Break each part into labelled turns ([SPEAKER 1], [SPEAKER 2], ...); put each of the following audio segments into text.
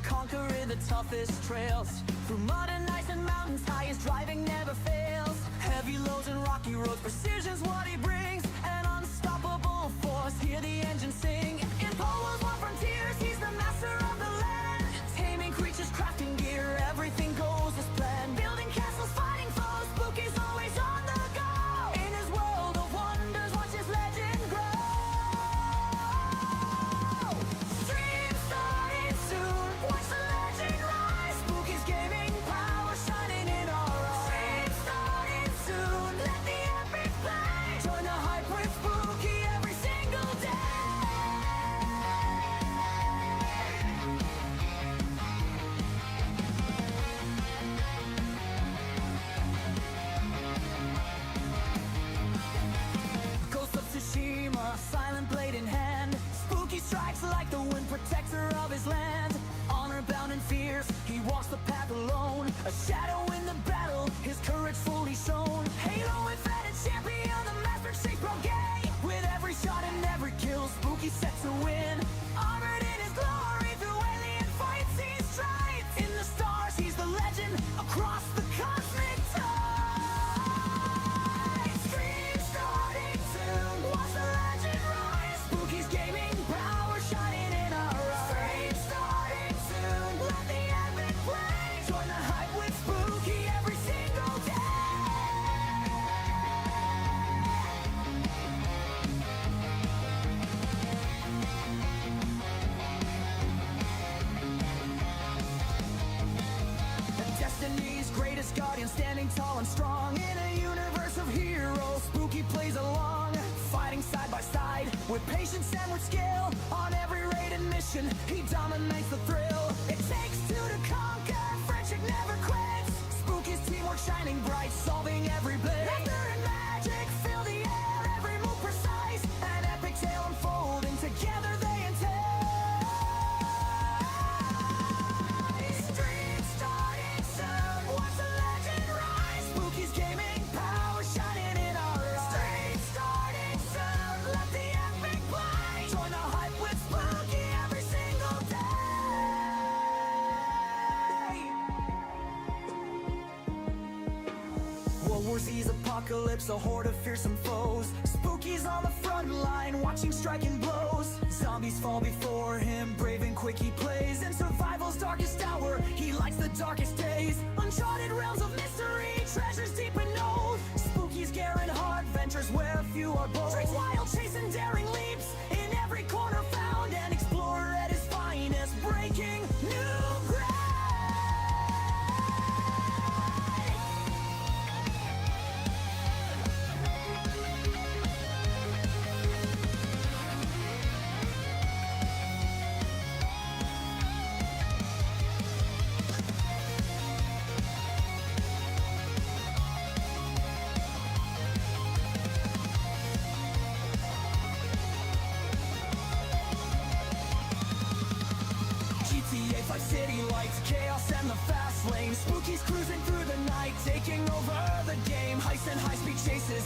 [SPEAKER 1] conquering the toughest trails. Through mud and ice and mountains, highest driving never fails. Heavy loads and rocky roads, precision's what he brings. An unstoppable force, hear the engine sing. In Polo's long frontiers, he's the master of the land. Taming creatures, crafting gear, everything goes as planned. Building castles, fighting foes, Spooky's always on the go. In his world of wonders, watch his legend grow. Stream starting soon, watch the legend rise. Spooky's gaming power shining in our eyes. Stream starting soon, let the epic play. Join the hype with Spooky every single day. Ghost of Tsushima, silent blade in hand. Spooky strikes like the wind, protector of his land. Honor bound and fierce, he walks the path alone. A shadow in the battle, his courage fully shown. Halo invented champion, the master shakes bro gay. With every shot and every kill, Spooky set to win. Armored in his glory, through alien fights he strides. In the stars, he's the legend across the cosmic tide. Stream starting soon, watch the legend rise. Spooky's gaming power shining in our eyes. Stream starting soon, let the epic play. Join the hype with Spooky every single day. Destiny's greatest guardian, standing tall and strong. In a universe of heroes, Spooky plays along. Fighting side by side, with patience and with skill. On every raid and mission, he dominates the thrill. It takes two to conquer, friendship never quits. Spooky's teamwork shining bright, solving every blitz. Laughter and magic fill the air, every move precise. An epic tale unfolding, together they entice. Stream starting soon, watch the legend rise. Spooky's gaming power shining in our eyes. Stream starting soon, let the epic play. Join the hype with Spooky every single day. World War Z's apocalypse, a horde of fearsome foes. Spooky's on the front line, watching striking blows. Zombies fall before him, brave and quick he plays. In survival's darkest hour, he lights the darkest days. Uncharted realms of mystery, treasures deep in old. Spooky's Garen hard ventures where few are bold. Drake's wild chase and daring leaps, in every corner found. An explorer at his finest, breaking new ground. GTA 5 city lights, chaos and the fast lane. Spooky's cruising through the night, taking over the game. Heist and high-speed chases,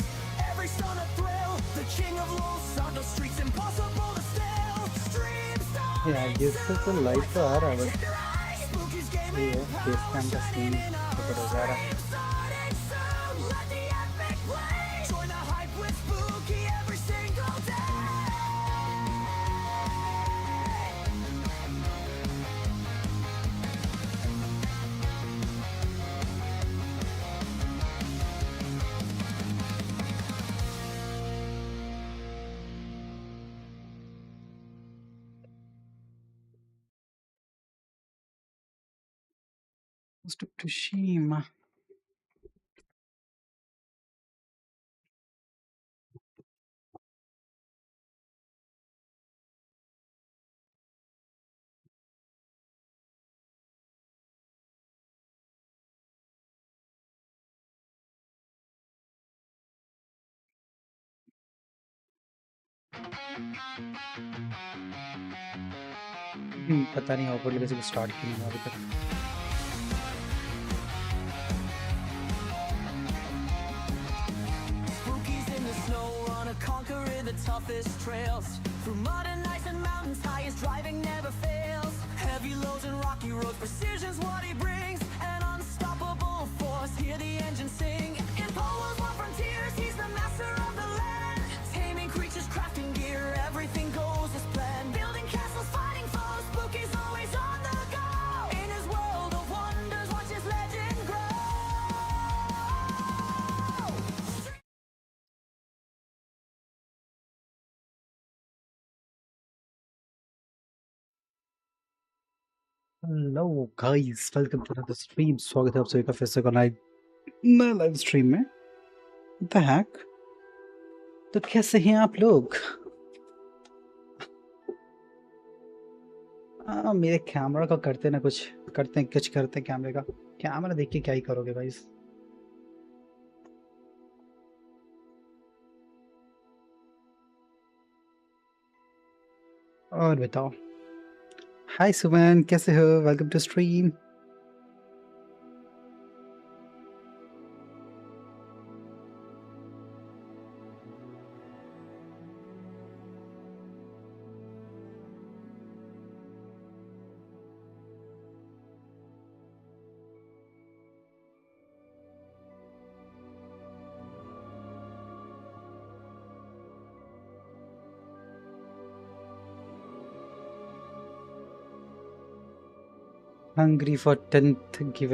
[SPEAKER 1] every stunt a thrill. The king of Los Santos streets, impossible to steal. Stream starting
[SPEAKER 2] Yeah, जिससे तो light तो आ रहा है बस
[SPEAKER 1] Spooky's
[SPEAKER 2] ये
[SPEAKER 1] gaming
[SPEAKER 2] है face cam का scene ऊपर हो जा रहा है
[SPEAKER 1] Stream starting soon, let the epic play. Join the hype with Spooky every single day.
[SPEAKER 2] Ghost of Tsushima पता नहीं हॉगवर्ट्स लेगेसी को स्टार्ट क्यों नहीं हुआ अभी तक
[SPEAKER 1] Spooky's in the snow, on a conquering the toughest trails. Through mud and ice and mountains, highest driving never fails. Heavy Heavy loads and rocky roads, precision's what he brings. An unstoppable force, hear the engine sing. In Polo's wild frontiers, he's the master of the land. Taming creatures, crafting gear, everything goes as planned. Building castles, fighting foes, Spooky's always on the go. In his world of wonders, watch his legend grow.
[SPEAKER 2] Hello guys, welcome to the stream. स्वागत है आप सभी का फिर से live stream में। What the heck? तो कैसे हैं आप लोग? मेरे कैमरा का करते ना कुछ करते हैं, कुछ करते हैं कैमरे का। कैमरा देख के क्या ही करोगे गाइस। और बताओ। हाय सुमन, कैसे हो? Welcome to stream. Hungry for 10th give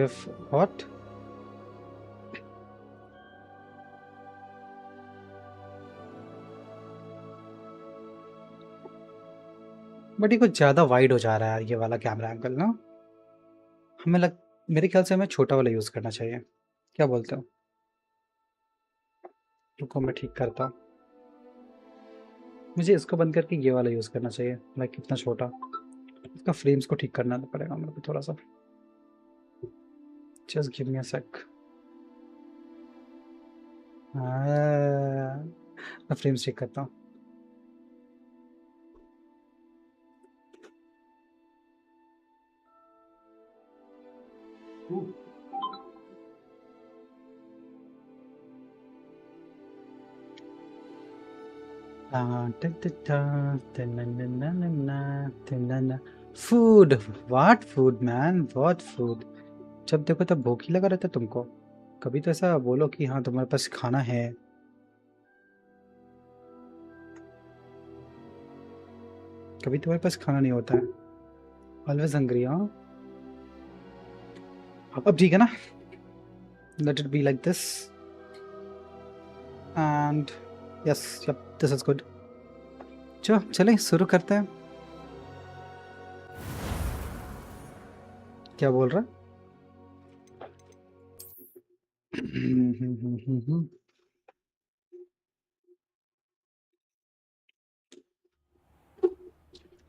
[SPEAKER 2] what? But ये कुछ ज़्यादा वाइड हो जा रहा है यार, ये वाला कैमरा एंगल ना। मेरे ख्याल से हमें छोटा वाला यूज़ करना चाहिए। क्या बोलते हो? रुको मैं ठीक करता हूँ। मुझे इसको बंद करके ये वाला यूज़ करना चाहिए। लाइक कितना छोटा, इसका फ्रेम्स को ठीक करना पड़ेगा मेरे को थोड़ा सा। जस्ट गिव मी अ सेक। मैं फ्रेम्स ठीक करता हूँ। Food, what food man, what food? जब देखो तब भूख ही लगा रहता है तुमको। कभी तो ऐसा बोलो कि हाँ तुम्हारे पास खाना है। कभी तुम्हारे पास खाना नहीं होता है। Always hungry. हाँ अब ठीक है ना। Let it be like this and yes, yup, this is good. चलें शुरू करते हैं। क्या बोल रहा?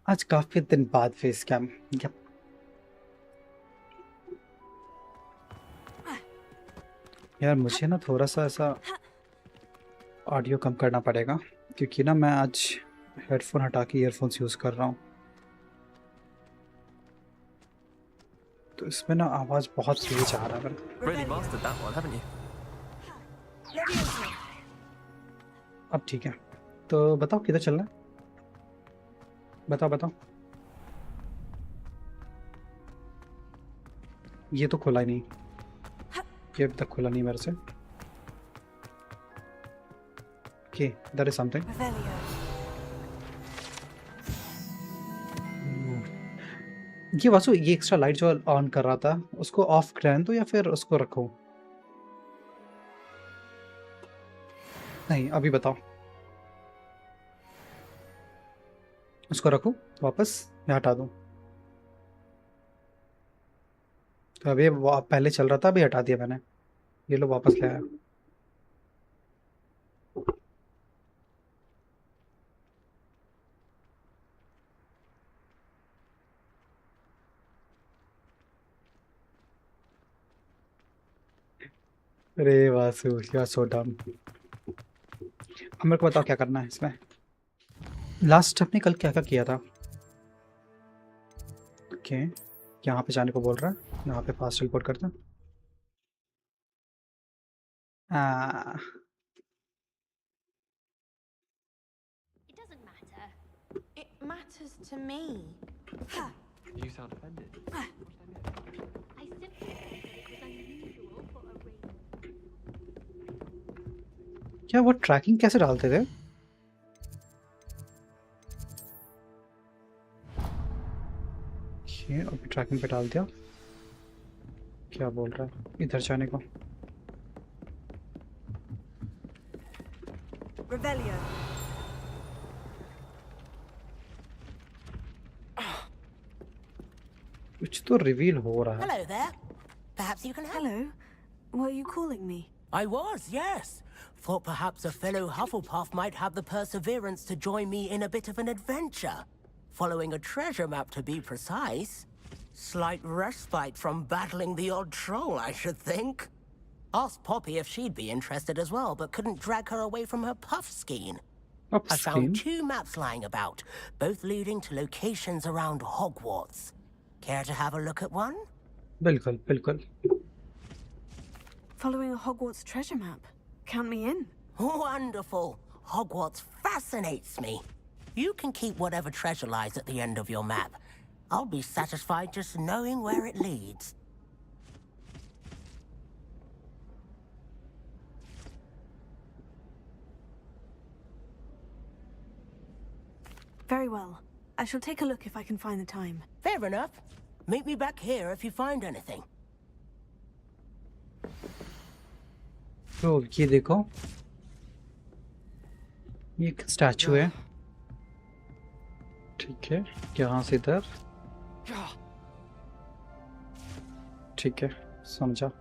[SPEAKER 2] आज काफी दिन बाद फेस कैम। यप। यार मुझे ना थोड़ा सा ऐसा ऑडियो कम करना पड़ेगा, क्योंकि ना मैं आज हेडफोन हटा के ईयरफोन्स यूज़ कर रहा हूँ, तो इसमें ना आवाज़ बहुत तेज आ रहा है।
[SPEAKER 1] Really mastered that one, haven't you?
[SPEAKER 2] अब ठीक है, तो बताओ किधर चलना है? बताओ। ये तो खुला ही नहीं, ये अभी तक खुला नहीं मेरे से। Okay, that is something. ये वासु, ये एक्स्ट्रा लाइट जो ऑन कर रहा था उसको ऑफ रहने दो या फिर उसको रखो? नहीं, अभी बताओ। उसको रखो वापस या हटा दूं? तो अभी वो पहले चल रहा था, अभी हटा दिया मैंने। ये लो वापस ले आया। अरे वासु, यू आर सो डम। अब मेरे को बताओ क्या करना है इसमें। लास्ट हमने कल क्या क्या किया था? ओके, यहाँ पे जाने को बोल रहा है, यहाँ पे फास्ट रिपोर्ट करता।
[SPEAKER 3] It doesn't matter. It matters to me. You sound offended.
[SPEAKER 4] I simply said it was unusual for a rain.
[SPEAKER 2] क्या वो ट्रैकिंग कैसे डालते थे? ये अभी ट्रैकिंग पे डाल दिया. क्या बोल रहा है? इधर जाने को.
[SPEAKER 5] Revelio.
[SPEAKER 2] कुछ तो रिवील हो रहा है.
[SPEAKER 6] Hello there. Perhaps you can help.
[SPEAKER 5] Hello. Were you calling me?
[SPEAKER 6] I was, yes. Thought perhaps a fellow Hufflepuff might have the perseverance to join me in a bit of an adventure. Following a treasure map, to be precise. Slight respite from battling the odd troll, I should think. Asked Poppy if she'd be interested as well, but couldn't drag her away from her puff skein. I found 2 maps lying about, both leading to locations around Hogwarts. Care to have a look at one?
[SPEAKER 2] बिल्कुल बिल्कुल.
[SPEAKER 5] Following a Hogwarts treasure map. Count me in.
[SPEAKER 6] Wonderful. Hogwarts fascinates me. You can keep whatever treasure lies at the end of your map. I'll be satisfied just knowing where it leads.
[SPEAKER 5] Very well. I shall take a look if I can find the time.
[SPEAKER 6] Fair enough. Meet me back here if you find anything.
[SPEAKER 2] तो ये देखो, ये एक statue है. ठीक है, यहाँ से इधर. ठीक है, समझा.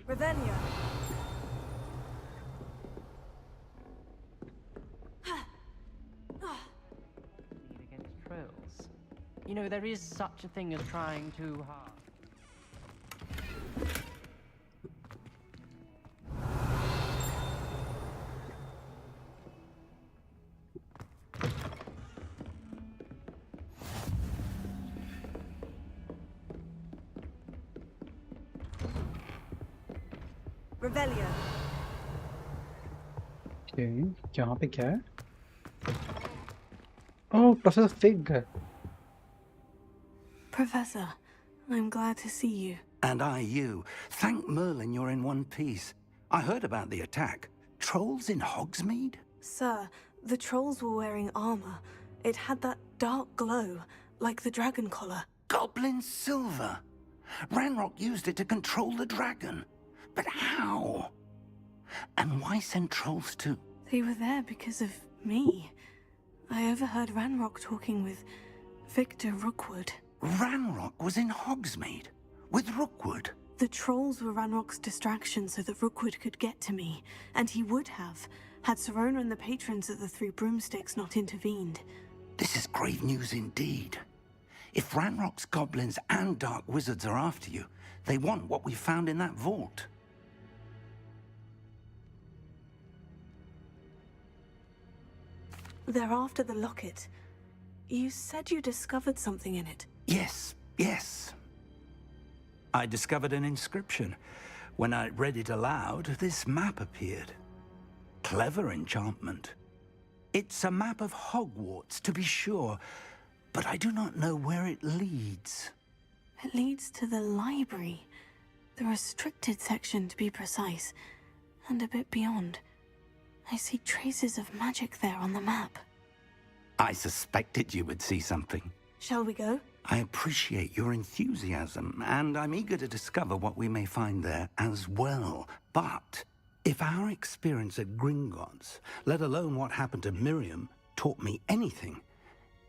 [SPEAKER 5] Revelio.
[SPEAKER 3] Against trolls. You know, there is such a thing as trying too hard.
[SPEAKER 5] Revelio.
[SPEAKER 2] Okay, यहाँ पे क्या है? Oh, Professor Fig.
[SPEAKER 5] Professor, I'm glad to see you.
[SPEAKER 7] And I you. Thank Merlin you're in one piece. I heard about the attack. Trolls in Hogsmeade?
[SPEAKER 5] Sir, the trolls were wearing armor. It had that dark glow, like the dragon collar.
[SPEAKER 7] Goblin silver. Ranrock used it to control the dragon. But how? And why send trolls too?
[SPEAKER 5] They were there because of me. I overheard Ranrock talking with Victor Rookwood.
[SPEAKER 7] Ranrock was in Hogsmeade with Rookwood.
[SPEAKER 5] The trolls were Ranrock's distraction so that Rookwood could get to me, and he would have, had Serona and the patrons of the Three Broomsticks not intervened.
[SPEAKER 7] This is grave news indeed. If Ranrock's goblins and dark wizards are after you, they want what we found in that vault.
[SPEAKER 5] They're after the locket. You said you discovered something in it.
[SPEAKER 7] Yes, yes. I discovered an inscription. When I read it aloud, this map appeared. Clever enchantment. It's a map of Hogwarts, to be sure, but I do not know where it leads.
[SPEAKER 5] It leads to the library. The restricted section, to be precise. And a bit beyond. I see traces of magic there on the map.
[SPEAKER 7] I suspected you would see something.
[SPEAKER 5] Shall we go?
[SPEAKER 7] I appreciate your enthusiasm, and I'm eager to discover what we may find there as well. But if our experience at Gringotts, let alone what happened to Miriam, taught me anything,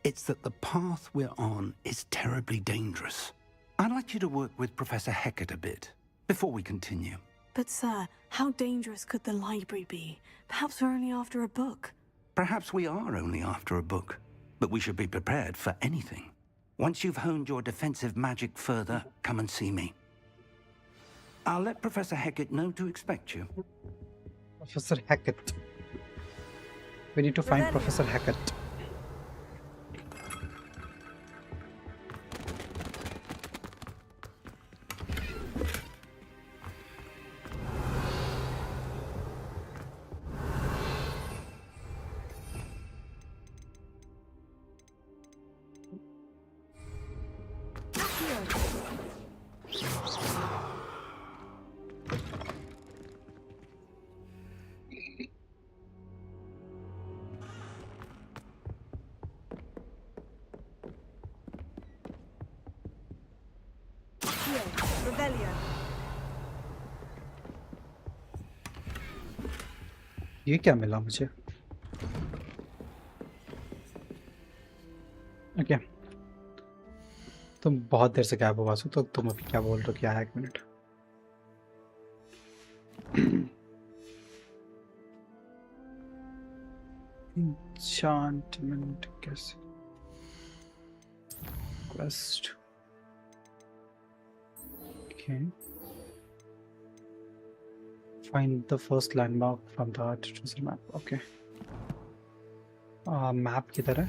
[SPEAKER 7] it's that the path we're on is terribly dangerous. I'd like you to work with Professor Hecat a bit, before we continue.
[SPEAKER 5] But sir, how dangerous could the library be? Perhaps we're only after a book.
[SPEAKER 7] Perhaps we are only after a book, but we should be prepared for anything. Once you've honed your defensive magic further, come and see me. I'll let Professor Hecat know to expect you.
[SPEAKER 2] Professor Hecat. We need to find Professor Hecat. ये क्या मिला मुझे? Okay, तुम बहुत देर से गायब हो वासु, तो तुम अभी क्या बोल रहे हो? क्या है? एक मिनट। Enchantment कैसे? Quest. Okay. Find the first landmark from the treasure map. Okay. Map किधर है?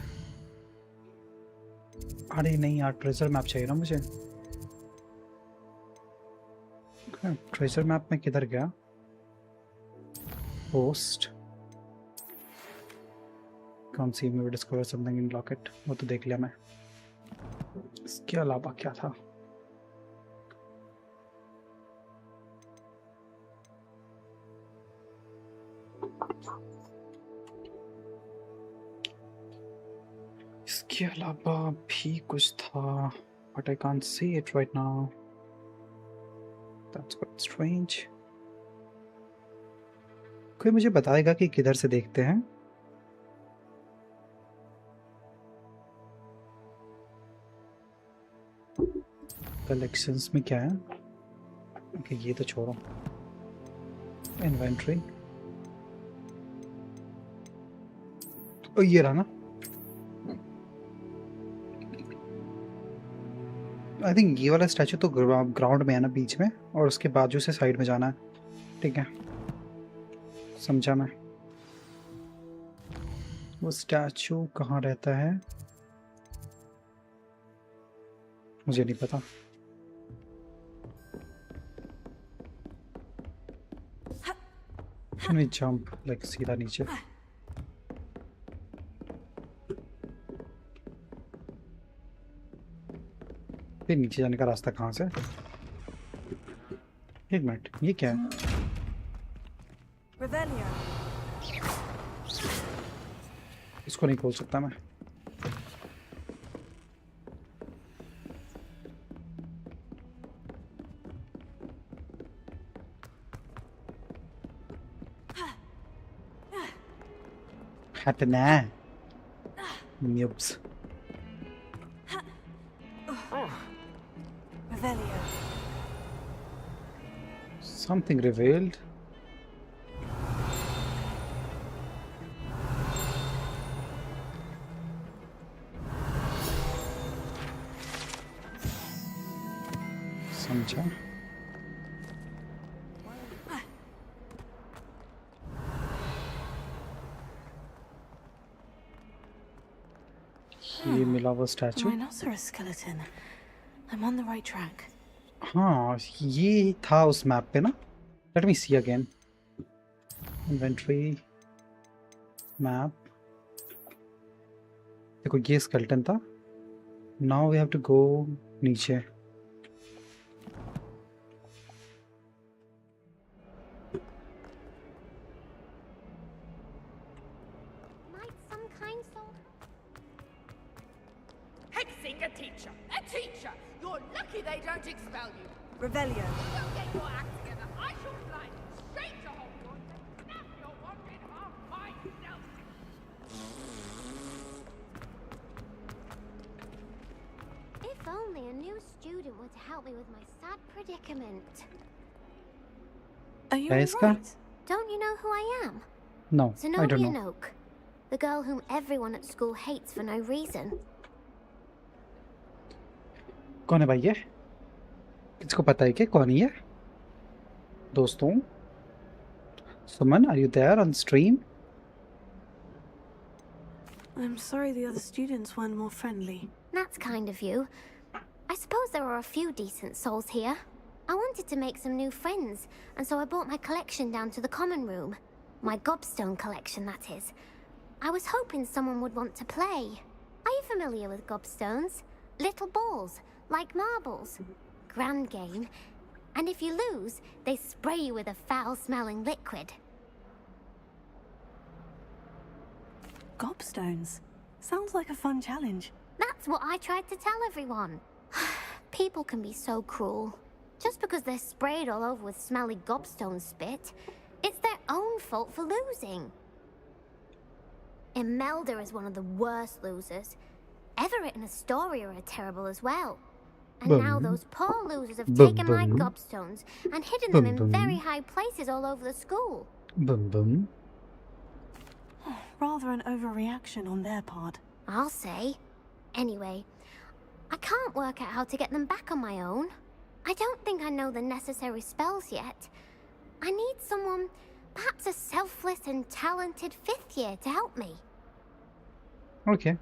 [SPEAKER 2] अरे नहीं यार, ट्रेजर मैप चाहिए ना मुझे। ट्रेजर मैप में किधर गया? Post. Can't see me discover something in locket. वो तो देख लिया मैं। इसके अलावा क्या था? इसके अलावा भी कुछ था, but I can't see it right now. That's quite strange. कोई मुझे बताएगा कि किधर से देखते हैं? कलेक्शंस में क्या है? ओके, ये तो छोड़ो। इन्वेंटरी, ओ ये रहा ना। आई थिंक ये वाला स्टैचू तो ग्राउंड में है ना, बीच में, और उसके बाजू से साइड में जाना है। ठीक है, समझा मैं। वो स्टैचू कहाँ रहता है मुझे नहीं पता। Can we jump like सीधा नीचे? फिर नीचे जाने का रास्ता कहाँ से? एक मिनट, ये क्या है? इसको नहीं खोल सकता मैं। हटना न्यूब्स। Something revealed. समझा। ये मिला वो statue.
[SPEAKER 5] Rhinoceros skeleton. I'm on the right track.
[SPEAKER 2] हाँ, ये था उस मैप पे ना। Let me see again. Inventory, map. देखो ये स्केलेटन था। Now we have to go नीचे।
[SPEAKER 4] Might some kind soul.
[SPEAKER 8] Hexing a teacher! A teacher! You're lucky they don't expel you.
[SPEAKER 9] Revelio.
[SPEAKER 8] Don't get your act together. I shall fly straight to Hogwarts and snap your wand in half myself.
[SPEAKER 4] If only a new student were to help me with my sad predicament.
[SPEAKER 5] Are you
[SPEAKER 2] क्या इसका?
[SPEAKER 5] alright?
[SPEAKER 4] Don't you know who I am?
[SPEAKER 2] No, I don't
[SPEAKER 4] Zenobia
[SPEAKER 2] know.
[SPEAKER 4] Noak, the girl whom everyone at school hates for no reason.
[SPEAKER 2] कौन है भाई ये? किसको पता है कि कौन है ये? दोस्तों, Suman, are you there on stream?
[SPEAKER 5] I'm sorry the other students weren't more friendly.
[SPEAKER 4] That's kind of you. I suppose there are a few decent souls here. I wanted to make some new friends, and so I brought my collection down to the common room. My gobstone collection, that is. I was hoping someone would want to play. Are you familiar with gobstones? Little balls, like marbles. Grand game. And if you lose, they spray you with a foul-smelling liquid.
[SPEAKER 5] Gobstones. Sounds like a fun challenge.
[SPEAKER 4] That's what I tried to tell everyone. People can be so cruel. Just because they're sprayed all over with smelly gobstone spit, it's their own fault for losing. Imelda is one of the worst losers. Everett and Astoria are terrible as well. And now
[SPEAKER 2] Bum.
[SPEAKER 4] those poor losers have
[SPEAKER 2] Bum
[SPEAKER 4] taken my
[SPEAKER 2] bum.
[SPEAKER 4] gobstones and hidden them
[SPEAKER 2] Bum
[SPEAKER 4] in
[SPEAKER 2] bum.
[SPEAKER 4] very high places all over the school.
[SPEAKER 2] Bum bum.
[SPEAKER 5] Rather an overreaction on their part.
[SPEAKER 4] I'll say. Anyway, I can't work out how to get them back on my own. I don't think I know the necessary spells yet. I need someone, perhaps a selfless and talented 5th year to help me.
[SPEAKER 2] Okay.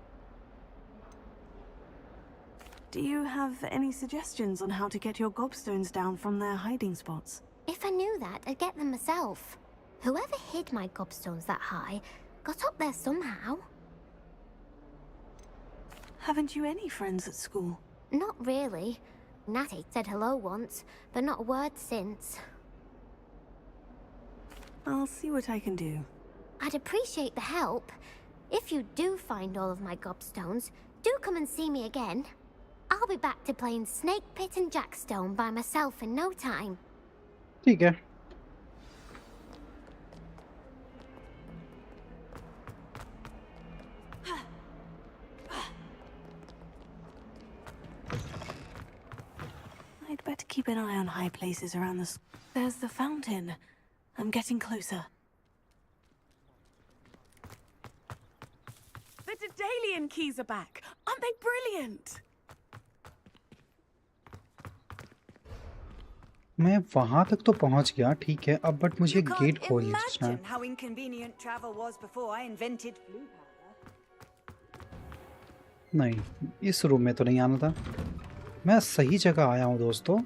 [SPEAKER 5] Do you have any suggestions on how to get your gobstones down from their hiding spots?
[SPEAKER 4] If I knew that, I'd get them myself. Whoever hid my gobstones that high got up there somehow.
[SPEAKER 5] Haven't you any friends at school?
[SPEAKER 4] Not really. Natty said hello once, but not a word since.
[SPEAKER 5] I'll see what I can do.
[SPEAKER 4] I'd appreciate the help. If you do find all of my gobstones, do come and see me again. I'll be back to playing Snake Pit and Jackstone by myself in no time.
[SPEAKER 2] ठीक है.
[SPEAKER 5] I'd better keep an eye on high places around the... There's the fountain. I'm getting closer.
[SPEAKER 9] The Daedalian keys are back. Aren't they brilliant?
[SPEAKER 2] मैं वहां तक तो पहुंच गया, ठीक है. अब बट मुझे
[SPEAKER 10] You can't
[SPEAKER 2] गेट खोलना है.
[SPEAKER 10] imagine how inconvenient travel was before I invented blue powder.
[SPEAKER 2] नहीं, इस रूम में तो नहीं आना था. मैं सही जगह आया हूँ दोस्तों.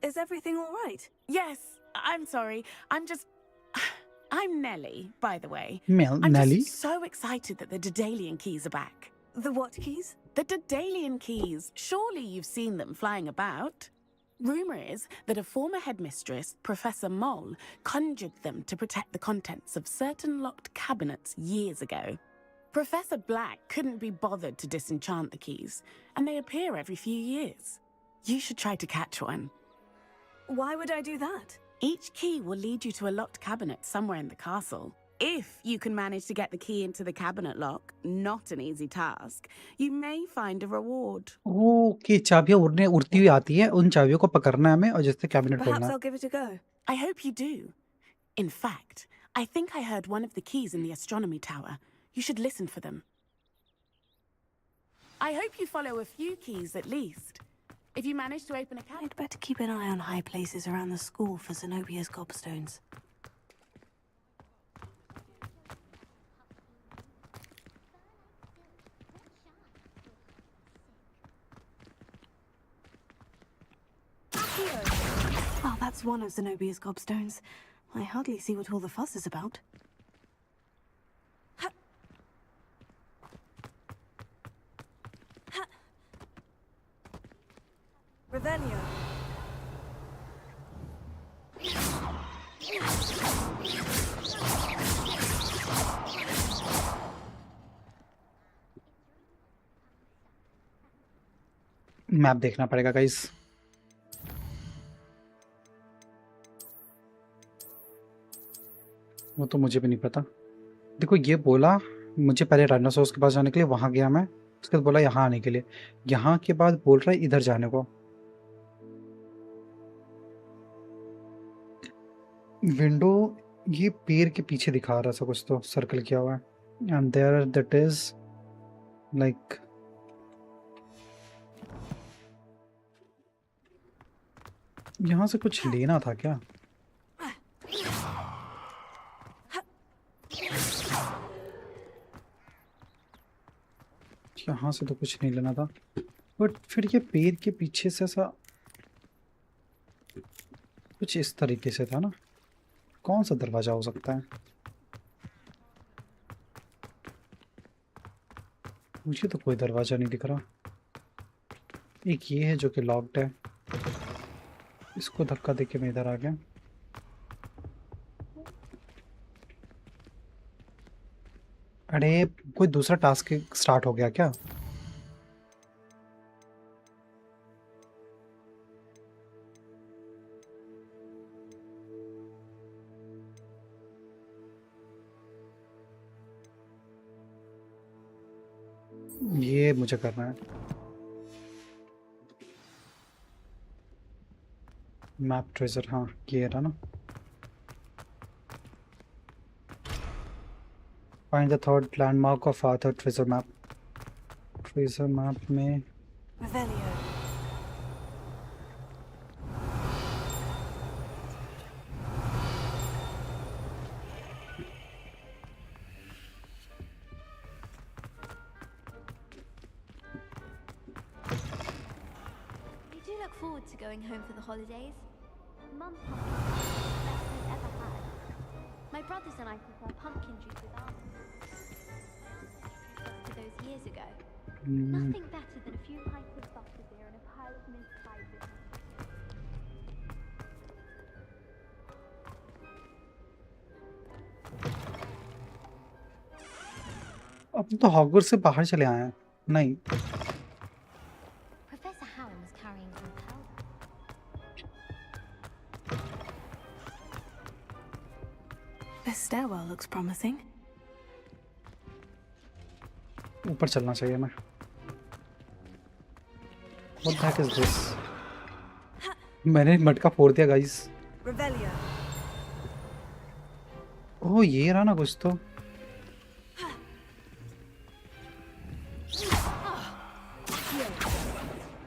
[SPEAKER 9] Is everything all right? Yes, I'm sorry. I'm Nellie, by the way. I'm
[SPEAKER 2] Nelly?
[SPEAKER 9] just so excited that the Daedalian keys are back.
[SPEAKER 5] The what keys?
[SPEAKER 9] The Daedalian keys. Surely you've seen them flying about. Rumour is that a former headmistress, Professor Moll, conjured them to protect the contents of certain locked cabinets years ago. Professor Black couldn't be bothered to disenchant the keys, and they appear every few years. You should try to catch one.
[SPEAKER 5] Why would I do that?
[SPEAKER 9] Each key will lead you to a locked cabinet somewhere in the castle. If you can manage to get the key into the cabinet lock, not an easy task, you may find a reward.
[SPEAKER 2] Okay, चाबियां उड़ती हुई आती है. उन चाबियों को पकड़ना है हमें और जिससे कैबिनेट
[SPEAKER 5] Perhaps
[SPEAKER 2] खोलना है.
[SPEAKER 5] I'll give it a go.
[SPEAKER 9] I hope you do. In fact, I think I heard one of the keys in the astronomy tower. You should listen for them. I hope you follow a few keys at least. If you manage to open a cabinet...
[SPEAKER 5] I'd better keep an eye on high places around the school for Zenobia's gobstones. Well, that's one of Zenobia's gobstones. I hardly see what all the fuss is about.
[SPEAKER 10] Revelio.
[SPEAKER 2] Map देखना पड़ेगा guys. वो तो मुझे भी नहीं पता. देखो ये बोला मुझे पहले डायनासोर्स के पास जाने के लिए, वहां गया मैं. उसके बाद बोला यहाँ आने के लिए. यहाँ के बाद बोल रहा है इधर जाने को. विंडो ये पेड़ के पीछे दिखा रहा था कुछ तो सर्कल किया हुआ है. And there that is like यहाँ से कुछ लेना था क्या? यहाँ से तो कुछ नहीं लेना था, बट फिर ये पेड़ के पीछे से ऐसा कुछ इस तरीके से था ना. कौन सा दरवाजा हो सकता है? मुझे तो कोई दरवाजा नहीं दिख रहा. एक ये है जो कि लॉक्ड है. इसको धक्का देके मैं इधर आ गया. अरे कोई दूसरा टास्क स्टार्ट हो गया क्या? ये मुझे करना है। मैप ट्रेजर, हाँ ये रहा ना। Find the third landmark of Arthur treasure map. Treasure map में
[SPEAKER 10] Revelio.
[SPEAKER 4] You do look forward to going home for the holidays. Mum pumpkin juice is the best I've ever had. My brothers and I prefer pumpkin juice with almonds. To those years ago. Nothing better than a few pints of butterbeer and a pile of mince pies with me.
[SPEAKER 2] अब तो Hogwarts से बाहर चले आए हैं। नहीं,
[SPEAKER 4] Professor Howell was carrying some powder.
[SPEAKER 5] This stairwell looks promising.
[SPEAKER 2] ऊपर चलना चाहिए मैं। What the heck is this? मैंने मटका फोड़ दिया गाइस।
[SPEAKER 10] Revelio.
[SPEAKER 2] ओह ये रहा ना कुछ तो।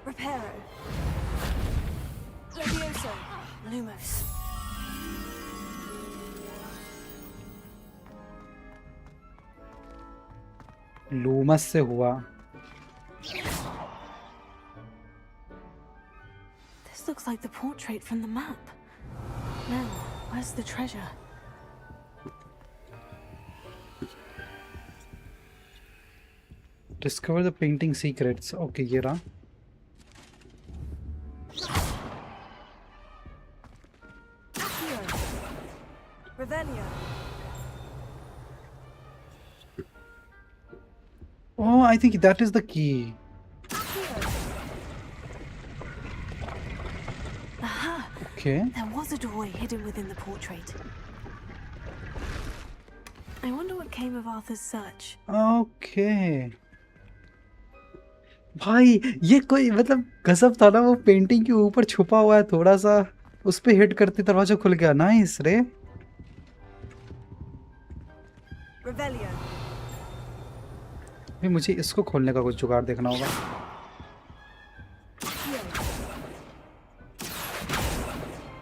[SPEAKER 10] Reparo. Levioso. Lumos.
[SPEAKER 2] लूमस से हुआ।
[SPEAKER 5] This looks like the portrait from the map. Now, where's the treasure?
[SPEAKER 2] Discover the painting secrets. Okay ये रहा।
[SPEAKER 10] Revelio.
[SPEAKER 2] Oh, I think that is the key.
[SPEAKER 5] Aha!
[SPEAKER 2] Okay.
[SPEAKER 5] There was a doorway hidden within the portrait. I wonder what came of Arthur's search.
[SPEAKER 2] Okay. भाई ये कोई मतलब गजब था ना, वो पेंटिंग के ऊपर छुपा हुआ है, थोड़ा सा उस पे हिट करते दरवाजा खुल गया। नाइस रे।
[SPEAKER 10] Revelio.
[SPEAKER 2] भी मुझे इसको खोलने का कुछ जुगाड़ देखना होगा।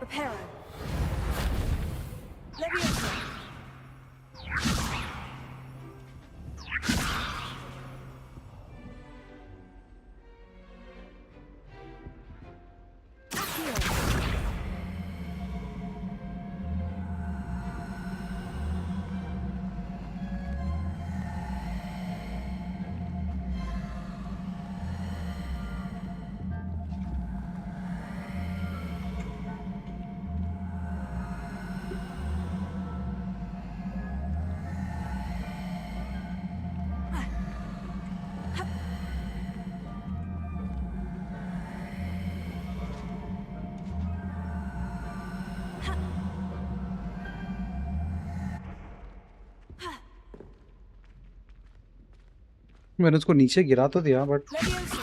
[SPEAKER 10] Reparo. Levioso.
[SPEAKER 2] मैंने उसको नीचे गिरा तो दिया but
[SPEAKER 10] Levioso.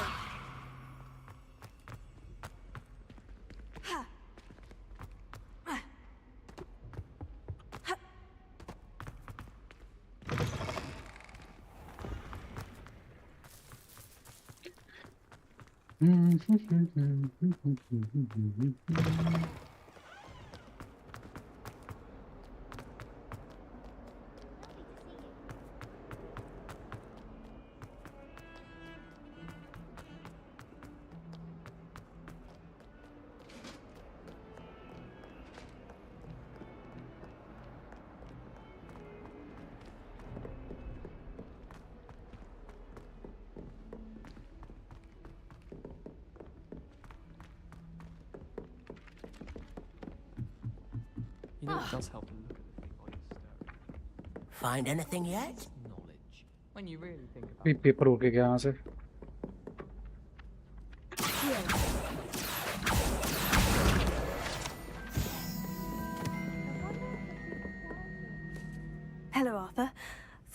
[SPEAKER 3] You know, it does help to look at the thing while you're staring.
[SPEAKER 6] Find anything yet?
[SPEAKER 3] It's knowledge. When you really think about
[SPEAKER 2] भी
[SPEAKER 3] it.
[SPEAKER 2] पेपर उड़ के गया यहाँ से।
[SPEAKER 5] Hello, Arthur.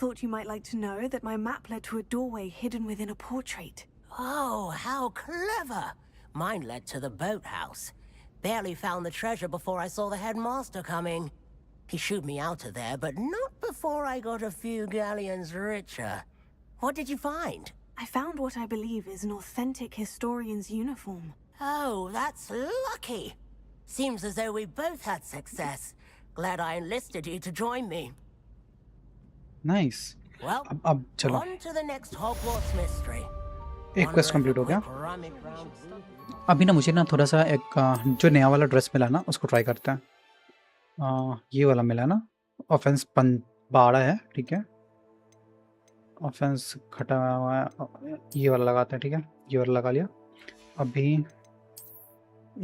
[SPEAKER 5] thought you might like to know that my map led to a doorway hidden within a portrait.
[SPEAKER 6] Oh, how clever! Mine led to the boathouse. Barely found the treasure before I saw the headmaster coming. He shooed me out of there, but not before I got a few galleons richer. What did you find?
[SPEAKER 5] I found what I believe is an authentic historian's uniform.
[SPEAKER 6] Oh, that's lucky. Seems as though we both had success. Glad I enlisted you to join me.
[SPEAKER 2] Nice.
[SPEAKER 6] Well,
[SPEAKER 2] अब चलो
[SPEAKER 6] on to the next Hogwarts mystery.
[SPEAKER 2] एक quest complete हो गया। अभी ना मुझे ना थोड़ा सा एक जो नया वाला ड्रेस मिला ना उसको ट्राई करते हैं। ये वाला मिला ना, ऑफेंस 12 है, ठीक है। ऑफेंस घटा हुआ है, ये वाला लगाते हैं, ठीक है। ये वाला लगा लिया। अभी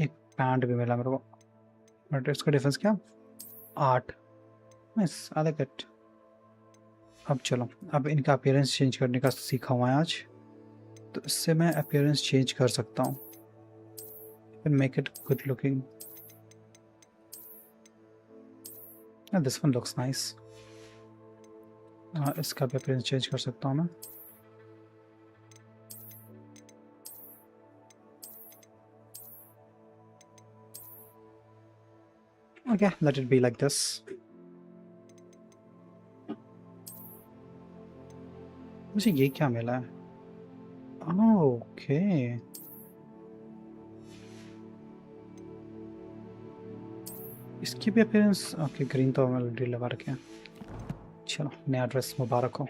[SPEAKER 2] एक पैंट भी मिला मेरे को, बट इसका डिफेंस क्या 8। Nice, I like it. अब चलो, अब इनका अपीयरेंस चेंज करने का सीखा हुआ है आज, तो इससे मैं अपीयरेंस चेंज कर सकता हूँ, make it good looking. This one looks nice. इसका भी अपीयरेंस चेंज कर सकता हूँ मैं। Okay, let it be like this. मुझे ये क्या मिला है? ओके, इसकी भी अपीयरेंस ओके। ग्रीन तो ऑलरेडी लगा रखे हैं। चलो, नया ड्रेस मुबारक हो।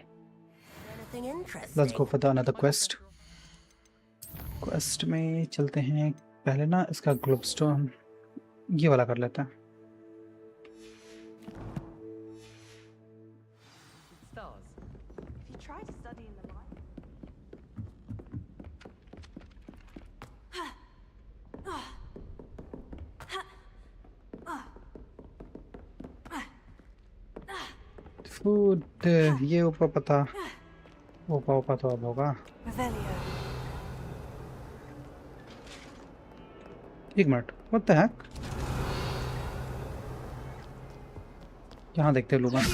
[SPEAKER 2] Let's go for the another quest. Quest में चलते हैं। पहले ना इसका ग्लोबस्टोन ये वाला कर लेते हैं। फूड ये ऊपर पता, ऊपर तो अब होगा। एक मिनट, व्हाट द हैक? यहाँ देखते हैं लूमस।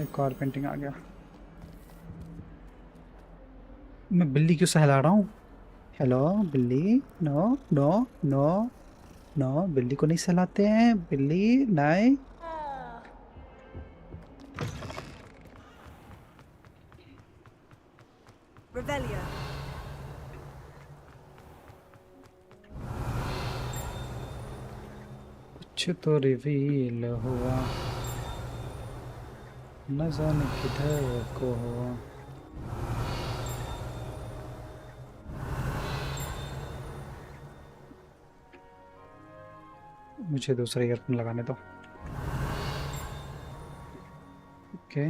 [SPEAKER 2] एक और पेंटिंग आ गया। मैं बिल्ली क्यों सहला रहा हूँ? हेलो बिल्ली, नो नो नो नो, बिल्ली को नहीं सहलाते हैं। बिल्ली नहीं। कुछ तो रिवील हुआ, न जाने किधर को हुआ। मुझे दूसरा ईयरफोन लगाने दो। ओके,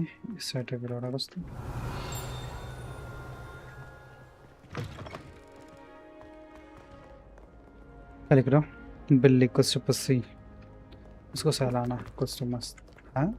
[SPEAKER 2] सेट है बिलोड़ा बस। क्या लिख रहा हूँ? बिल्ली कुछ पसी, उसको सहलाना कुछ तो मस्त। हाँ,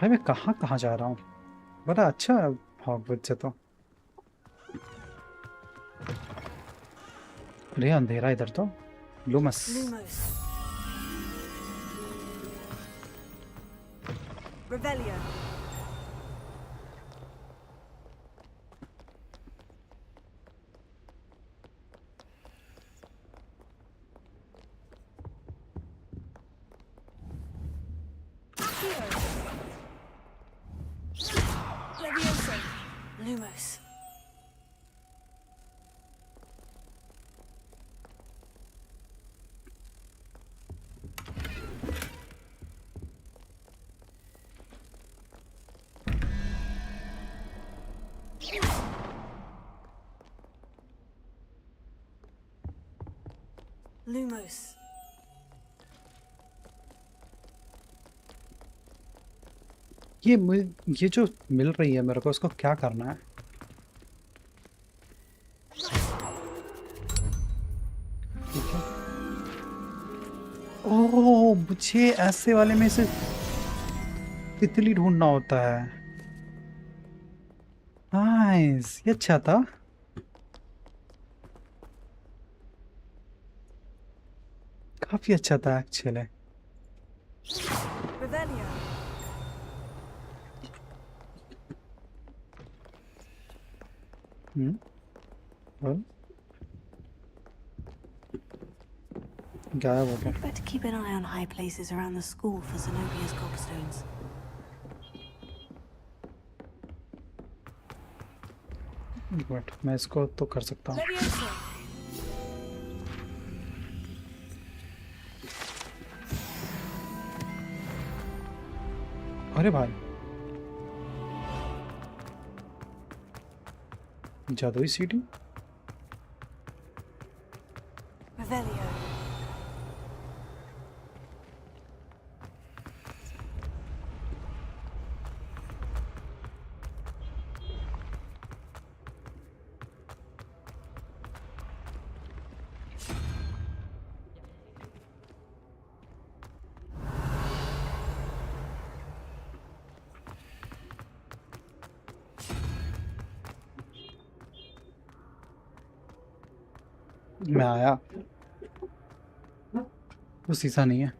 [SPEAKER 2] भाई मैं कहाँ जा रहा हूँ? बड़ा अच्छा है हॉगवर्ट्स से तो। अरे अंधेरा इधर तो। लूमस
[SPEAKER 5] Lumos. Lumos.
[SPEAKER 2] ये जो मिल रही है मेरे को, उसको क्या करना है? ओह, मुझे ऐसे वाले में से तितली ढूंढना होता है। नाइस, ये अच्छा था। काफी अच्छा था एक्चुअली।
[SPEAKER 10] Revelio.
[SPEAKER 2] well, गायब हो गया।
[SPEAKER 5] I'd better keep an eye on high places around the school for Zenobia's gobstones.
[SPEAKER 2] एक मिनट, मैं इसको तो कर सकता हूँ।
[SPEAKER 10] Leviosa.
[SPEAKER 2] अरे भाई, जादुई सीढ़ी।
[SPEAKER 10] Revelio.
[SPEAKER 2] मैं आया, वो शीशा नहीं है।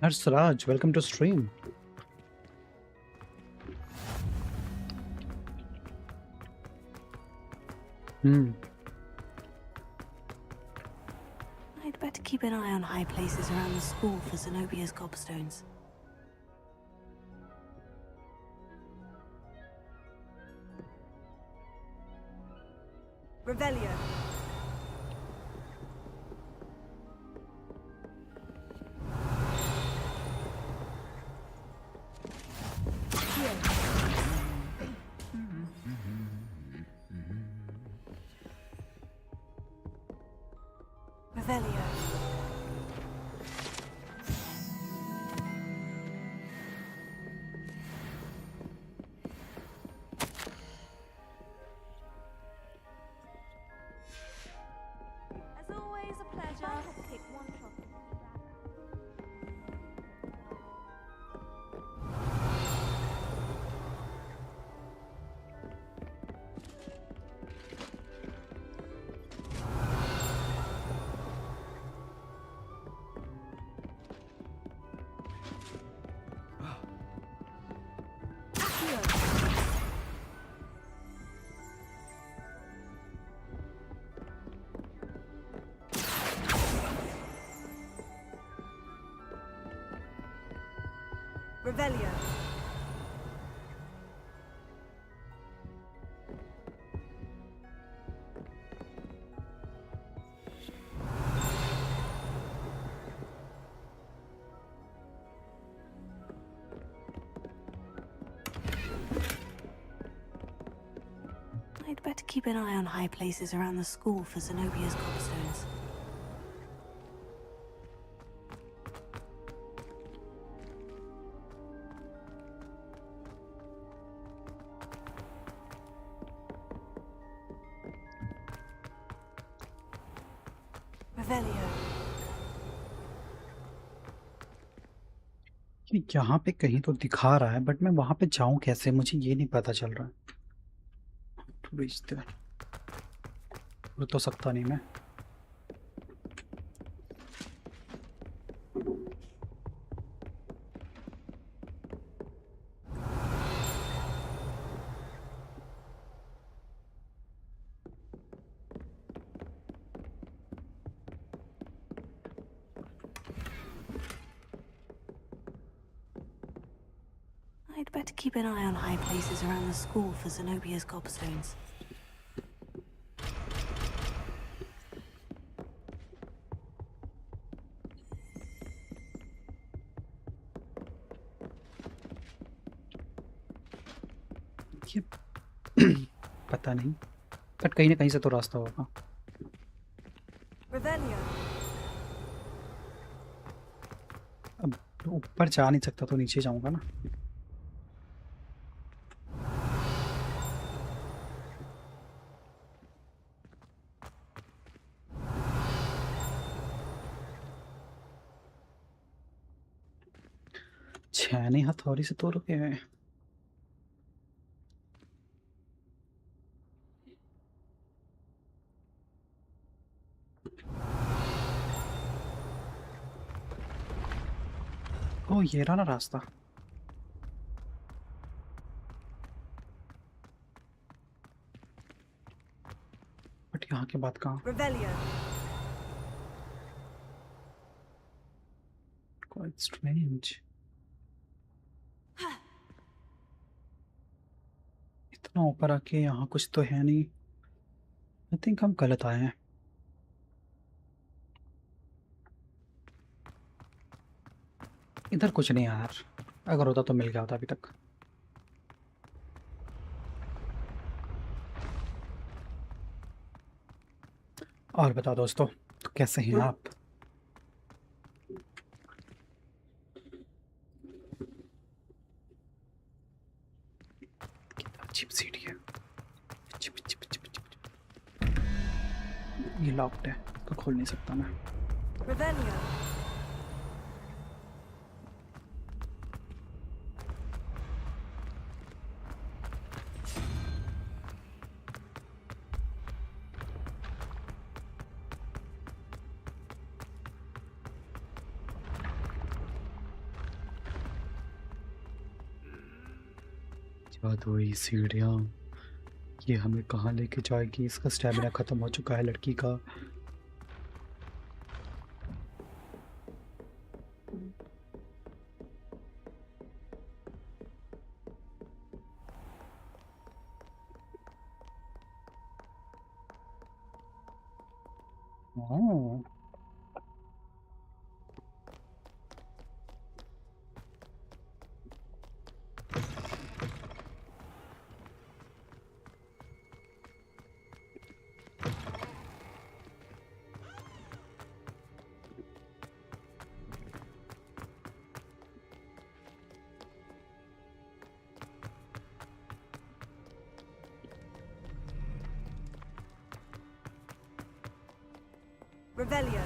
[SPEAKER 2] That's Raj, welcome to stream.
[SPEAKER 5] I'd better keep an eye on high places around the school for Zenobia's gobstones.
[SPEAKER 10] Revelio. Revelio.
[SPEAKER 8] As always, a pleasure. I have picked one chocolate.
[SPEAKER 10] Revelio.
[SPEAKER 5] I'd better keep an eye on high places around the school for Zenobia's cobblstones.
[SPEAKER 10] Revelio.
[SPEAKER 2] ये यहाँ पे कहीं तो दिखा रहा है, but मैं वहाँ पे जाऊँ कैसे, मुझे ये नहीं पता चल रहा। reach there. उड़ तो सकता नहीं मैं।
[SPEAKER 5] I'd better keep an eye on high places around the school for Zenobia's gobstones.
[SPEAKER 2] ये पता नहीं, बट कहीं ना कहीं से तो रास्ता होगा।
[SPEAKER 10] Revelio.
[SPEAKER 2] अब ऊपर जा नहीं सकता तो नीचे जाऊंगा ना। छेनी हथौड़ी से तो रुके हैं। ओ ये रहा ना रास्ता। बट यहाँ के बाद कहाँ?
[SPEAKER 10] Revelio.
[SPEAKER 2] Quite strange. इतना ऊपर आके यहाँ कुछ तो है नहीं। आई थिंक हम गलत आए हैं। इधर कुछ नहीं है यार, अगर होता तो मिल गया होता अभी तक। और बताओ दोस्तों, तो कैसे हैं आप? अजीब सीढ़ी है। ये लॉक्ड है तो खोल नहीं सकता मैं।
[SPEAKER 10] Revelio.
[SPEAKER 2] जादुई सीढ़ियाँ, ये हमें कहाँ लेके जाएगी? इसका स्टैमिना खत्म हो चुका है लड़की का। ओह,
[SPEAKER 10] Revelio.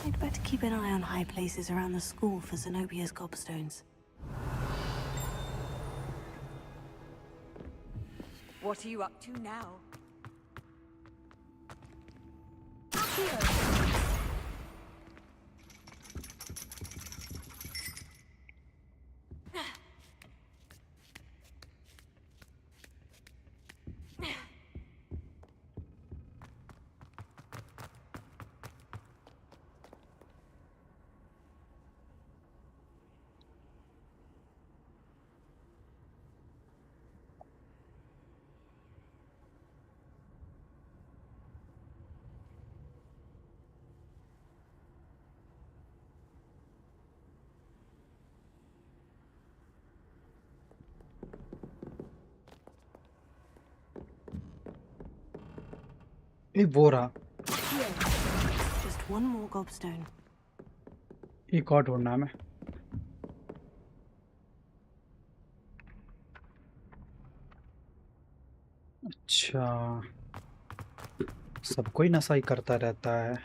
[SPEAKER 5] I'd better keep an eye on high places around the school for Zenobia's gobstones.
[SPEAKER 10] What are you up to now?
[SPEAKER 2] ये वो रहा।
[SPEAKER 5] Here. Just one more gobstone.
[SPEAKER 2] एक और ढूंढना है हमें। अच्छा, सब कोई नशा ही करता रहता है।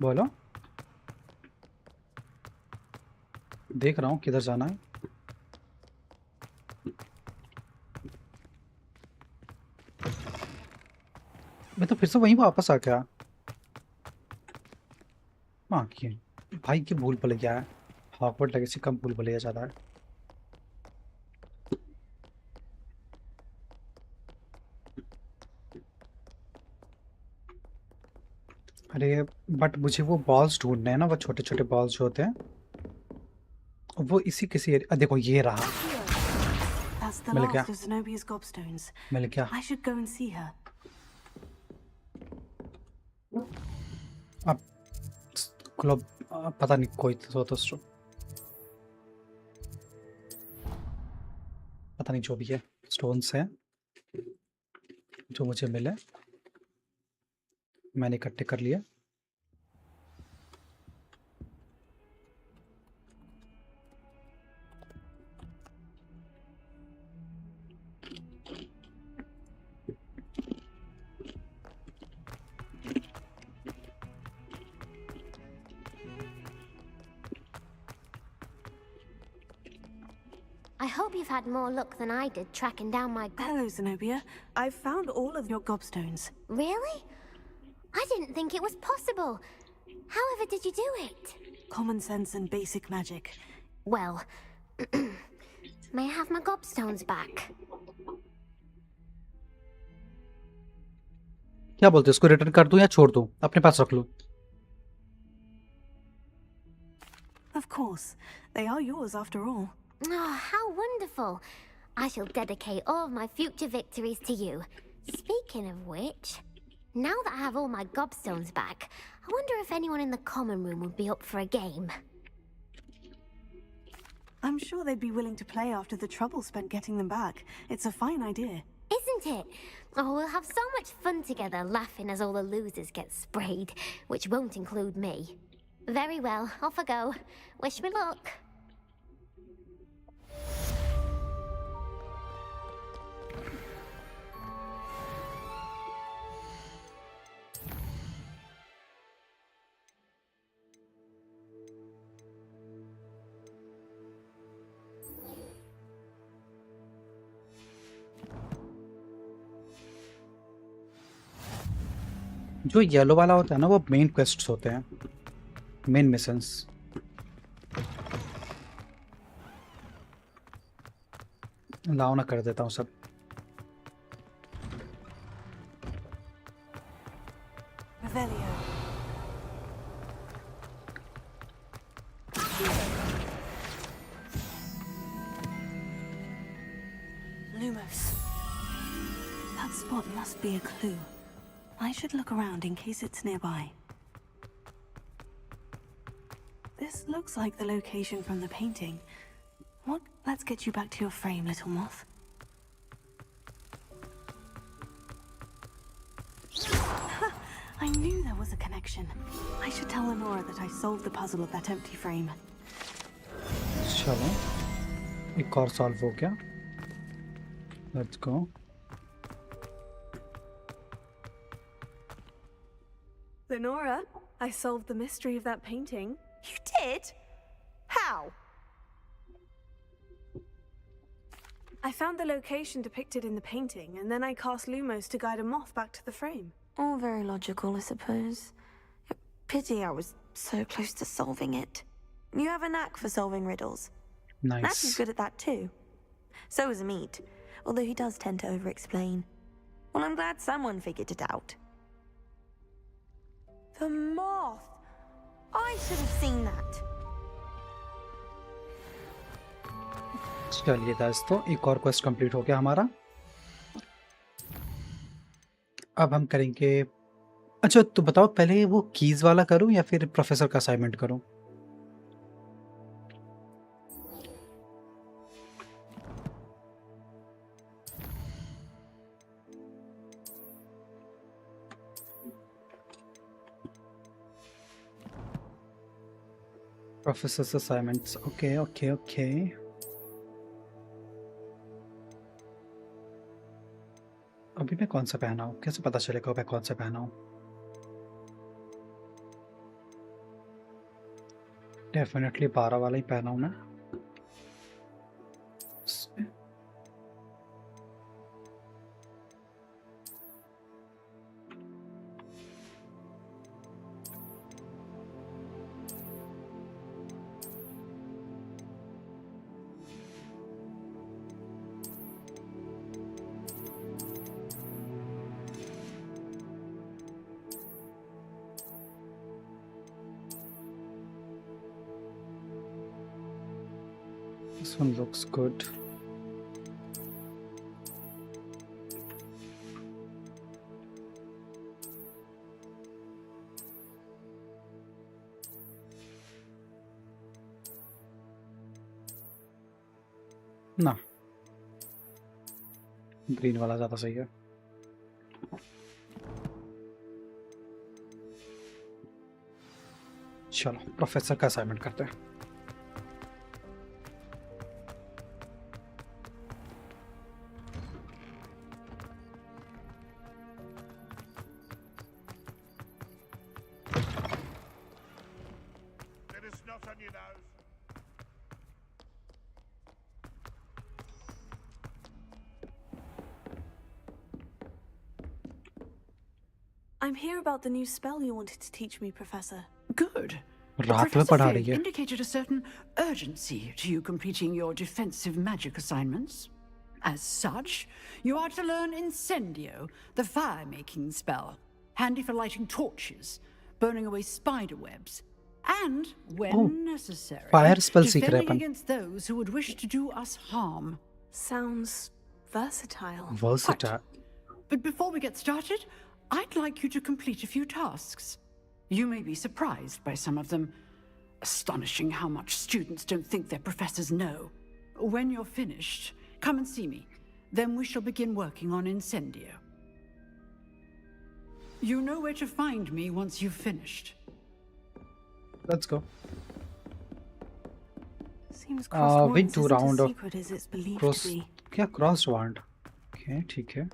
[SPEAKER 2] बोलो, देख रहा हूँ किधर जाना है। मैं तो फिर से वहीं वापस आ गया। हाँ, की भाई की भूल भुलैया है। हॉगवर्ट्स लेगेसी कम भूल भुलैया ज्यादा है। अरे बट मुझे वो बॉल्स ढूंढने हैं ना, वो छोटे छोटे बॉल्स जो होते हैं, वो इसी किसी देखो ये रहा।
[SPEAKER 5] That's the
[SPEAKER 2] मिल
[SPEAKER 5] last
[SPEAKER 2] गया,
[SPEAKER 5] of Zenobia's gobstones.
[SPEAKER 2] मिल गया।
[SPEAKER 5] I should go and see her.
[SPEAKER 2] अब क्लब पता नहीं कोई तो पता नहीं जो भी है, स्टोन्स हैं जो मुझे मिले, मैंने इकट्ठे कर लिए।
[SPEAKER 4] I hope you've had more luck than I did tracking down my
[SPEAKER 5] Hello, Zenobia. I've found all of your gobstones.
[SPEAKER 4] Really? I didn't think it was possible. However did you do it?
[SPEAKER 5] Common sense and basic magic.
[SPEAKER 4] Well, may I have my gobstones back?
[SPEAKER 2] क्या बोलते हो, इसको return कर दूं या छोड़ दूं, अपने पास रख लूं?
[SPEAKER 5] Of course. They are yours after all.
[SPEAKER 4] Oh, how wonderful. I shall dedicate all of my future victories to you. Speaking of which, now that I have all my gobstones back, I wonder if anyone in the common room would be up for a game.
[SPEAKER 5] I'm sure they'd be willing to play after the trouble spent getting them back. It's a fine idea.
[SPEAKER 4] Isn't it? Oh, we'll have so much fun together, laughing as all the losers get sprayed, which won't include me. Very well, off I go. Wish me luck.
[SPEAKER 2] जो yellow वाला होता है ना, वो main क्वेस्ट्स होते हैं, main missions. लाओ ना, कर देता हूँ सब।
[SPEAKER 5] Revelio. Lumos. That spot must be a clue. I should look around in case it's nearby. This looks like the location from the painting. What? Let's get you back to your frame, little moth. I knew there was a connection. I should tell Lenora that I solved the puzzle of that empty frame.
[SPEAKER 2] चलो, एक और solve हो गया। Let's go.
[SPEAKER 5] Lenora, I solved the mystery of that painting.
[SPEAKER 10] You did? How?
[SPEAKER 5] I found the location depicted in the painting, and then I cast Lumos to guide a moth back to the frame.
[SPEAKER 11] All very logical, I suppose.
[SPEAKER 5] Pity I was so close to solving it. You have a knack for solving riddles. Matthew's
[SPEAKER 2] Nice.
[SPEAKER 5] good at that too. So is Amit, although he does tend to over-explain. Well, I'm glad someone figured it out. The moth! I should have seen that.
[SPEAKER 2] चलिए guys, तो एक और quest complete हो गया हमारा। अब हम करेंगे, अच्छा तो बताओ पहले वो कीज वाला करूं या फिर प्रोफेसर का असाइनमेंट करूं? Professor's assignments. Okay, okay, okay. अभी मैं कौन सा पहना हूँ? कैसे पता चलेगा मैं कौन सा पहना हूँ? डेफिनेटली 12 वाला ही पहना हूँ मैं। This one looks good. ना, ग्रीन वाला ज़्यादा सही है। चलो प्रोफेसर का असाइनमेंट करते हैं।
[SPEAKER 5] I'm here about the new spell you wanted to teach me, Professor.
[SPEAKER 11] Good.
[SPEAKER 2] रात में
[SPEAKER 11] Professor
[SPEAKER 2] पढ़ा
[SPEAKER 11] Fig
[SPEAKER 2] रही है।
[SPEAKER 11] indicated a certain urgency to you completing your defensive magic assignments. As such, you are to learn Incendio, the fire-making spell, handy for lighting torches, burning away spider webs, and, when necessary,
[SPEAKER 2] fire spell सीख रहे हैं
[SPEAKER 11] defending
[SPEAKER 2] upon.
[SPEAKER 11] against those who would wish to do us harm.
[SPEAKER 5] Sounds versatile.
[SPEAKER 2] Versatile.
[SPEAKER 11] But before we get started, I'd like you to complete a few tasks. You may be surprised by some of them. Astonishing how much students don't think their professors know. When you're finished, come and see me. Then we shall begin working on Incendio. You know where to find me once you've finished.
[SPEAKER 2] Let's go.
[SPEAKER 5] Seems crossed
[SPEAKER 2] Win 2
[SPEAKER 5] isn't
[SPEAKER 2] round
[SPEAKER 5] as
[SPEAKER 2] of
[SPEAKER 5] secret as it's believed
[SPEAKER 2] cross.
[SPEAKER 5] to be.
[SPEAKER 2] क्या crossed wand? Okay, ठीक है।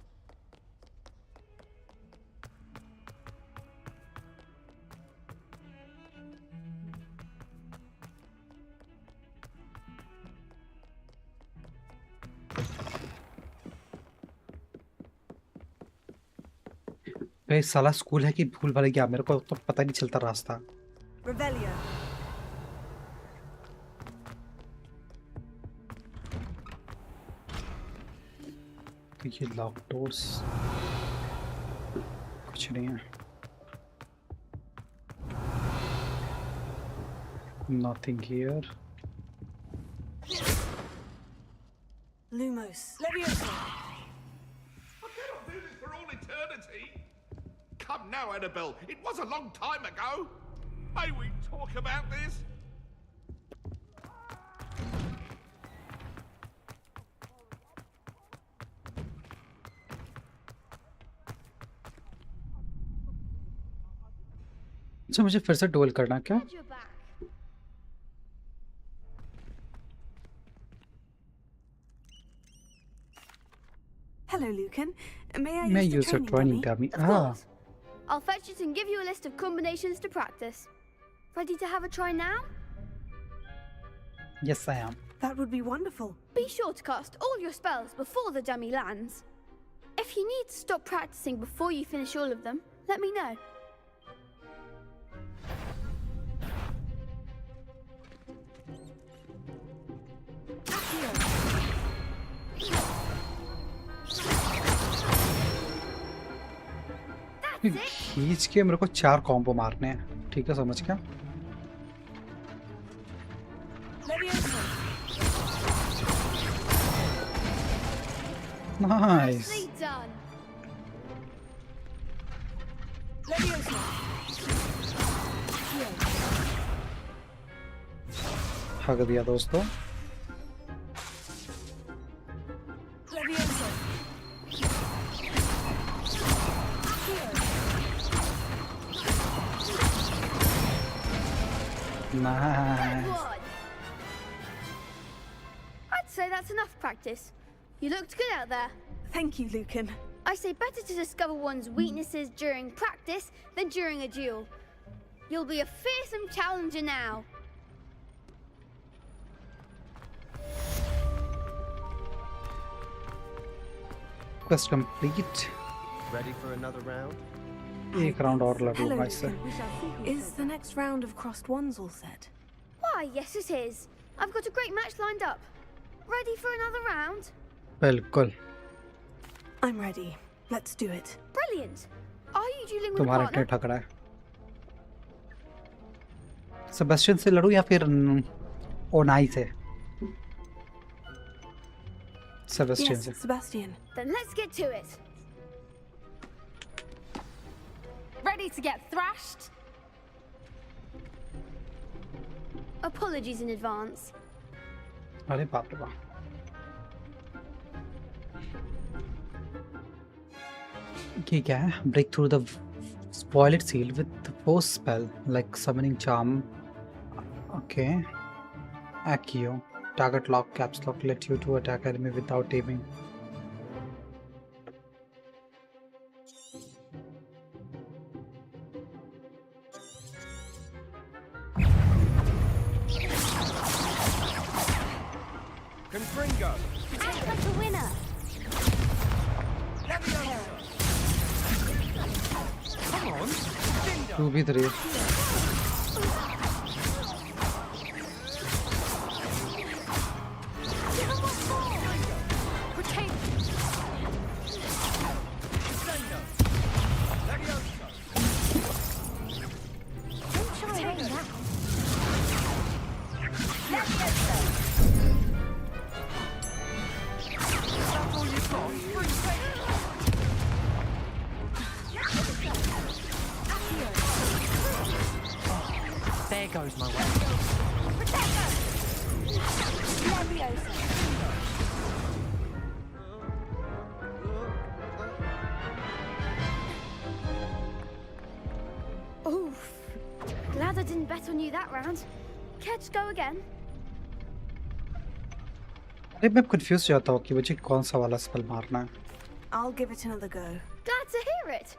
[SPEAKER 2] भाई साला school है कि भूल भले गया, मेरे को तो पता नहीं चलता रास्ता।
[SPEAKER 10] Revelio.
[SPEAKER 2] तो ये लॉक डोर्स कुछ नहीं है। Nothing here.
[SPEAKER 5] Lumos.
[SPEAKER 10] Leviosa.
[SPEAKER 12] I cannot do this for all eternity. Come now, Annabelle. It was a long time ago. May we talk about this?
[SPEAKER 2] अच्छा मुझे फिर से डुएल करना क्या?
[SPEAKER 4] Glad you're back.
[SPEAKER 5] Hello, Lucan. May I
[SPEAKER 2] मैं
[SPEAKER 5] use the
[SPEAKER 2] use a
[SPEAKER 5] training
[SPEAKER 2] training
[SPEAKER 5] dummy?
[SPEAKER 2] dummy.
[SPEAKER 13] Of
[SPEAKER 2] Ah,
[SPEAKER 13] course. I'll fetch it and give you a list of combinations to practice. Ready to have a try now?
[SPEAKER 2] yes I am.
[SPEAKER 5] That would be wonderful.
[SPEAKER 13] Be sure to cast all your spells before the dummy lands. If you need to stop practicing before you finish all of them, let me know.
[SPEAKER 2] खींच के मेरे को 4 combo मारने हैं, ठीक है समझ गया। Nice,
[SPEAKER 13] Nicely done.
[SPEAKER 2] हक दिया दोस्तों। Nice.
[SPEAKER 13] I'd say that's enough practice. You looked good out there.
[SPEAKER 5] Thank you, Lucan.
[SPEAKER 13] I say better to discover one's weaknesses during practice than during a duel. You'll be a fearsome challenger now.
[SPEAKER 2] Quest complete.
[SPEAKER 14] Ready for another round?
[SPEAKER 2] एक round और लगूंगा इससे।
[SPEAKER 5] Is the next round of crossed ones all set?
[SPEAKER 13] Why, yes it is. I've got a great match lined up. Ready for another round?
[SPEAKER 2] बिल्कुल।
[SPEAKER 5] I'm ready. Let's do it.
[SPEAKER 13] Brilliant. Are you dueling with a
[SPEAKER 2] तुम्हारा
[SPEAKER 13] partner?
[SPEAKER 2] क्या ठकरा है? Sebastian से लड़ूं या फिर ओनाई से? Sebastian से।
[SPEAKER 5] Yes, Sebastian.
[SPEAKER 13] Then let's get to it.
[SPEAKER 15] Ready to get thrashed?
[SPEAKER 13] Apologies in advance.
[SPEAKER 2] अरे बाप रे बाप। ये क्या है? Break through the spoiled seal with the force spell like summoning charm. Okay. Accio. Target lock, caps lock, let you to attack enemy without aiming.
[SPEAKER 14] Confringo!
[SPEAKER 4] Act like a winner.
[SPEAKER 2] 2v3.
[SPEAKER 3] There goes my way.
[SPEAKER 13] Oof. Glad I didn't bet on you that round. Care to go again?
[SPEAKER 2] अरे मैं confuse जाता हूँ कि मुझे कौन सा वाला spell मारना है।
[SPEAKER 5] I'll give it another go.
[SPEAKER 13] Glad to hear it.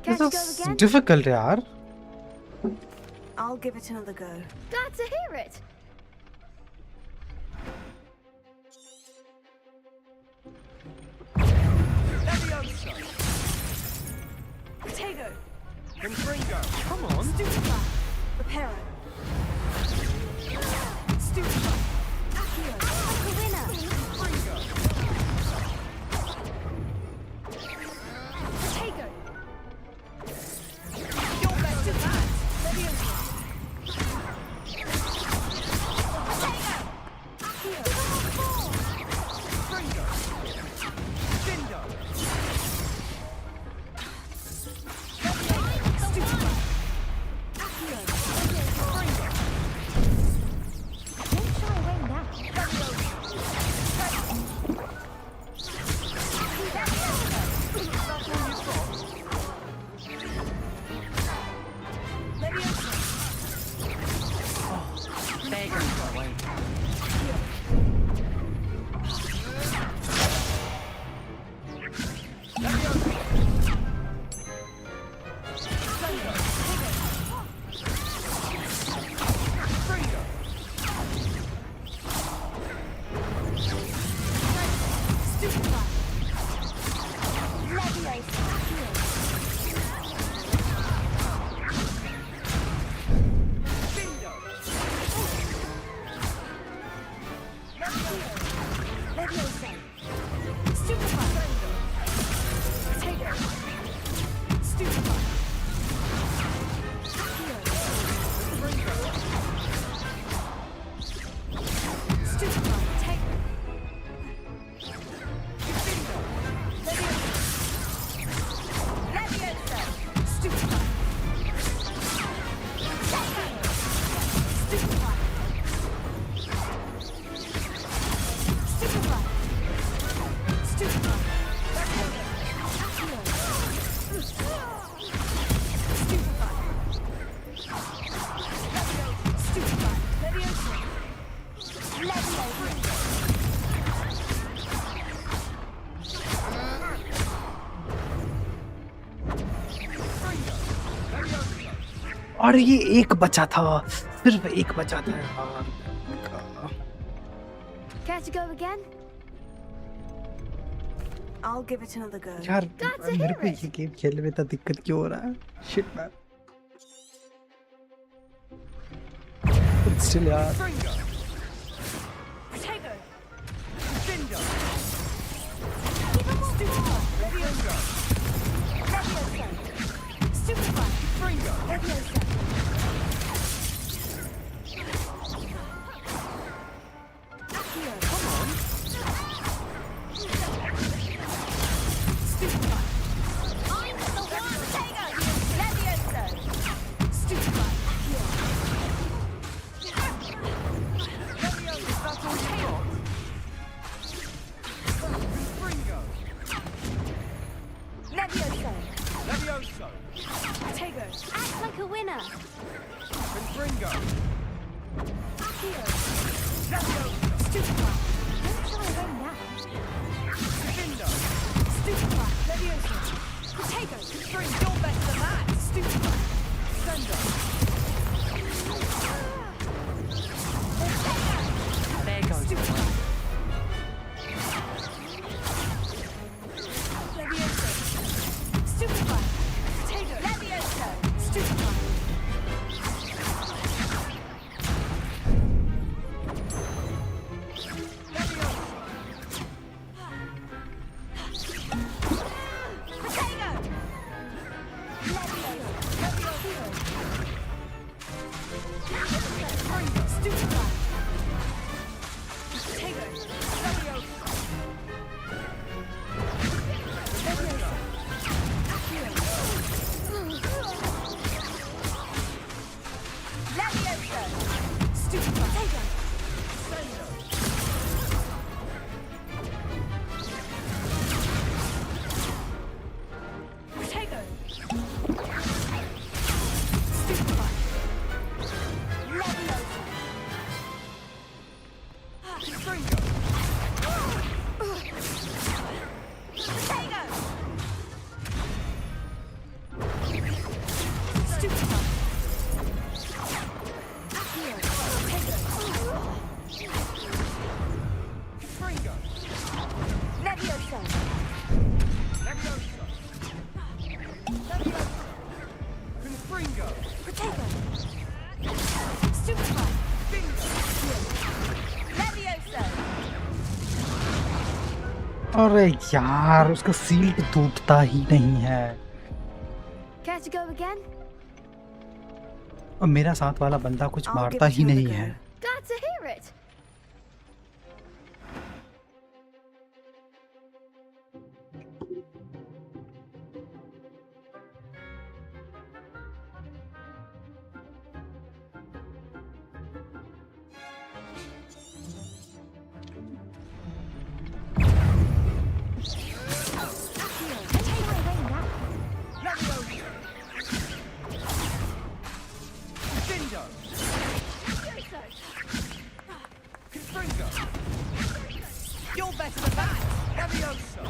[SPEAKER 2] This is difficult, yaar.
[SPEAKER 5] I'll give it another go.
[SPEAKER 13] Glad to hear it.
[SPEAKER 14] Levioso.
[SPEAKER 5] Potato.
[SPEAKER 14] Confringo. Come on.
[SPEAKER 5] Stupefy. Reparo. Stupefy. Accio.
[SPEAKER 13] The winner.
[SPEAKER 14] Confringo.
[SPEAKER 5] Potato. Your best of that. Levioso. Potato. Accio.
[SPEAKER 14] Confringo. Dindo.
[SPEAKER 5] Stupefy. Accio.
[SPEAKER 14] Confringo.
[SPEAKER 13] Don't shy away now.
[SPEAKER 3] Beggars away.
[SPEAKER 2] और ये एक बचा था, सिर्फ एक बचा था यार.
[SPEAKER 13] Care to go again?
[SPEAKER 5] I'll give it another go.
[SPEAKER 2] यार
[SPEAKER 13] Glad to
[SPEAKER 2] मेरे
[SPEAKER 13] hear
[SPEAKER 2] को
[SPEAKER 13] it.
[SPEAKER 2] ये गेम खेलने में इतना दिक्कत क्यों हो रहा है? Shit man. But still यार.
[SPEAKER 14] Confringo.
[SPEAKER 5] Potato.
[SPEAKER 14] Dindo.
[SPEAKER 5] Stupefy.
[SPEAKER 14] Confringo.
[SPEAKER 5] Stupefy.
[SPEAKER 14] Confringo.
[SPEAKER 5] Leviosa. Accio.
[SPEAKER 14] Come on.
[SPEAKER 5] Stupefy.
[SPEAKER 13] I'm the one. Potato. Leviosa.
[SPEAKER 5] Stupefy. Accio.
[SPEAKER 14] Leviosa. Is that all you got? Confringo.
[SPEAKER 5] Leviosa.
[SPEAKER 14] Levioso.
[SPEAKER 5] Potato.
[SPEAKER 13] Act like a winner.
[SPEAKER 14] Confringo.
[SPEAKER 5] Accio.
[SPEAKER 14] Leviosa.
[SPEAKER 5] Stupefy.
[SPEAKER 13] Don't shy away now.
[SPEAKER 14] Dindo.
[SPEAKER 5] Stupefy. Leviosa. Potato. Bring your best of that. Stupefy.
[SPEAKER 14] Sendo.
[SPEAKER 3] There goes the
[SPEAKER 5] Stupefy.
[SPEAKER 3] way.
[SPEAKER 5] Leviosa. Stupefy. Potato. Leviosa. Stupefy.
[SPEAKER 13] Potato. Leviosa.
[SPEAKER 2] अबे यार उसका seal टूटता ही नहीं है।
[SPEAKER 13] Care to go again?
[SPEAKER 2] और मेरा साथ वाला बंदा कुछ
[SPEAKER 5] I'll
[SPEAKER 2] मारता
[SPEAKER 5] give it
[SPEAKER 2] ही
[SPEAKER 5] another
[SPEAKER 2] नहीं
[SPEAKER 5] go.
[SPEAKER 2] है।
[SPEAKER 13] Glad to hear it.
[SPEAKER 14] Dindo. Confringo. You're better than that. Levioso.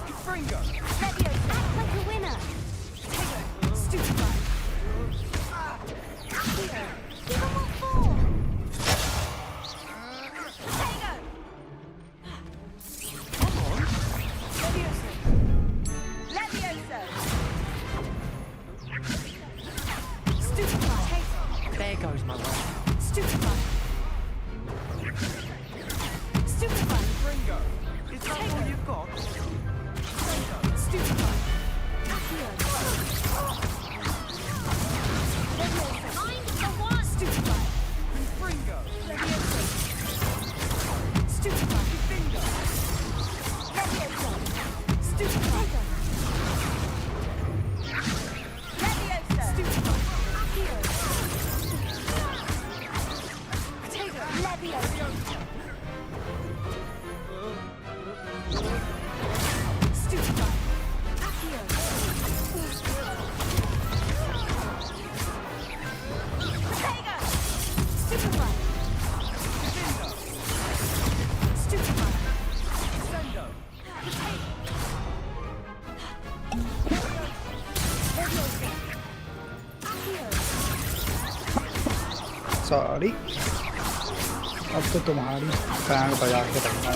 [SPEAKER 14] Confringo.
[SPEAKER 13] Act like a winner.
[SPEAKER 5] Stupefy.
[SPEAKER 13] Give him what for.
[SPEAKER 6] There goes my way.
[SPEAKER 5] Stupefy. Stupefy.
[SPEAKER 14] Confringo. Is that all you've got?
[SPEAKER 5] Stupefy.
[SPEAKER 13] Mind the one.
[SPEAKER 5] Stupefy.
[SPEAKER 14] Confringo.
[SPEAKER 5] Stupefy.
[SPEAKER 14] Dindo.
[SPEAKER 5] Stupefy.
[SPEAKER 2] Sorry, अब तो तुम्हारी band बजा के रखना।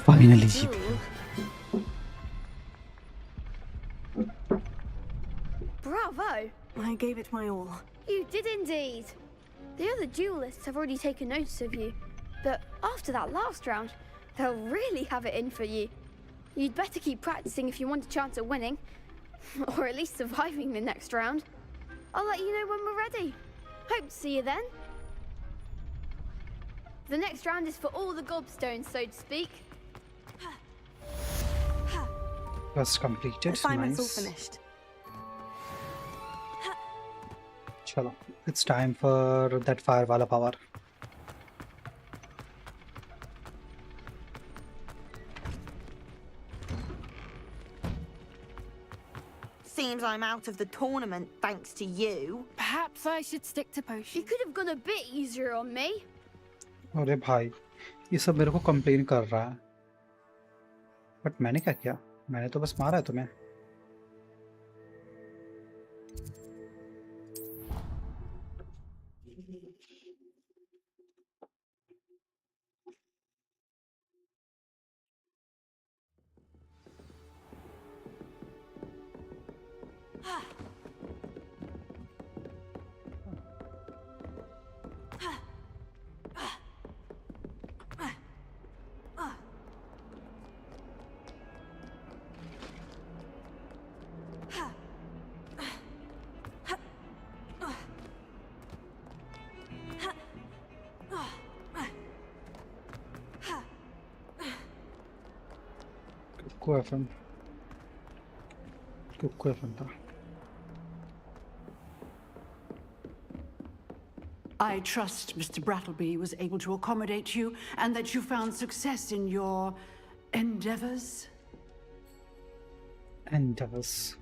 [SPEAKER 2] Finally जीत गए।
[SPEAKER 13] Bravo!
[SPEAKER 5] I gave it my all.
[SPEAKER 13] You did indeed. The other duelists have already taken notice of you, but after that last round, they'll really have it in for you. You'd better keep practicing if you want a chance at winning, or at least surviving the next round. I'll let you know when we're ready. Hope to see you then. The next round is for all the gobstones, so to speak.
[SPEAKER 2] Quest completed.
[SPEAKER 5] Assignment's
[SPEAKER 2] Nice.
[SPEAKER 5] all finished.
[SPEAKER 2] चलो, it's time for that fire वाला power.
[SPEAKER 10] Seems I'm out of the tournament thanks to you.
[SPEAKER 15] Perhaps I should stick to potions.
[SPEAKER 13] You could have gone a bit easier on me.
[SPEAKER 2] अरे भाई, ये सब मेरे को complain कर रहा है, बट मैंने क्या किया? मैंने तो बस मारा है तुम्हें। Kuku FM. Kuku FM था.
[SPEAKER 11] I trust Mr. Brattleby was able to accommodate you and that you found success in your endeavors.
[SPEAKER 2] Endeavors.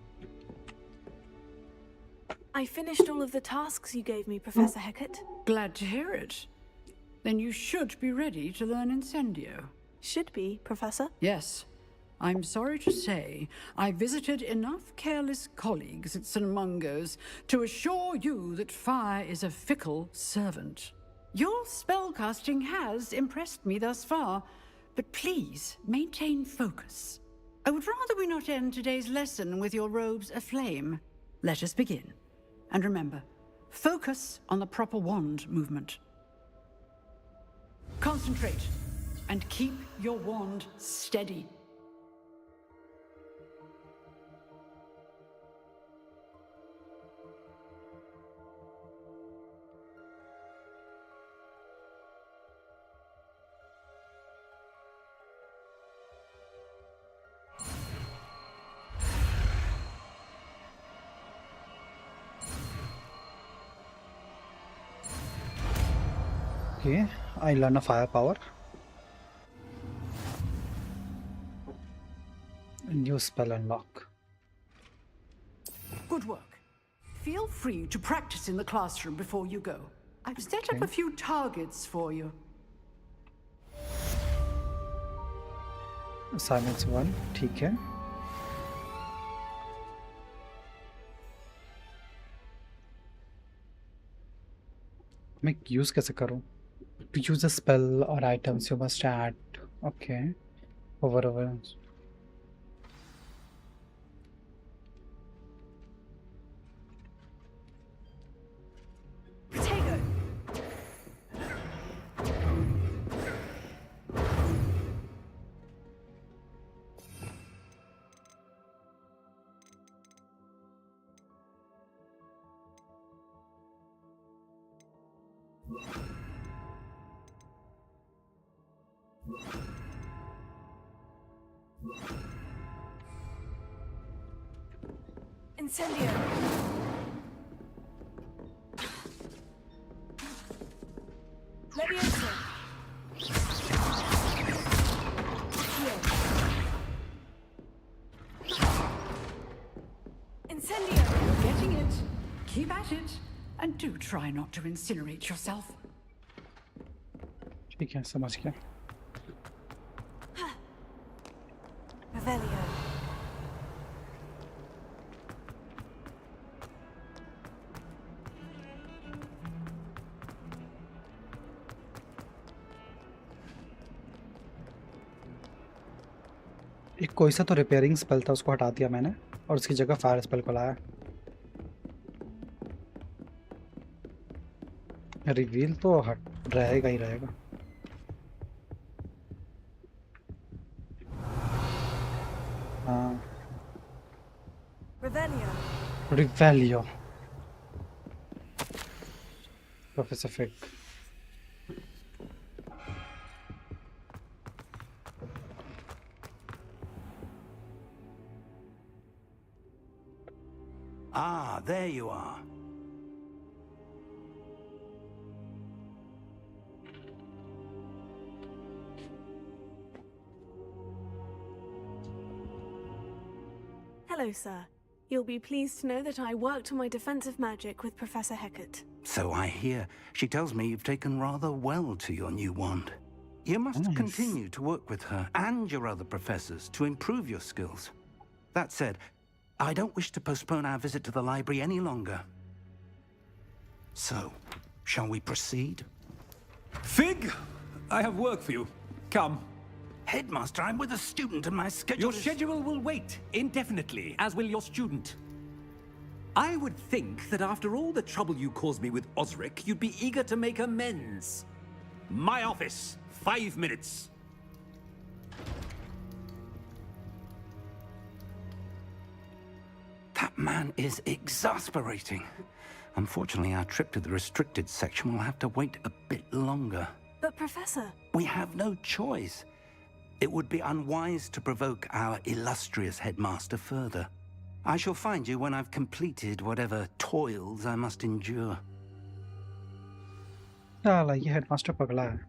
[SPEAKER 16] I finished all of the tasks you gave me, Professor Hecat.
[SPEAKER 11] Glad to hear it. Then you should be ready to learn Incendio.
[SPEAKER 16] Should be, Professor?
[SPEAKER 11] Yes. I'm sorry to say, I visited enough careless colleagues at St. Mungo's to assure you that fire is a fickle servant. Your spellcasting has impressed me thus far, but please maintain focus. I would rather we not end today's lesson with your robes aflame. Let us begin. And remember, focus on the proper wand movement. Concentrate, and keep your wand steady.
[SPEAKER 2] Okay, I learn a firepower. New spell unlock.
[SPEAKER 11] Good work. Feel free to practice in the classroom before you go. I've set up a few targets for you.
[SPEAKER 2] Assignments 1, ठीक है. मैं use कैसे करूँ? To use a spell or items, you must add. Okay. Over.
[SPEAKER 11] Potato.
[SPEAKER 16] Incendio. Leviosa. Incendio.
[SPEAKER 11] You're getting it. Keep at it. And do try not to incinerate yourself.
[SPEAKER 2] ठीक है, समझ गया.
[SPEAKER 16] Revelio.
[SPEAKER 2] एक कोई सा तो रिपेयरिंग स्पेल था, उसको हटा दिया मैंने और उसकी जगह फायर स्पेल को लाया. रिवील तो हट रहेगा ही रहेगा. हाँ. Revelio. Professor Fig.
[SPEAKER 7] Ah, there you are.
[SPEAKER 16] Hello, sir. You'll be pleased to know that I worked on my defensive magic with Professor Hecat.
[SPEAKER 7] So I hear. She tells me you've taken rather well to your new wand. You must continue to work with her and your other professors to improve your skills. That said, I don't wish to postpone our visit to the library any longer. So, shall we proceed?
[SPEAKER 17] Fig! I have work for you. Come.
[SPEAKER 7] Headmaster, I'm with a student and my schedule
[SPEAKER 17] Your schedule will wait indefinitely, as will your student. I would think that after all the trouble you caused me with Osric, you'd be eager to make amends. My office, 5 minutes.
[SPEAKER 7] That man is exasperating. Unfortunately, our trip to the restricted section will have to wait a bit longer.
[SPEAKER 16] But, Professor...
[SPEAKER 7] We have no choice. It would be unwise to provoke our illustrious headmaster further. I shall find you when I've completed whatever toils I must endure.
[SPEAKER 2] साला ये headmaster पगला है.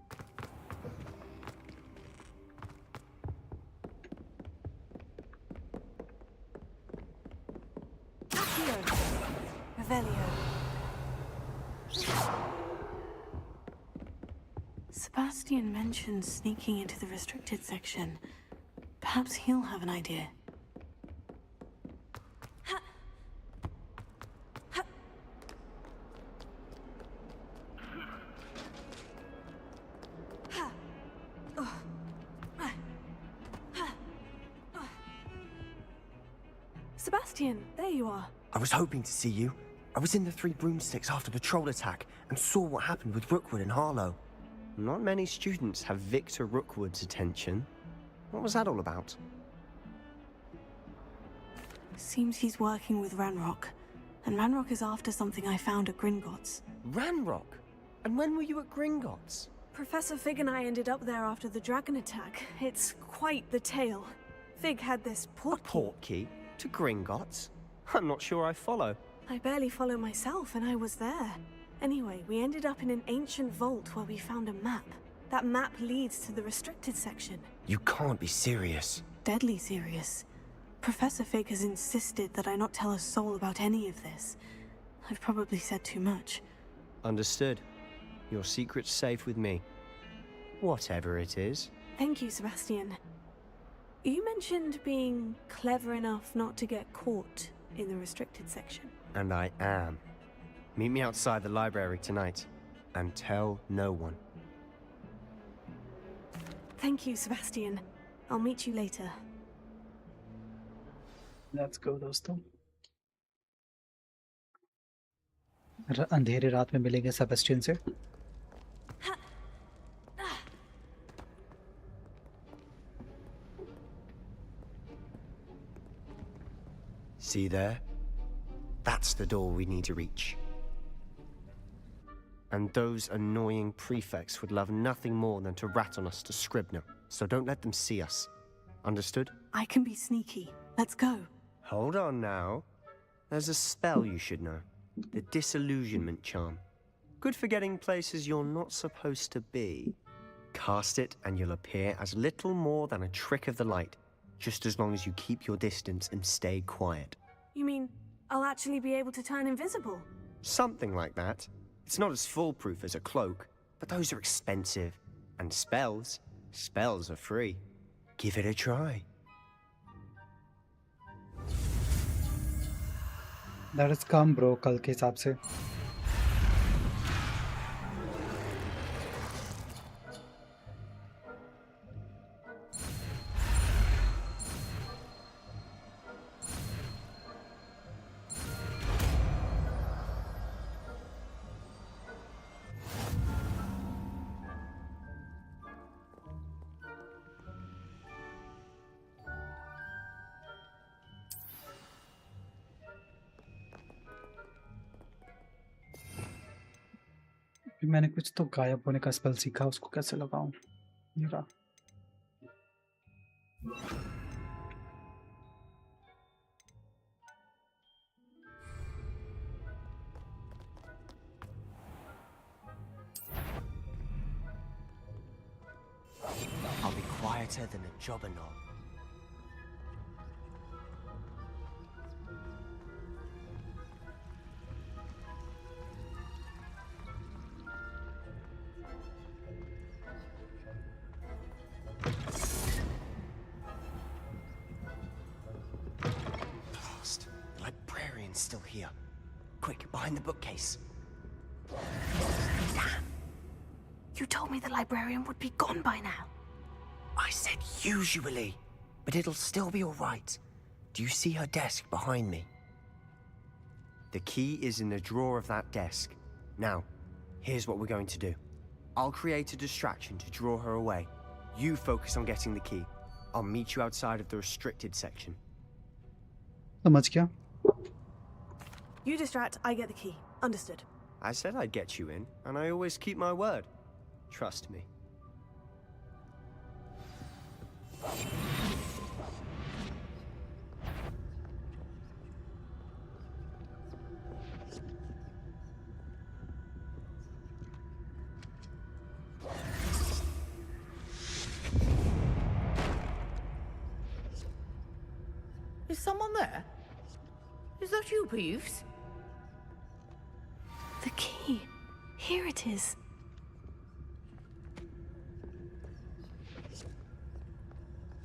[SPEAKER 5] Sebastian mentioned sneaking into the restricted section. Perhaps he'll have an idea.
[SPEAKER 16] Sebastian, there you are.
[SPEAKER 18] I was hoping to see you. I was in the Three Broomsticks after the troll attack and saw what happened with Rookwood and Harlow. Not many students have Victor Rookwood's attention. What was that all about?
[SPEAKER 5] Seems he's working with Ranrock, and Ranrock is after something I found at Gringotts.
[SPEAKER 18] Ranrock? And when were you at Gringotts?
[SPEAKER 16] Professor Fig and I ended up there after the dragon attack. It's quite the tale. Fig had this portkey.
[SPEAKER 18] A portkey? To Gringotts? I'm not sure I follow.
[SPEAKER 16] I barely follow myself, and I was there. Anyway, we ended up in an ancient vault where we found a map. That map leads to the restricted section.
[SPEAKER 18] You can't be serious.
[SPEAKER 5] Deadly serious. Professor Fig has insisted that I not tell a soul about any of this. I've probably said too much.
[SPEAKER 18] Understood. Your secret's safe with me. Whatever it is.
[SPEAKER 16] Thank you, Sebastian. You mentioned being clever enough not to get caught in the restricted section.
[SPEAKER 18] And I am. Meet me outside the library tonight, and tell no one.
[SPEAKER 16] Thank you, Sebastian. I'll meet you later.
[SPEAKER 2] Let's go, दोस्तों. अंधेरे रात में मिलेंगे Sebastian से.
[SPEAKER 18] See there? That's the door we need to reach. And those annoying prefects would love nothing more than to rat on us to Scribner, so don't let them see us. Understood?
[SPEAKER 5] I can be sneaky. Let's go.
[SPEAKER 18] Hold on now. There's a spell you should know. The Disillusionment Charm. Good for getting places you're not supposed to be. Cast it and you'll appear as little more than a trick of the light, just as long as you keep your distance and stay quiet.
[SPEAKER 16] You mean I'll actually be able to turn invisible?
[SPEAKER 18] Something like that. It's not as foolproof as a cloak, but those are expensive. And spells are free. Give it a try.
[SPEAKER 2] That is calm, bro. कल के हिसाब से. मैंने कुछ तो गायब होने का स्पेल सीखा, उसको कैसे लगाऊं? ये रहा.
[SPEAKER 18] I'll be quieter than a jobberknoll. Still here. Quick, behind the bookcase.
[SPEAKER 5] Damn! You told me the librarian would be gone by now.
[SPEAKER 18] I said usually, but it'll still be all right. Do you see her desk behind me? The key is in the drawer of that desk. Now, here's what we're going to do. I'll create a distraction to draw her away. You focus on getting the key. I'll meet you outside of the restricted section.
[SPEAKER 2] समझ गया?
[SPEAKER 16] You distract, I get the key. Understood.
[SPEAKER 18] I said I'd get you in, and I always keep my word. Trust me.
[SPEAKER 6] Is someone there? Is that you, Peeves?
[SPEAKER 5] The key. Here it is.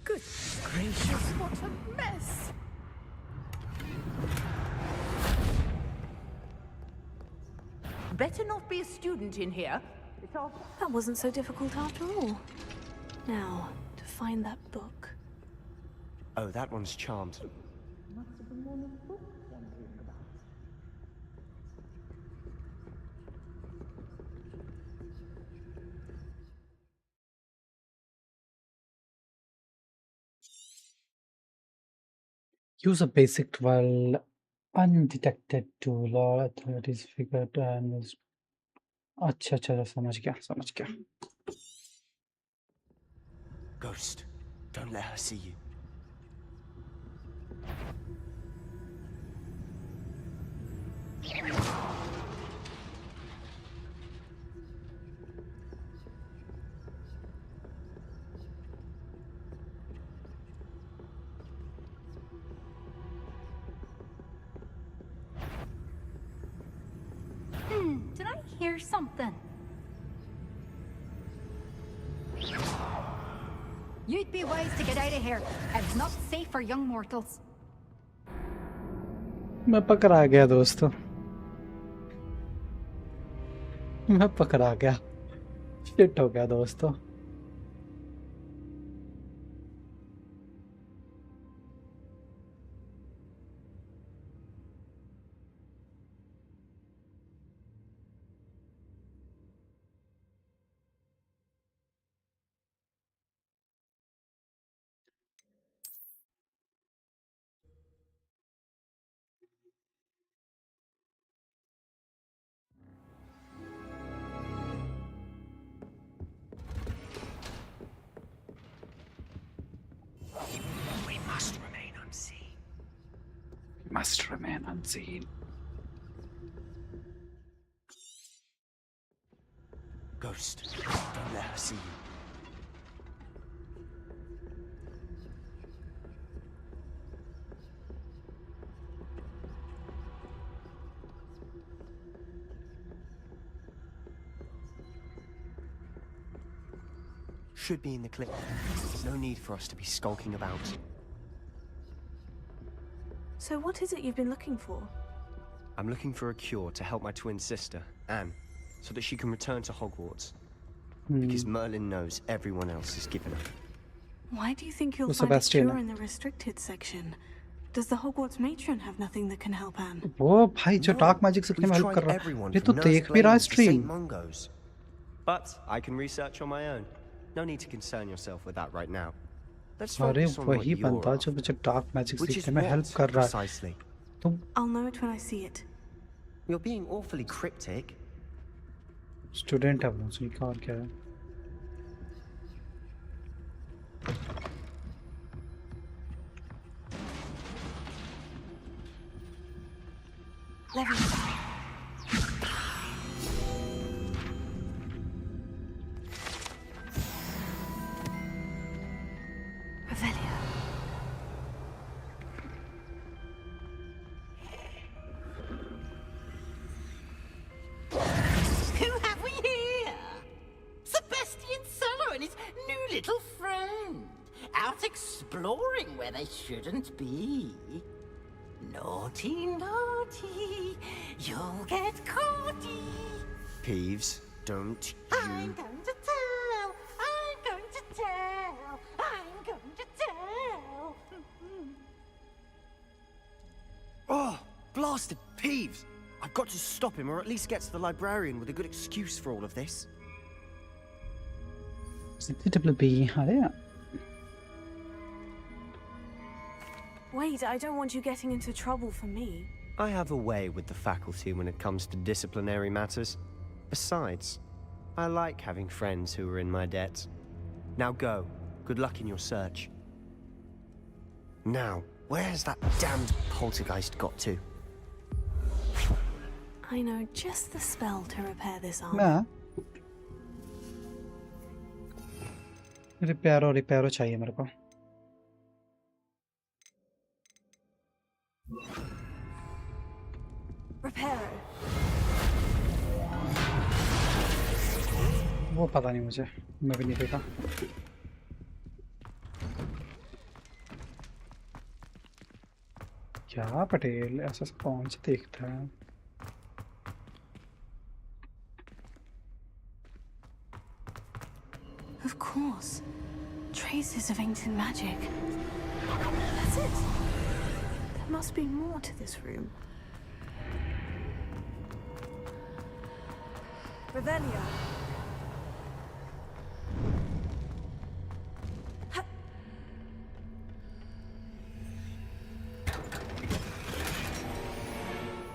[SPEAKER 6] Good gracious, what a mess! Better not be a student in here. It's all...
[SPEAKER 16] That wasn't so difficult after all. Now, to find that book.
[SPEAKER 18] Oh, that one's charmed.
[SPEAKER 2] Use a basic while undetected tool or authorities figure and अच्छा अच्छा समझ गया
[SPEAKER 18] Ghost, don't let her see you.
[SPEAKER 19] Did I hear something? You'd be wise to get out of here. It's not safe for young mortals.
[SPEAKER 2] मैं पकड़ा गया दोस्तों मैं पकड़ा गया शिट हो गया दोस्तों must remain unseen.
[SPEAKER 18] Ghost, don't let her see you. Should be in the clip. No need for us to be skulking about.
[SPEAKER 16] So what is it you've been looking for?
[SPEAKER 18] I'm looking for a cure to help my twin sister, Anne, so that she can return to Hogwarts. Because Merlin knows everyone else is given up.
[SPEAKER 5] Why do you think you'll find a cure in the restricted section? Does the Hogwarts matron have nothing that can help Anne?
[SPEAKER 2] वो भाई जो dark magic सीखने में help कर रहा है ये तो देख भी रहा है stream
[SPEAKER 18] But I can research on my own. No need to concern yourself with that right now. Let's
[SPEAKER 2] अरे
[SPEAKER 18] focus on what
[SPEAKER 2] वही
[SPEAKER 18] you're
[SPEAKER 2] बंदा जो मुझे डार्क मैजिक सीखने में हेल्प कर रहा है
[SPEAKER 18] precisely.
[SPEAKER 16] I'll know it when I see it.
[SPEAKER 18] You're being awfully cryptic.
[SPEAKER 2] Student है वो उसका और क्या है
[SPEAKER 6] Exploring where they shouldn't be. Naughty, naughty, you'll get caughty.
[SPEAKER 18] Peeves, don't you...
[SPEAKER 6] I'm going to tell, I'm going to tell, I'm going to tell.
[SPEAKER 18] Oh, blasted Peeves! I've got to stop him, or at least get to the librarian with a good excuse for all of this.
[SPEAKER 16] Wait, I don't want you getting into trouble for me.
[SPEAKER 18] I have a way with the faculty when it comes to disciplinary matters. Besides, I like having friends who are in my debt. Now go, Good luck in your search. Now, where has that damned poltergeist got to?
[SPEAKER 16] I know just the spell to repair this arm.
[SPEAKER 2] मैं रिपेयरो चाहिए मेरे को.
[SPEAKER 16] Reparo.
[SPEAKER 2] वो पता नहीं मुझे, मैं भी नहीं देखा. क्या पटेल ऐसा कौन सा देखता है?
[SPEAKER 16] Of course. Traces of ancient magic. That's it. There must be more to this room. Revelia.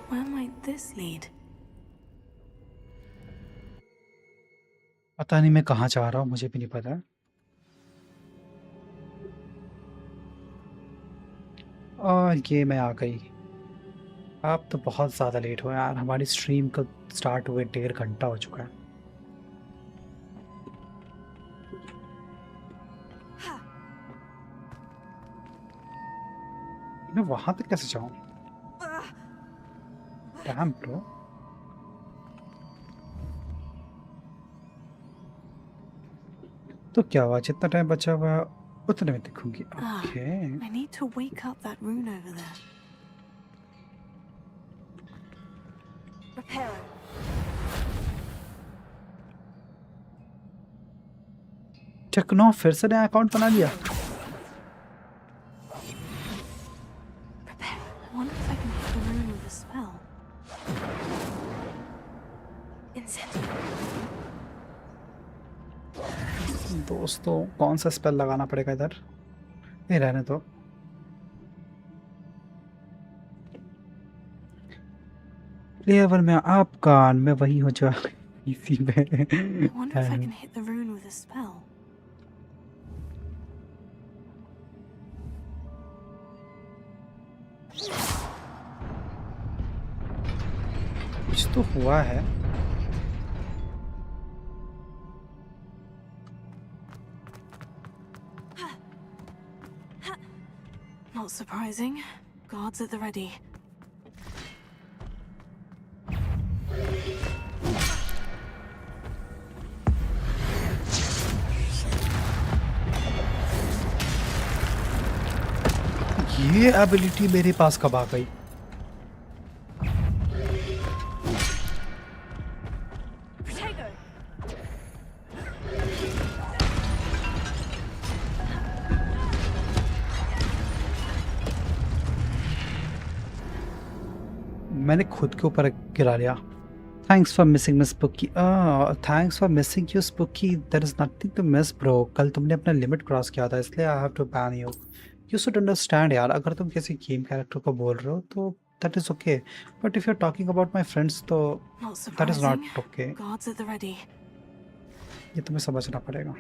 [SPEAKER 16] Where might this lead?
[SPEAKER 2] पता नहीं मैं कहाँ जा रहा हूँ, मुझे भी नहीं पता. और ये मैं आ गई. आप तो बहुत ज़्यादा लेट हो यार, हमारी स्ट्रीम का स्टार्ट हुए 1.5 घंटा हो चुका है. मैं वहां तक कैसे जाऊं? Damn bro. तो क्या हुआ, जितना टाइम बचा हुआ उतने में दिखूंगी. Okay.
[SPEAKER 16] I need to wake up that rune over there. Reparo.
[SPEAKER 2] Techno फिर से नया अकाउंट बना लिया.
[SPEAKER 16] I wonder if I can hit the rune with a spell. Incendio.
[SPEAKER 2] दोस्तों कौन सा स्पेल लगाना पड़ेगा इधर? नहीं रहने दो. लेवल में आपका मैं वही हो जा इसी में.
[SPEAKER 16] I wonder if I can hit the rune with a spell.
[SPEAKER 2] कुछ तो हुआ है.
[SPEAKER 16] Not surprising. Guards at the ready.
[SPEAKER 2] ये एबिलिटी मेरे पास कब आ गई? मैंने खुद के ऊपर गिरा लिया. Thanks for missing miss spooky. Thanks for missing you spooky. There is nothing to miss bro. कल तुमने अपना लिमिट क्रॉस किया था इसलिए I have to ban you. You should understand यार, अगर तुम किसी गेम कैरेक्टर को बोल रहे हो तो that is okay, but if you are talking about my friends तो that is not okay.
[SPEAKER 16] Guards at the ready.
[SPEAKER 2] ये तुम्हें समझना पड़ेगा.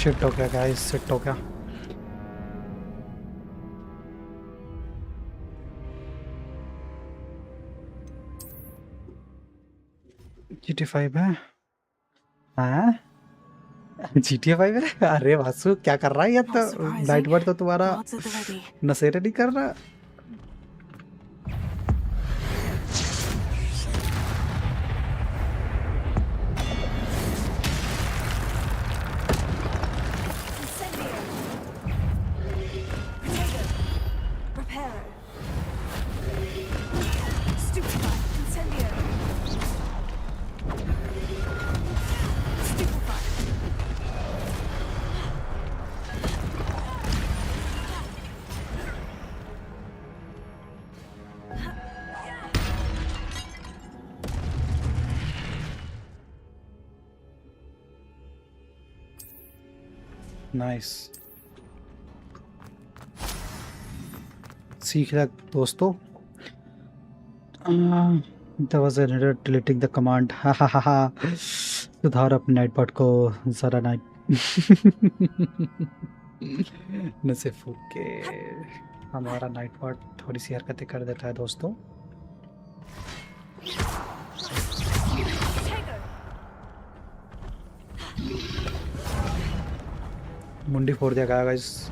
[SPEAKER 2] शिफ्ट हो गया गाइस, शिफ्ट हो गया. GTA 5 है? हाँ GTA 5 है? अरे वासु क्या कर रहा है? ये तो नाइट बर्ड तो तुम्हारा नशेरे नहीं कर रहा. नाइस। सीख रहा दोस्तों। There was an error deleting the command. हा हा हा हा। सुधार अपने नाइटपॉड को जरा नाइट नसे फूक के हमारा नाइटपॉड थोड़ी सी हरकतें कर देता है दोस्तों। मुंडी फोड़ दिया गया गाइस।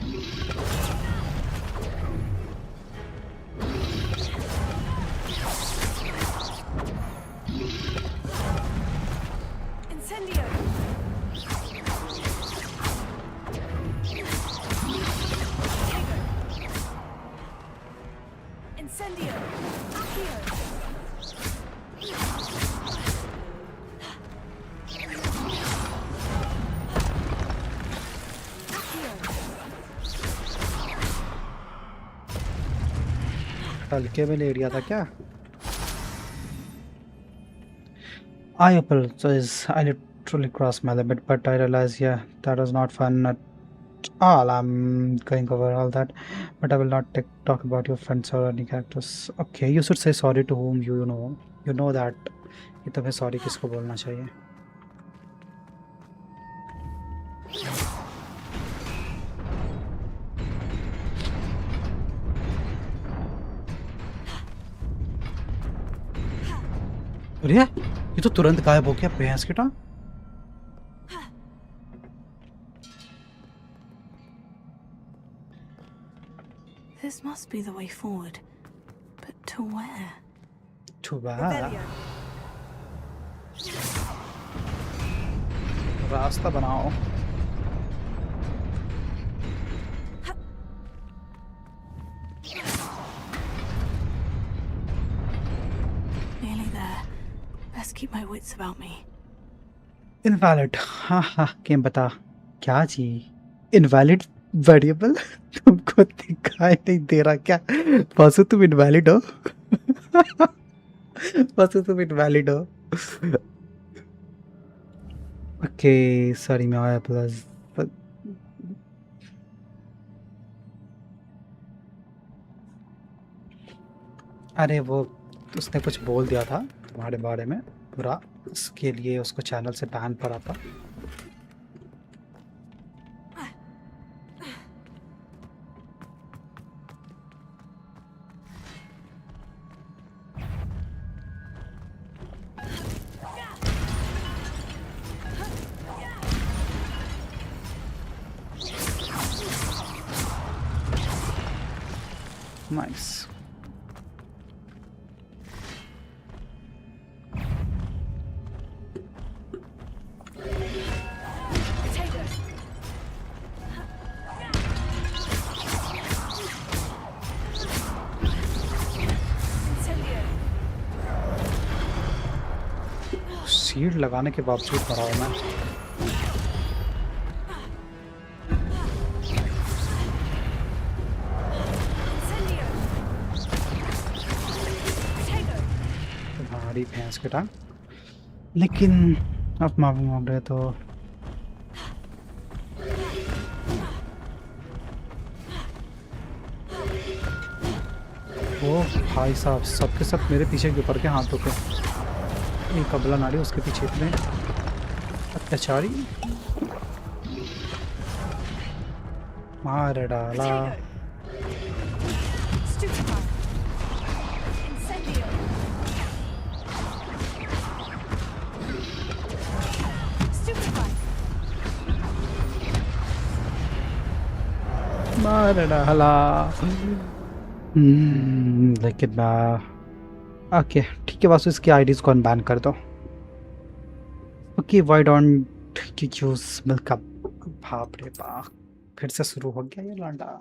[SPEAKER 2] हल्के में ले लिया था क्या? I apologize. I literally crossed my limit, but I realized, yeah, that was not fun at all. I'm going over all that, but I will not talk about your friends or any characters. Okay, you should say sorry to whom you know. You know that. ये तुम्हें sorry किसको बोलना चाहिए? अरे ये तो तुरंत गायब हो गया भैंस की टांग।
[SPEAKER 5] This must be the way forward, but to where?
[SPEAKER 2] To where? रास्ता बनाओ।
[SPEAKER 5] Keep my wits about me.
[SPEAKER 2] Invalid. हाँ हाँ गेम बता क्या चीज? Invalid variable? तुमको दिखाई नहीं दे रहा क्या? पशु तुम invalid हो? पशु तुम invalid हो? Okay, sorry मैं आया प्लस। अरे वो उसने कुछ बोल दिया था तुम्हारे बारे में पूरा, उसके लिए उसको चैनल से बैन पड़ा था। नाइस। शील्ड लगाने के बावजूद मरा हूं मैं। तुम्हारी भैंस के टांग। लेकिन अब माफी मांग रहे तो ओ भाई साहब सबके सब मेरे पीछे के ऊपर के हाथों पे। एक कबला नारी उसके पीछे इतने अत्याचारी मार डाला। मार डाला। लेकिन ओके ठीक है वासु इसकी आईडीज को अनबैन कर दो। Okay why don't you use milk. बाप रे बाप फिर से शुरू हो गया ये लांडा।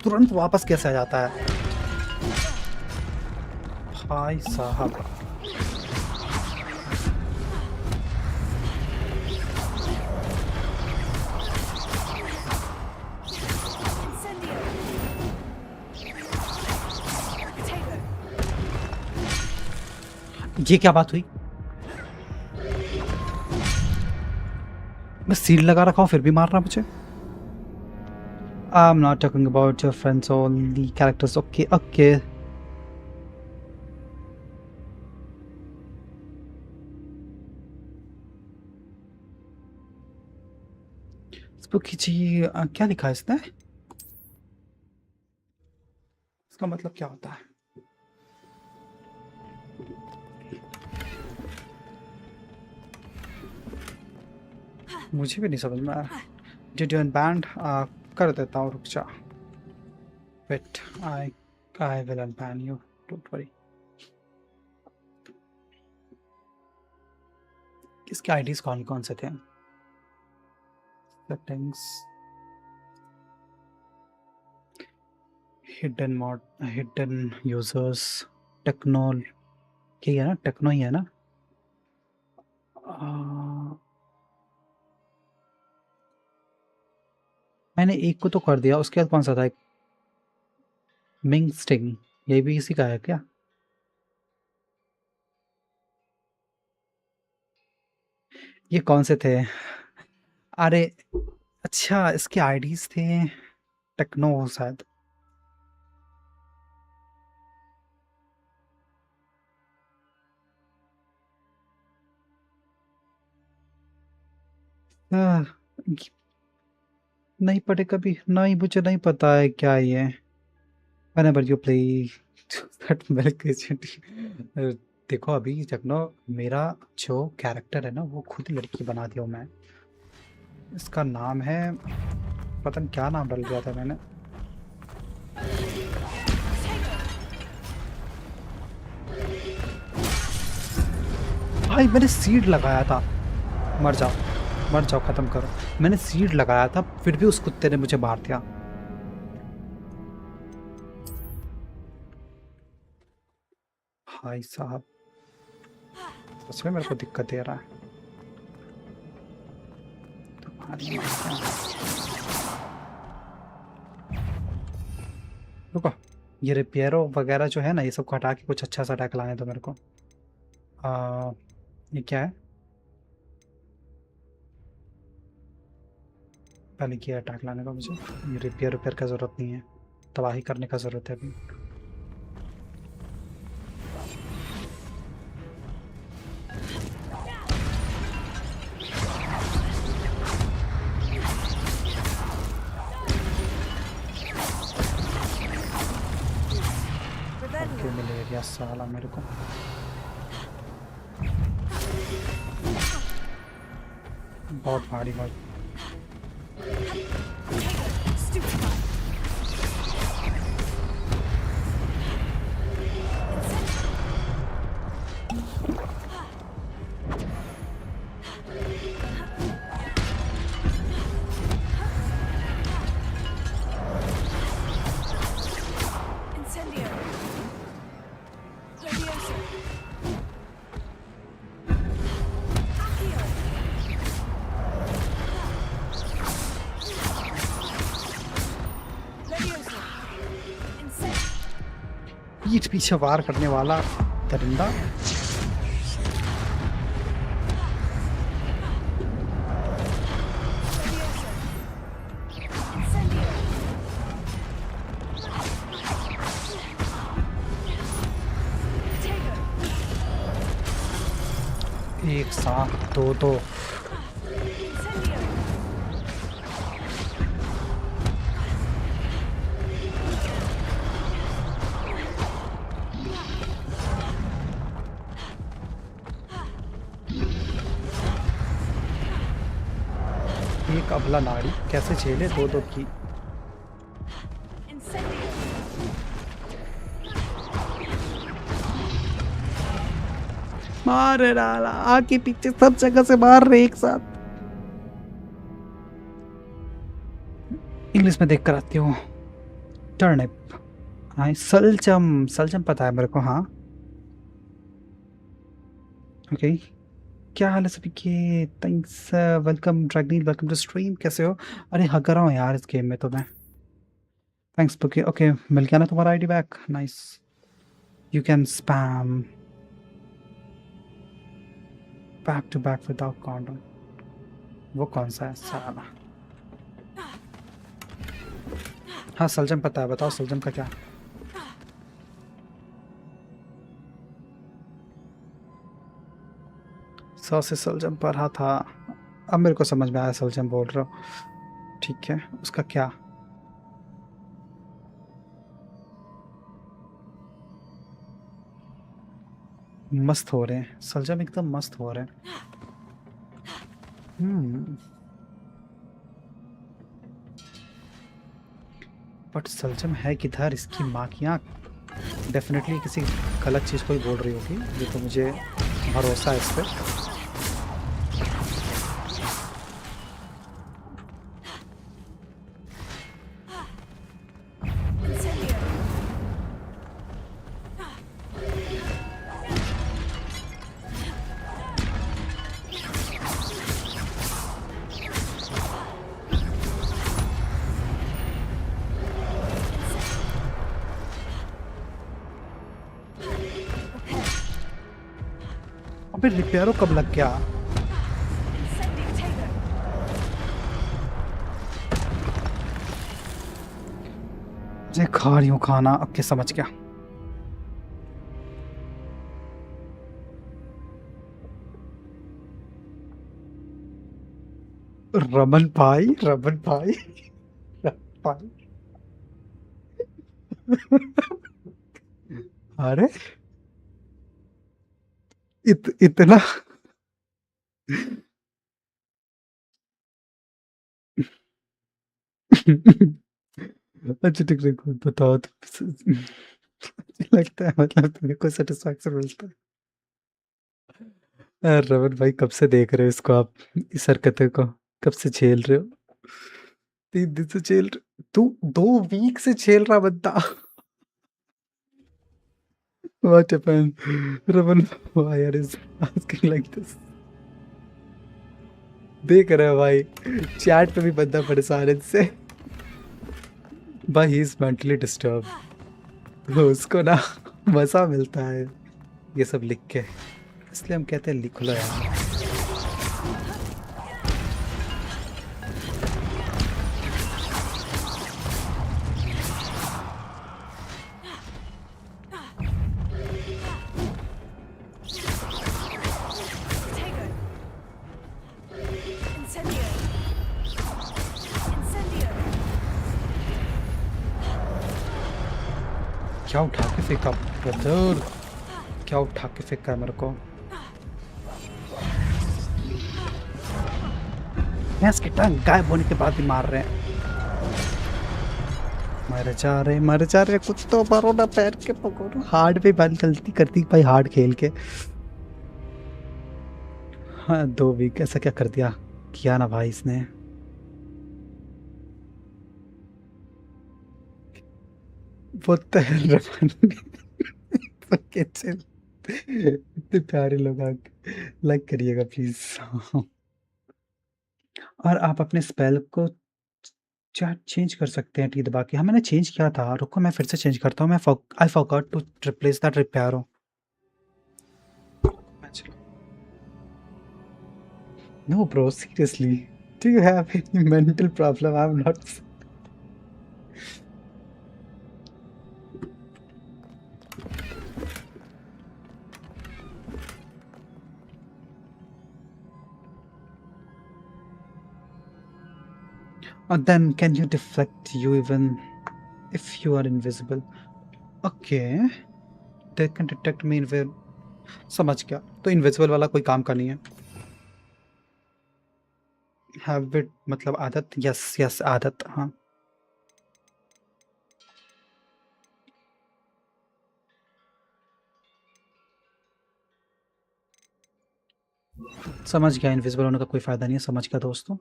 [SPEAKER 2] तुरंत वापस कैसे आ जाता है भाई साहब। ये क्या बात हुई? मैं सील लगा रखा हूँ फिर भी मार रहा मुझे। I'm not talking about your friends, only characters. Okay, okay. Spooky ji क्या लिखा है इसने? इसका मतलब क्या होता है? मुझे भी नहीं समझ में आया। Did you unband? कर देता हूँ, रुक जा। Wait, I will unban you. Don't worry. इसके आईडीज कौन कौन से थे? Settings, hidden users, techno, क्या है ना? टेक्नो ही है ना? मैंने एक को तो कर दिया, उसके बाद कौन सा था? मिंग स्टिंग, ये भी इसी का है क्या? ये कौन से थे? अरे अच्छा, इसके आईडीज थे टेक्नो शायद। नहीं पढ़े कभी, नहीं मुझे नहीं पता है क्या ये। Whenever you play that milk agent, देखो अभी टेक्नो मेरा जो कैरेक्टर है ना वो खुद लड़की बना दिया हूँ मैं। इसका नाम है, पता नहीं क्या नाम डाल दिया था मैंने। भाई मैंने सीड लगाया था। मर जाओ मर जाओ, खत्म करो। मैंने सीड लगाया था फिर भी उस कुत्ते ने मुझे मार दिया। भाई साहब सच में मेरे को दिक्कत दे रहा है तुम्हारी। रुको, ये रिपेयरो वगैरह जो है ना, ये सब को हटा के कुछ अच्छा सा अटैक लाने दो मेरे को। ये क्या है? पहले किया अटैक लाने का मुझे। ये रिपेयर का ज़रूरत नहीं है, तबाही करने का ज़रूरत है अभी। ओके मिलेगा साला मेरे को। बहुत भारी बात। पीठ पीछे वार करने वाला दरिंदा। एक साथ दो एक अबला नारी कैसे झेले दो की। मार डाला, आगे पीछे सब जगह से मार रहे एक साथ। इंग्लिश में देख कर आती हूँ। टर्निप, हाँ सलजम, सलजम पता है मेरे को, हाँ। ओके, क्या हाल है सभी के? Thanks, welcome Dragony, welcome to stream. कैसे हो? अरे हक रहा हूँ यार इस गेम में तो मैं। Thanks spooky. ओके, मिल गया ना तुम्हारा ID back? Nice. You can spam back to back without condom. वो कौन सा है साला? हाँ सलजम पता है, बताओ सलजम का क्या? सौ से सलजम पढ़ा था, अब मेरे को समझ में आया सलजम बोल रहे हो। ठीक है, उसका क्या? मस्त हो रहे हैं सलजम, एकदम मस्त हो रहे हैं। बट सलजम है किधर? इसकी माँ की आँख। डेफिनेटली किसी गलत चीज़ को ही बोल रही होगी, ये तो मुझे भरोसा है इस पर। अबे रिपेयरों कब लग गया? मुझे खा रही हूँ खाना, अब के समझ गया। रमन भाई, रमन भाई, रमन भाई। अरे इतना अच्छा ठीक है, बताओ तो। लगता है मतलब तुम्हें को सेटिस्फैक्शन मिलता है। रमन भाई कब से देख रहे हो इसको आप, इस हरकतें को? कब से झेल रहे हो? 3 दिन से झेल रहे तू? 2 वीक से झेल रहा बंदा। What happened? Raman, why are you asking like this? देख रहे हो भाई, चैट पे भी बंदा परेशान है इससे। भाई ही इज मेंटली डिस्टर्ब, तो उसको ना मजा मिलता है ये सब लिख के, इसलिए हम कहते हैं लिख लो यार। क्या उठा के फेंका ब्रदर? क्या उठा के फेंका है मेरे को? भैंस की टांग गायब होने के बाद भी मार रहे हैं। मर जा रहे कुछ तो मारो ना, पैर के पकड़ो। हार्ड पे बाल गलती करती भाई, हार्ड खेल के। हाँ 2 वीक ऐसा क्या कर दिया, किया ना भाई इसने। वो तो है रमन। इतने प्यारे लोग, लाइक करिएगा प्लीज। और आप अपने स्पेल को चैट चेंज कर सकते हैं टी दबा के। हाँ मैंने चेंज किया था, रुको मैं फिर से चेंज करता हूँ। I forgot to replace that रिपेयरो। No bro seriously, do you have any mental problem? I am not. Then can you deflect you even if you are invisible? Okay, they can detect me where। समझ गया, तो invisible वाला कोई काम का नहीं है। हैबिट मतलब आदत। यस यस आदत, हाँ। समझ गया, इनविजिबल होने का कोई फायदा नहीं है, समझ गया दोस्तों।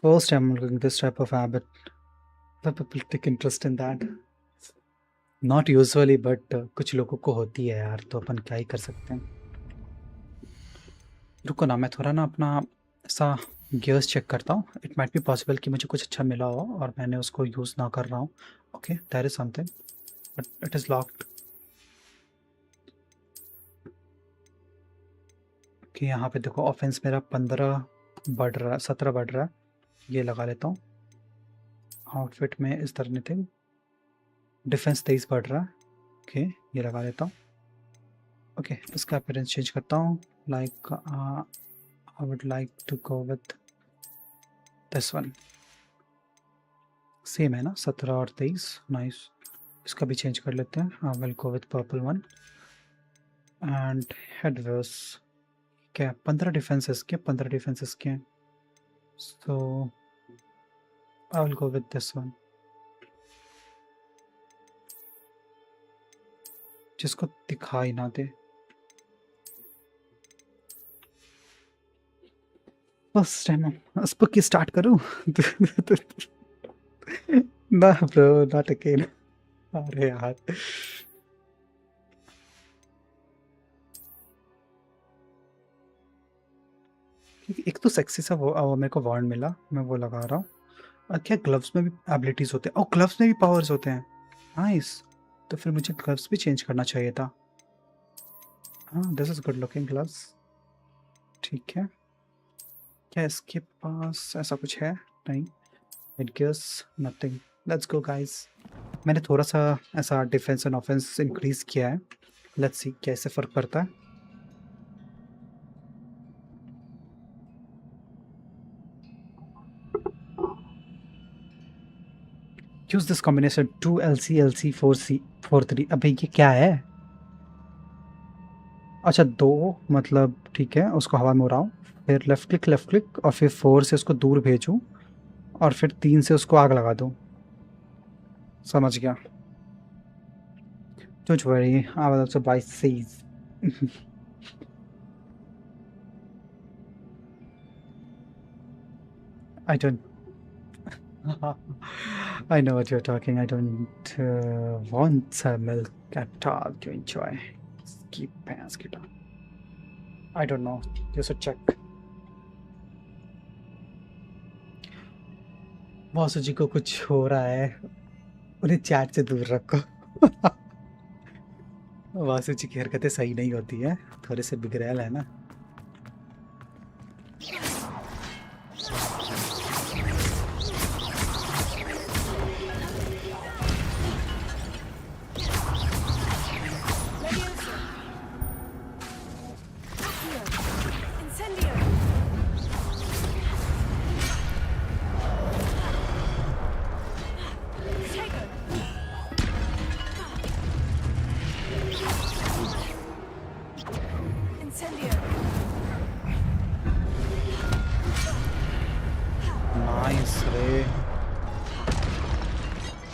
[SPEAKER 2] First time I'm looking at this type of habit. The people take interest in that. Not usually, but कुछ लोगों को होती है यार, तो अपन क्या ही कर सकते हैं. रुको ना, मैं थोड़ा ना अपना ऐसा गियर्स चेक करता हूँ. इट माइट बी पॉसिबल कि मुझे कुछ अच्छा मिला हो और मैंने उसको यूज़ ना कर रहा हूँ. Okay, there is something but it is locked. कि यहाँ पे देखो ऑफेंस मेरा 15 बढ़ रहा है, 17 बढ़ रहा है. ये लगा लेता हूँ. आउटफिट में इस तरह नहीं, डिफेंस 23 बढ़ रहा है. ओके, ये लगा लेता हूँ. ओके, इसका अपीयरेंस चेंज करता हूँ. Like I would like to go with this one. Same है ना, 17 और 23. नाइस. इसका भी चेंज कर लेते हैं. I will go with purple one and हेडवर्स. क्या 15 डिफेंसेस के 15 डिफेंसेस के हैं. So I will go with this one, जिसको दिखाई ना दे. फर्स्ट टाइम स्पूकी स्टार्ट करूं. ना ब्रो, नॉट अगेन. अरे यार, एक तो सेक्सी सा वो मेरे को वार्ड मिला, मैं वो लगा रहा हूँ. क्या ग्लव्स में भी एबिलिटीज होते हैं? और ग्लव्स में भी पावर्स होते हैं. नाइस. तो फिर मुझे ग्लव्स भी चेंज करना चाहिए था. हाँ, this is good looking gloves. ठीक है. क्या इसके पास ऐसा कुछ है? नहीं. हेडगियर्स नथिंग. Let's go guys. मैंने थोड़ा सा ऐसा डिफेंस एंड ऑफेंस इंक्रीज किया है. लेट्स सी कैसे फ़र्क पड़ता है. Use this combination 2LC LC 4C 4-3. अबे ये क्या है? अच्छा, 2 मतलब ठीक है, उसको हवा में उड़ाऊँ, फिर लेफ्ट क्लिक और फिर 4 से उसको दूर भेजूँ और फिर 3 से उसको आग लगा दूँ. समझ गया. Don't worry, I will also buy seeds. I don't. I know what you're talking. I don't want milk at all to enjoy. Just keep pants it on. I don't know. You should check. Vasu जी को कुछ हो रहा है, उन्हें chat से दूर रखो. वासु जी की हरकतें सही नहीं होती है, थोड़े से बिगड़ैल है ना.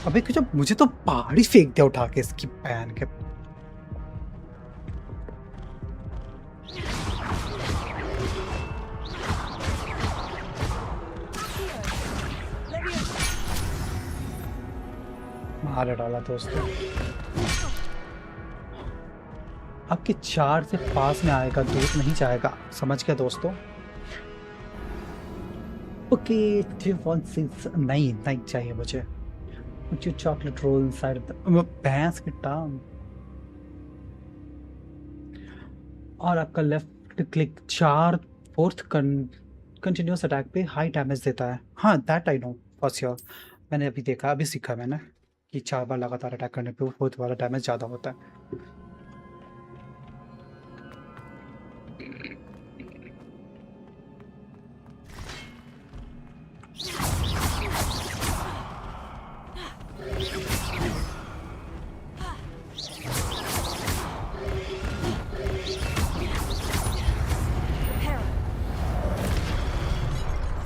[SPEAKER 2] अबे कुछ, मुझे तो पहाड़ी फेंक दिया उठा के इसकी पैन के. मार डाला दोस्तों. आपके 4 से पास में आएगा, दूर नहीं जाएगा. समझ गया दोस्तों. ओके, नहीं चाहिए मुझे. Put your chocolate roll inside of the भैंस की टांग. और आपका left click 4th continuous attack पे हाई डैमेज देता है. हाँ, that I know for sure. मैंने अभी देखा, अभी सीखा मैंने कि 4 बार लगातार अटैक करने पे 4th वाला डैमेज ज़्यादा होता है.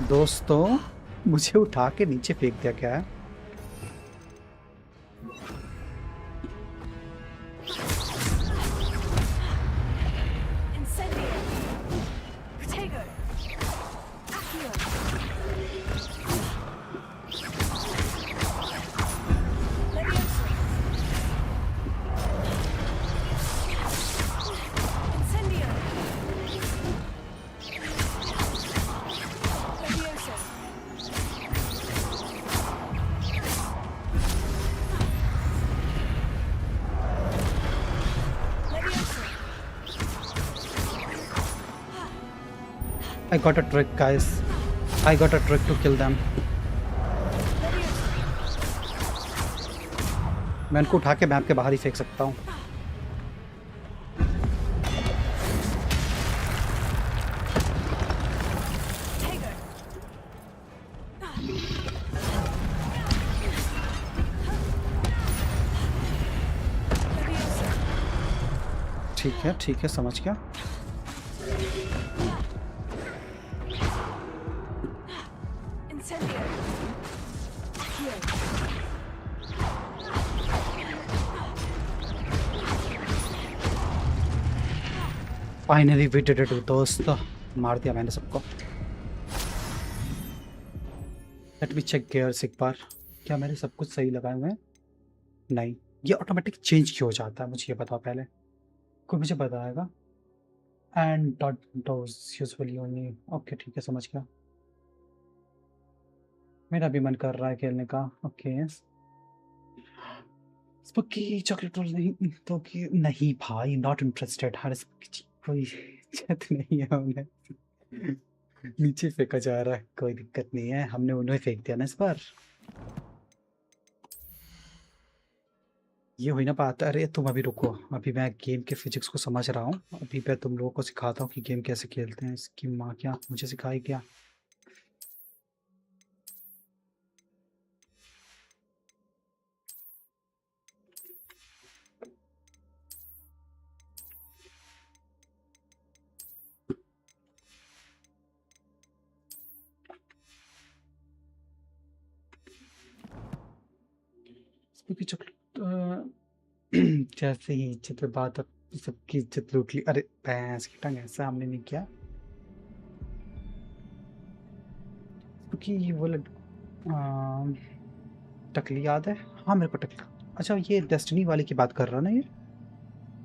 [SPEAKER 2] दोस्तों, मुझे उठा के नीचे फेंक दिया क्या है? I got a trick, guys. I got a trick to kill them. मैं इनको उठा के मैप के बाहर ही फेंक सकता हूँ. ठीक है, समझ गया. फाइनली वी डिड इट दोस्त. मार दिया मैंने सबको. लेट मी चेक गियर्स एक बार. क्या मैंने सब कुछ सही लगाए हुए हैं? नहीं. ये ऑटोमेटिक चेंज क्यों हो जाता है, मुझे ये बताओ पहले. कोई मुझे बताएगा. And dot dose usually only. Okay ठीक है, समझ गया. मेरा भी मन कर रहा है खेलने का. ओके. स्पूकी चॉकलेट रोल नहीं तो कि नहीं भाई, नॉट इंटरेस्टेड. हर कोई इज्जत नहीं है उन्हें. नीचे फेंका जा रहा है, कोई दिक्कत नहीं है. हमने उन्हें फेंक दिया ना इस बार. ये हुई ना बात. अरे तुम अभी रुको, अभी मैं गेम के फिजिक्स को समझ रहा हूँ. अभी मैं तुम लोगों को सिखाता हूँ कि गेम कैसे खेलते हैं. इसकी माँ क्या मुझे सिखाई क्या. क्योंकि जैसे ही इज्जत पे बात, अब सबकी इज्जत लूट ली. अरे भैंस की टंग, ऐसा हमने नहीं किया. क्योंकि वो टकली याद है. हाँ मेरे को टकली. अच्छा ये डेस्टिनी वाले की बात कर रहा ना ये.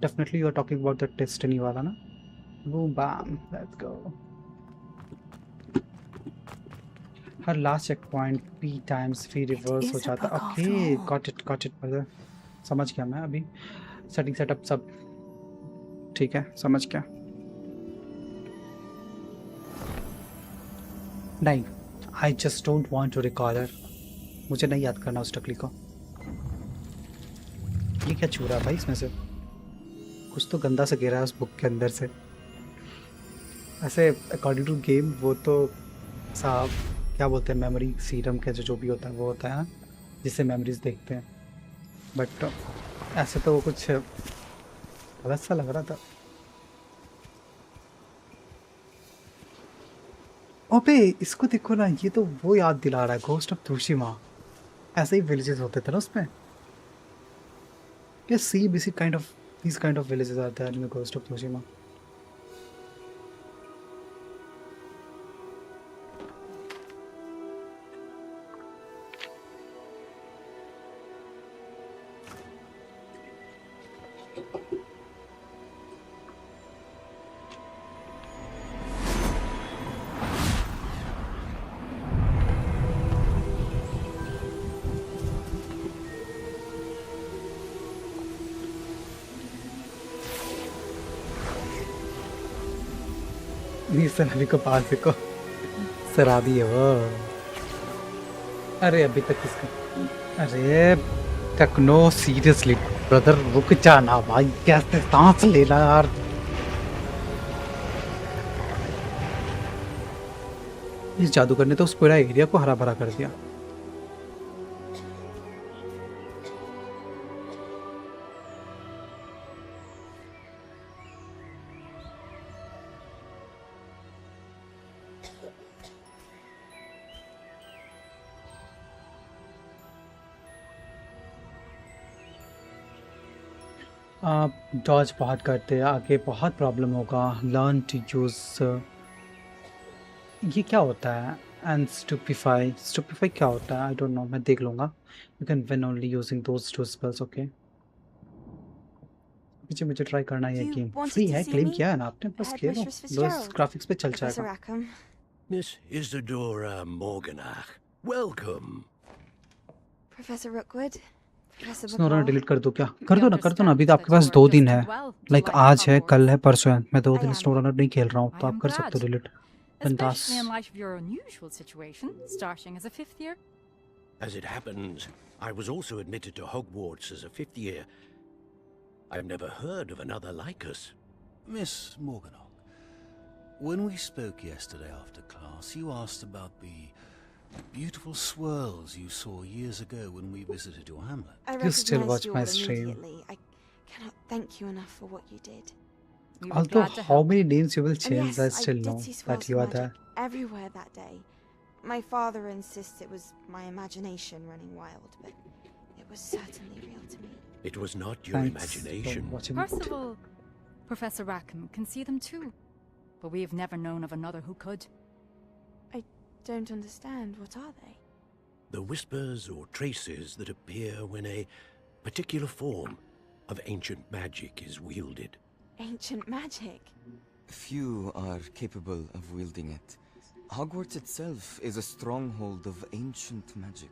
[SPEAKER 2] Definitely you are talking about the destiny वाला ना. Boom bam let's go. हर लास्ट चेक पॉइंट पी टाइम्स फी रिवर्स हो जाता. Okay got it brother. समझ गया मैं. अभी सेटिंग सेटअप सब ठीक है, समझ गया. नहीं, I just don't want to recall. मुझे नहीं याद करना उस टकली को. ये क्या छू रहा है भाई इसमें से. कुछ तो गंदा सा गिरा है उस बुक के अंदर से. ऐसे अकॉर्डिंग टू गेम वो तो साहब क्या बोलते हैं, मेमोरी सीरम के जो भी होता है वो होता है ना, जिससे मेमोरीज देखते हैं. बट ऐसे तो वो कुछ अलग सा लग रहा था. अबे इसको देखो ना, ये तो वो याद दिला रहा है घोस्ट ऑफ त्सुशिमा. ऐसे ही विलेजेस होते थे ना उसमें. क्या सी basic kind of these kind of villages are there in the Ghost of Tsushima. सराबी को पास देखो, शराबी है वो. अरे अभी तक इसका. अरे टेक्नो सीरियसली ब्रदर रुक जाना भाई. कैसे सांस लेना यार. इस जादूगर ने तो उस पूरा एरिया को हरा भरा कर दिया. आप डॉज बहुत करते हैं, आगे बहुत प्रॉब्लम होगा. Learn to use. ये क्या होता है. एंड स्टूपिफाई क्या होता है. आई डोंट नो, मैं देख लूँगा. You can win only using those two spells. Okay मुझे ट्राई करना है. ये गेम फ्री है, क्लेम किया है ना आपने, बस खेलो. लोएस्ट ग्राफिक्स पे चल जाएगा.
[SPEAKER 20] Miss Isadora Morganach, welcome.
[SPEAKER 16] Professor Rookwood.
[SPEAKER 2] स्नोरा डिलीट कर दो क्या. कर दो ना. अभी तो आपके पास 2 दिन है. लाइक आज है, कल है, परसों है. मैं 2 दिन स्नोरा नहीं खेल रहा हूँ, तो आप कर सकते हो delete.
[SPEAKER 21] Especially in light of your unusual situation, starting as a 5th year.
[SPEAKER 20] As it happens, I was also admitted to Hogwarts as a 5th year. I've never heard of another like us.
[SPEAKER 22] Miss Morganach, when we spoke yesterday after class, you asked about the beautiful swirls you saw years ago when we visited your hamlet.
[SPEAKER 23] I
[SPEAKER 2] You still
[SPEAKER 23] recognized
[SPEAKER 2] watch
[SPEAKER 23] you
[SPEAKER 2] my
[SPEAKER 23] all
[SPEAKER 2] stream.
[SPEAKER 23] immediately. I cannot thank you enough for what you did.
[SPEAKER 2] Although how many names you will
[SPEAKER 23] And
[SPEAKER 2] change,
[SPEAKER 23] yes,
[SPEAKER 2] I still
[SPEAKER 23] did
[SPEAKER 2] know
[SPEAKER 23] see
[SPEAKER 2] that
[SPEAKER 23] swirls
[SPEAKER 2] you
[SPEAKER 23] of
[SPEAKER 2] are
[SPEAKER 23] magic
[SPEAKER 2] there.
[SPEAKER 23] everywhere that day. My father insists it was my imagination running wild, but it was certainly real to me.
[SPEAKER 20] It was not your imagination.
[SPEAKER 21] Percival, Professor Rackham can see them too. But we have never known of another who could.
[SPEAKER 23] I don't understand. What are they?
[SPEAKER 20] The whispers or traces that appear when a particular form of ancient magic is wielded.
[SPEAKER 23] Ancient magic?
[SPEAKER 24] Few are capable of wielding it. Hogwarts itself is a stronghold of ancient magic.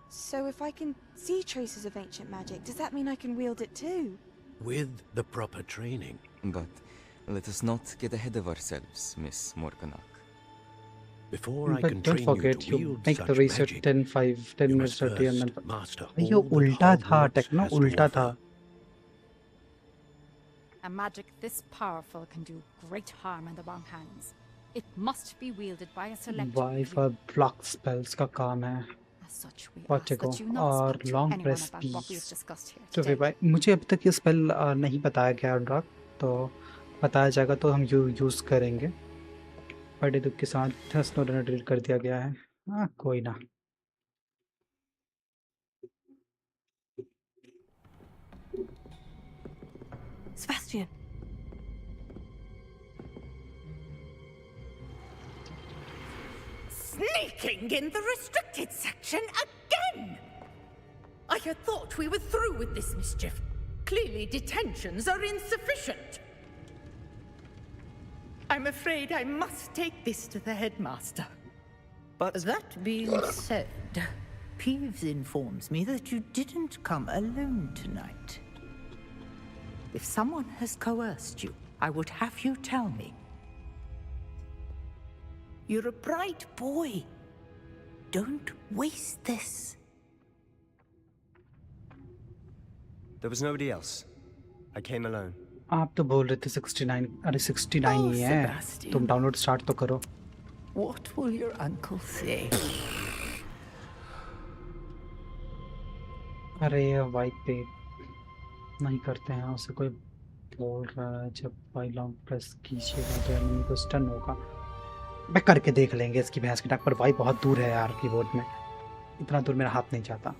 [SPEAKER 23] So if I can see traces of ancient magic, does that mean I can wield it too?
[SPEAKER 20] With the proper training.
[SPEAKER 24] But let us not get ahead of ourselves, Miss Morganach.
[SPEAKER 20] Before I
[SPEAKER 2] But
[SPEAKER 20] can
[SPEAKER 2] don't
[SPEAKER 20] train
[SPEAKER 2] forget,
[SPEAKER 20] you to
[SPEAKER 2] you
[SPEAKER 20] wield
[SPEAKER 2] make the
[SPEAKER 20] such
[SPEAKER 2] reset
[SPEAKER 20] magic,
[SPEAKER 2] 10 5 10
[SPEAKER 20] you
[SPEAKER 2] minutes
[SPEAKER 20] must
[SPEAKER 2] 30 and then
[SPEAKER 20] first master
[SPEAKER 2] ये
[SPEAKER 20] all that
[SPEAKER 2] उल्टा था
[SPEAKER 20] Hogwarts
[SPEAKER 2] techno
[SPEAKER 20] has to
[SPEAKER 2] उल्टा
[SPEAKER 20] offer.
[SPEAKER 2] था
[SPEAKER 21] A magic this powerful can do great harm in the wrong hands. It must be wielded by a select
[SPEAKER 2] Y for block spells का काम है पहुंचे को और लॉन्ग प्रेस पी तो फिर भाई मुझे अभी तक ये स्पेल नहीं बताया गया अनुराग तो बताया जाएगा तो हम यूज़ करेंगे बड़े दुख के साथ स्नोडन ड्रिल कर दिया गया है हाँ कोई ना
[SPEAKER 5] Sebastian.
[SPEAKER 10] Sneaking in the restricted section again! I had thought we were through with this mischief. Clearly detentions are insufficient. I'm afraid I must take this to the headmaster.
[SPEAKER 25] But that being said, Peeves informs me that you didn't come alone tonight. If someone has coerced you, I would have you tell me. You're a bright boy. Don't waste this.
[SPEAKER 18] There was nobody else. I came alone.
[SPEAKER 2] आप तो बोल रहे थे 69 अरे 69 ही है
[SPEAKER 25] Sebastian.
[SPEAKER 2] तुम download start तो करो
[SPEAKER 25] What will your uncle say?
[SPEAKER 2] अरे वाइप पे नहीं करते हैं उसे कोई बोल रहा है जब वाई लॉन्ग प्रेस कीजिएगा तो एनिमी को स्टन होगा मैं करके देख लेंगे इसकी भैंस की टाक पर वाई बहुत दूर है यार कीबोर्ड में इतना दूर मेरा हाथ नहीं जाता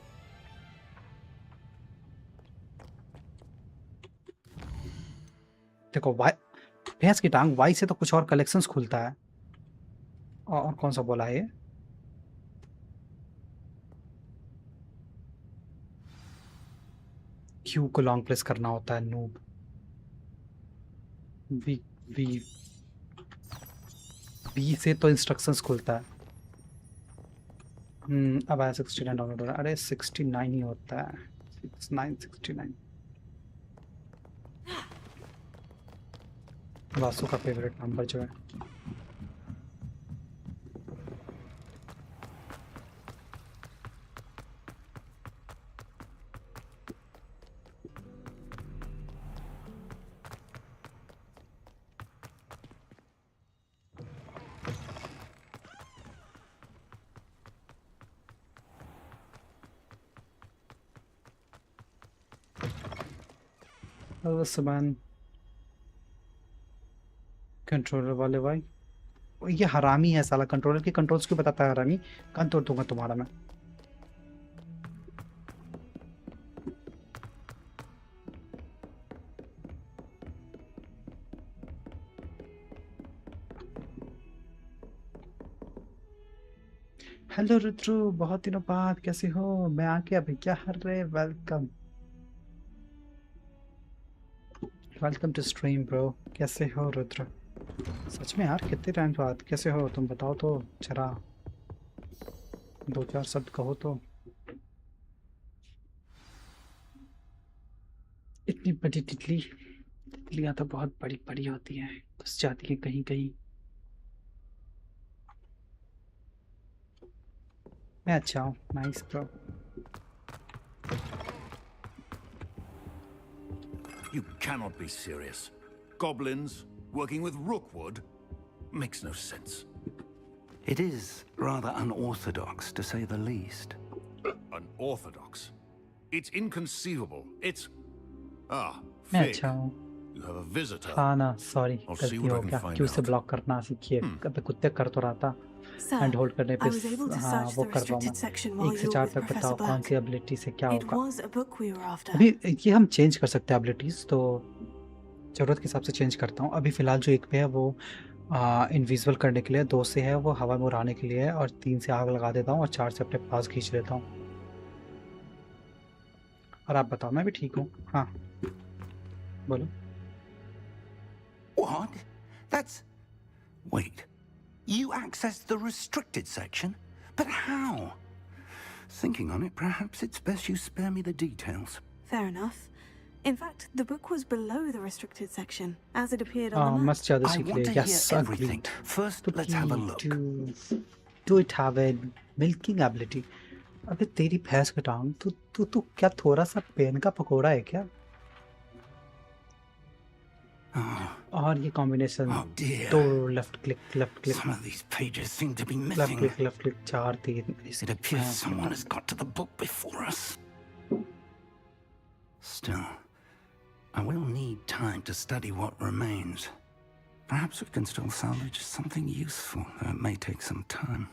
[SPEAKER 2] देखो वाई भैंस की टांग वाई से तो कुछ और कलेक्शंस खुलता है और कौन सा बोला है ये क्यू को लॉन्ग प्रेस करना होता है नूब वी वी बी से तो इंस्ट्रक्शंस खुलता है अब आया 69 डाउनलोड हो रहा है अरे 69 ही होता है 69 वासु का फेवरेट नंबर जो है सामान कंट्रोलर वाले भाई ये हरामी है साला कंट्रोलर के कंट्रोल्स क्यों बताता है हरामी कान तोड़ दूंगा तुम्हारा मैं हेलो रुद्रु बहुत दिनों बाद कैसे हो मैं आ गया भैया हरे welcome welcome to stream bro कैसे हो रुद्र सच में यार कितने टाइम बाद कैसे हो तुम बताओ तो जरा दो चार शब्द कहो तो इतनी बड़ी तितलियां तो बहुत बड़ी बड़ी होती हैं घुस जाती हैं कहीं कहीं मैं अच्छा हूँ, nice bro.
[SPEAKER 22] You cannot be serious. Goblins working with rookwood makes no sense.
[SPEAKER 7] It is rather unorthodox, to say the least.
[SPEAKER 22] Unorthodox? It's inconceivable. It's... Ah,
[SPEAKER 2] मैं
[SPEAKER 22] Fig.
[SPEAKER 2] अच्छा हूँ।
[SPEAKER 22] You have a visitor.
[SPEAKER 2] हाँ ना, sorry,
[SPEAKER 22] I'll see
[SPEAKER 2] गलती
[SPEAKER 22] what I
[SPEAKER 2] हो
[SPEAKER 22] can
[SPEAKER 2] गया।
[SPEAKER 22] find
[SPEAKER 2] क्यों से
[SPEAKER 22] out.
[SPEAKER 2] ब्लॉक करना सीखिए। अबे कुत्ते कर तो रहा था।
[SPEAKER 16] Sir,
[SPEAKER 2] एंड होल्ड करने पे
[SPEAKER 16] I was able to
[SPEAKER 2] हाँ
[SPEAKER 16] search
[SPEAKER 2] वो
[SPEAKER 16] the
[SPEAKER 2] कर रहा हूँ
[SPEAKER 16] restricted
[SPEAKER 2] मैं।
[SPEAKER 16] section while
[SPEAKER 2] 1 से
[SPEAKER 16] you were
[SPEAKER 2] 4
[SPEAKER 16] with
[SPEAKER 2] तक बताओ
[SPEAKER 16] Professor
[SPEAKER 2] कौन
[SPEAKER 16] Black.
[SPEAKER 2] सी एबिलिटी से क्या
[SPEAKER 16] It
[SPEAKER 2] होगा।
[SPEAKER 16] was a book we were after.
[SPEAKER 2] अभी ये हम चेंज कर सकते हैं एबिलिटीज, तो ज़रूरत के हिसाब से चेंज करता हूँ। अभी फ़िलहाल जो 1 पे है वो इनविजिबल करने के लिए, 2 से है वो हवा में उड़ाने के लिए है, और 3 से आग लगा देता हूँ, और 4 से अपने पास खींच लेता हूँ। और आप बताओ, मैं भी ठीक हूँ। हाँ बोलो।
[SPEAKER 7] What? That's... Wait. You accessed the restricted section? But how? Thinking on it, perhaps it's best you spare me the details.
[SPEAKER 16] Fair enough. In fact, the book was below the restricted section, as it appeared on the map.
[SPEAKER 2] मस्त ज़्यादा
[SPEAKER 7] I
[SPEAKER 2] सीख
[SPEAKER 7] want
[SPEAKER 2] ले।
[SPEAKER 7] to
[SPEAKER 2] yes,
[SPEAKER 7] hear everything.
[SPEAKER 2] Agreed.
[SPEAKER 7] First, let's have a look.
[SPEAKER 2] Do it have a milking ability? अबे तेरी भैंस का टांग, तू क्या थोड़ा सा पेन का पकोड़ा है क्या? और ये कॉम्बिनेशन दो left click
[SPEAKER 7] Some of these pages seem to be
[SPEAKER 2] left
[SPEAKER 7] missing.
[SPEAKER 2] Click 4 3।
[SPEAKER 7] It appears someone has got to the book before us. Still, I will need time to study what remains. Perhaps we can still salvage something useful, though it may take some time.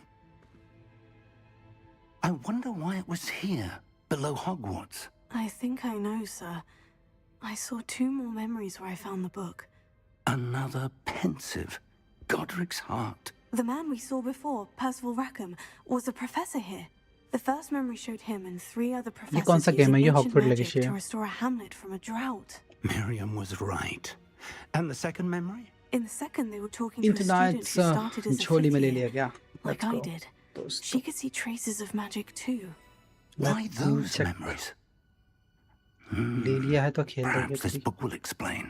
[SPEAKER 7] I wonder why it was here, below Hogwarts.
[SPEAKER 16] I think I know, sir. I saw 2 more memories where I found the book.
[SPEAKER 7] Another pensive. Godric's heart.
[SPEAKER 16] The man we saw before, Percival Rackham, was a professor here. The first memory showed him and 3 other
[SPEAKER 2] ये
[SPEAKER 16] professors
[SPEAKER 2] कौन सा
[SPEAKER 16] using
[SPEAKER 2] game है? ये
[SPEAKER 16] ancient
[SPEAKER 2] Hogwarts
[SPEAKER 16] magic
[SPEAKER 2] legacy
[SPEAKER 16] to
[SPEAKER 2] है।
[SPEAKER 16] restore a hamlet from a drought.
[SPEAKER 7] Miriam was right. And the second memory?
[SPEAKER 16] In the second, they were talking to a student
[SPEAKER 2] internet
[SPEAKER 16] who started as a
[SPEAKER 2] झोली में ले
[SPEAKER 16] 5th
[SPEAKER 2] लिया
[SPEAKER 16] year,
[SPEAKER 2] गया।
[SPEAKER 16] like I did. She could see traces of magic too.
[SPEAKER 7] Why those memories?
[SPEAKER 2] ले लिया है तो खेल
[SPEAKER 7] Perhaps this
[SPEAKER 2] देंगे।
[SPEAKER 7] book will explain.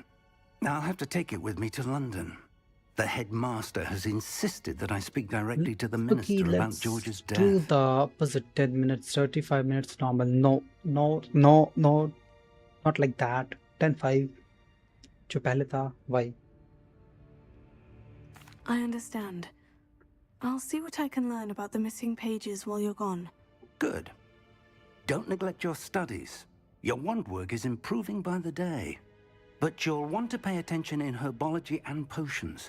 [SPEAKER 7] I'll have to take it with me to London. The headmaster has insisted that I speak directly to the
[SPEAKER 2] Okay,
[SPEAKER 7] minister about
[SPEAKER 2] let's
[SPEAKER 7] George's
[SPEAKER 2] do
[SPEAKER 7] death.
[SPEAKER 2] the opposite. 10 minutes, 35 minutes normal. No, not like that. 10-5 जो पहले था वही।
[SPEAKER 16] I understand. I'll see what I can learn about the missing pages while you're gone.
[SPEAKER 7] Good. Don't neglect your studies. Your wand work is improving by the day. But you'll want to pay attention in herbology and potions.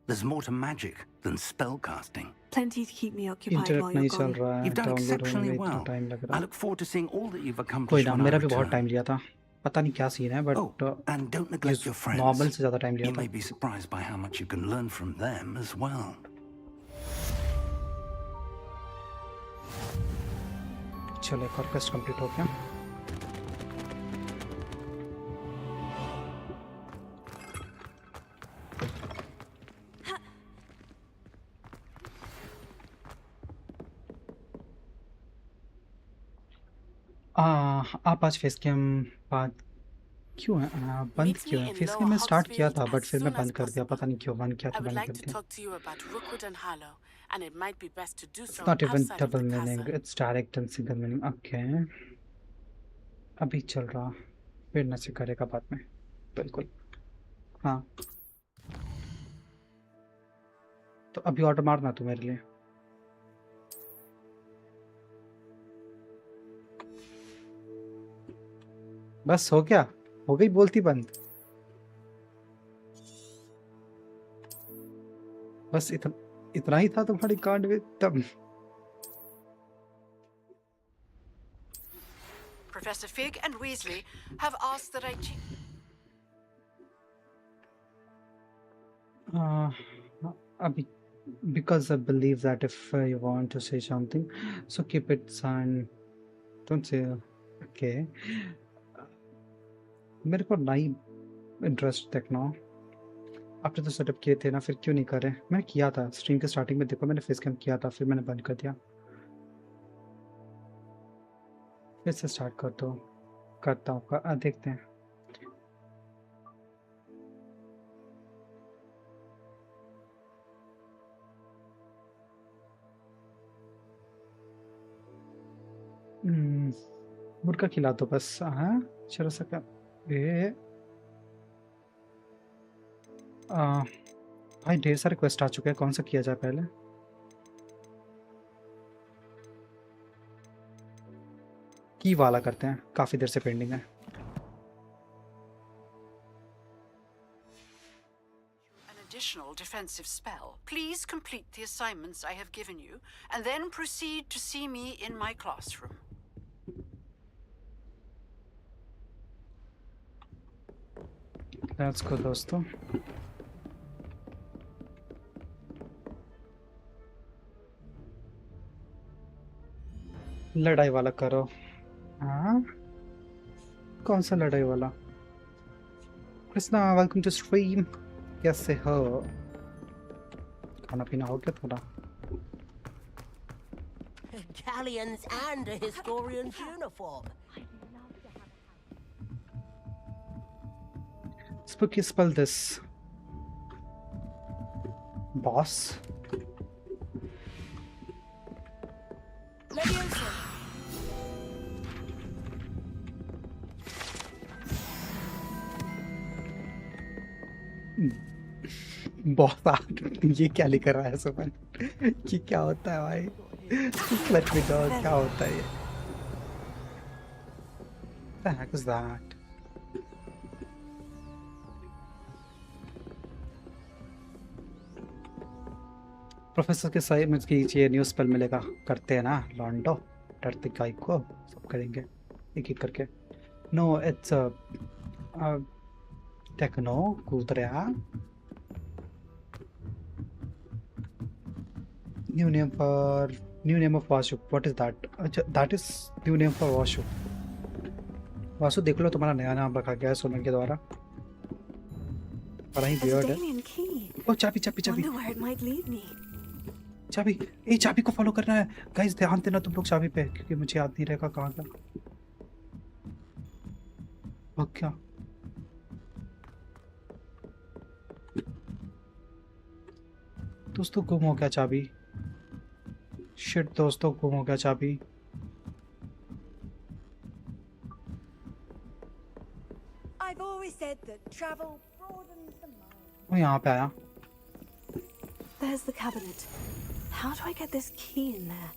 [SPEAKER 7] There's more to magic than spellcasting.
[SPEAKER 16] Plenty to keep me occupied
[SPEAKER 2] internet
[SPEAKER 16] while
[SPEAKER 2] नहीं
[SPEAKER 16] you're
[SPEAKER 2] चल
[SPEAKER 16] gone.
[SPEAKER 2] रहा है।
[SPEAKER 7] You've done
[SPEAKER 2] download होने
[SPEAKER 7] exceptionally
[SPEAKER 2] में इतना
[SPEAKER 7] well.
[SPEAKER 2] Time लग
[SPEAKER 7] I
[SPEAKER 2] रहा।
[SPEAKER 7] look forward to seeing all that you've
[SPEAKER 2] कोई
[SPEAKER 7] accomplished
[SPEAKER 2] ना,
[SPEAKER 7] when I
[SPEAKER 2] मेरा भी बहुत
[SPEAKER 7] return.
[SPEAKER 2] टाइम लिया था। पता नहीं क्या सीन है, but
[SPEAKER 7] And don't neglect your friends.
[SPEAKER 2] Normal से ज़्यादा टाइम लिया
[SPEAKER 7] You
[SPEAKER 2] था।
[SPEAKER 7] may be surprised by how much you can learn from them as well.
[SPEAKER 2] चलो एक और क्वेस्ट कंप्लीट हो गया। आप आज फेस गेम बाद क्यों है बंद क्यों है? फेस गेम में स्टार्ट किया था बट फिर मैं बंद कर दिया। पता नहीं क्यों बंद किया था, बंद कर दिया।
[SPEAKER 1] talk to you about Rookwood and Harlow, and it might be best to do so
[SPEAKER 2] Not even
[SPEAKER 1] outside of
[SPEAKER 2] double
[SPEAKER 1] the
[SPEAKER 2] meaning,
[SPEAKER 1] castle.
[SPEAKER 2] it's direct and single meaning. Okay. अभी चल रहा, फिर न से करेगा बाद में। बिल्कुल हाँ। तो अभी ऑर्डर मारना तू मेरे लिए। बस हो गया, हो गई बोलती बंद। बस इतना ही था तुम्हारी कार्ड में तब।
[SPEAKER 4] Professor Fig and Weasley have asked that I
[SPEAKER 2] अभी because I believe that if you want to say something, so keep it silent. Don't say okay. मेरे को नई इंटरेस्ट देखना। आपने तो सेटअप किए थे ना, फिर क्यों नहीं करे? मैं किया था स्ट्रीम के स्टार्टिंग में, देखो मैंने फेस कैम किया था, फिर मैंने बंद कर दिया। फिर से स्टार्ट कर दो, करता हूँ, देखते हैं। मुर्गा खिला दो बस। हाँ चलो सका ये भाई ढेर सारे क्वेस्ट आ चुके हैं, कौन सा किया जाए पहले? की वाला करते हैं, काफी देर से पेंडिंग है।
[SPEAKER 4] Additional defensive spell. Please complete the assignments I have given you, and then proceed to see me in my classroom.
[SPEAKER 2] Let's go दोस्तों। लड़ाई वाला करो। हाँ कौन सा लड़ाई वाला? Krishna welcome to stream. कैसे हो? खाना पीना हो गया थोड़ा?
[SPEAKER 6] Galleons and a historian's uniform.
[SPEAKER 2] Spooky, spell this. Boss. बहुत ये क्या लिख रहा है सुमन? ये क्या होता है भाई? Let me know क्या होता है ये? What the heck is that? Professor के सही में कीजिए, न्यू स्पेल मिलेगा। करते हैं ना लॉन्डो, डरते गाय को सब करेंगे एक एक करके। नो इट्स टेक्नो कूद रहा। New name of Vasu. What is that? अच्छा that is new name for Vasu. Vasu देख लो तुम्हारा नया नाम रखा गया है सुमन के द्वारा। बड़ा ही वियर्ड है। ओ चाबी चाबी चाबी चाबी। ए चाबी को फॉलो करना है गाइस, ध्यान देना तुम लोग चाबी पे, क्योंकि मुझे याद नहीं रहेगा कहाँ का। और क्या दोस्तों गुम हो गया चाबी। शिट दोस्तों गुम हो गया चाबी। मैं यहाँ पे आया।
[SPEAKER 16] There's the cabinet. How do I get this key in there?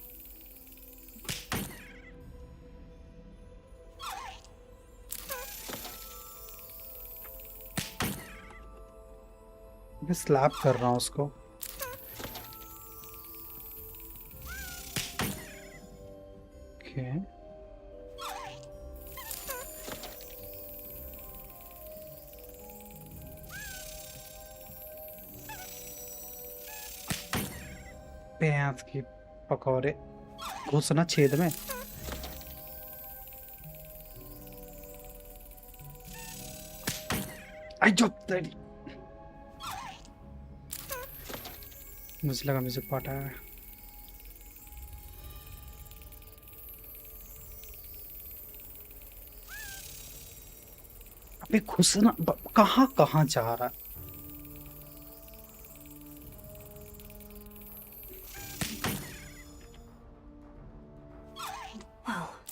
[SPEAKER 2] मैं स्लैप कर रहा हूँ उसको। Okay. प्याज की पकौड़े घुसना छेद में। आई जो तेरी, मुझे लगा म्यूजिक पार्ट आया है। अबे घुसना कहाँ कहाँ जा रहा है?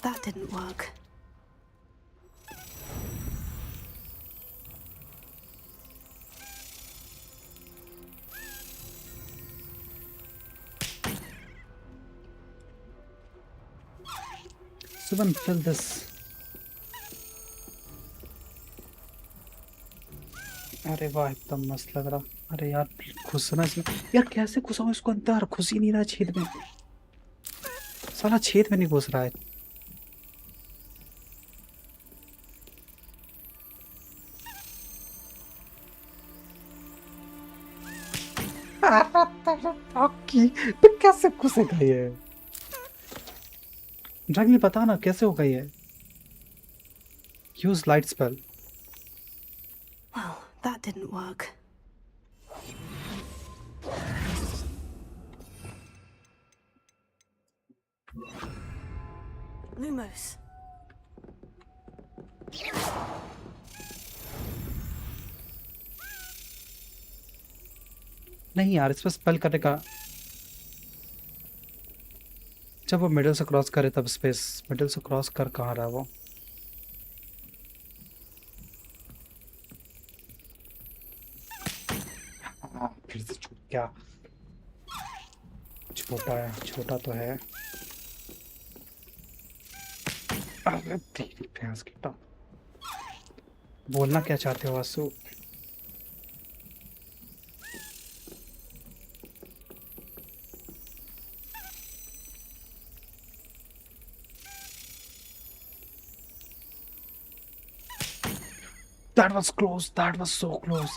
[SPEAKER 16] That didn't work.
[SPEAKER 2] Subhan, fill this. अरे वाह एकदम मस्त लग रहा। अरे यार घुसना इसमें, यार कैसे घुसाऊं इसको अंदर? घुस ही नहीं रहा छेद में, साला छेद में नहीं घुस रहा है। तो कैसे घुसेगा ये? ड्रैगन बता ना कैसे होगा ये? Use light spell.
[SPEAKER 16] Well, that didn't work. Lumos.
[SPEAKER 2] नहीं यार इस पर स्पेल करने का जब वो मिडिल से क्रॉस करे तब स्पेस, मिडिल से क्रॉस कर कहाँ रहा है वो? हाँ, फिर से छूट गया। छोटा है, छोटा तो है। अरे तेरी भैंस की टांग। बोलना क्या चाहते हो आसू? That was close. That was so close.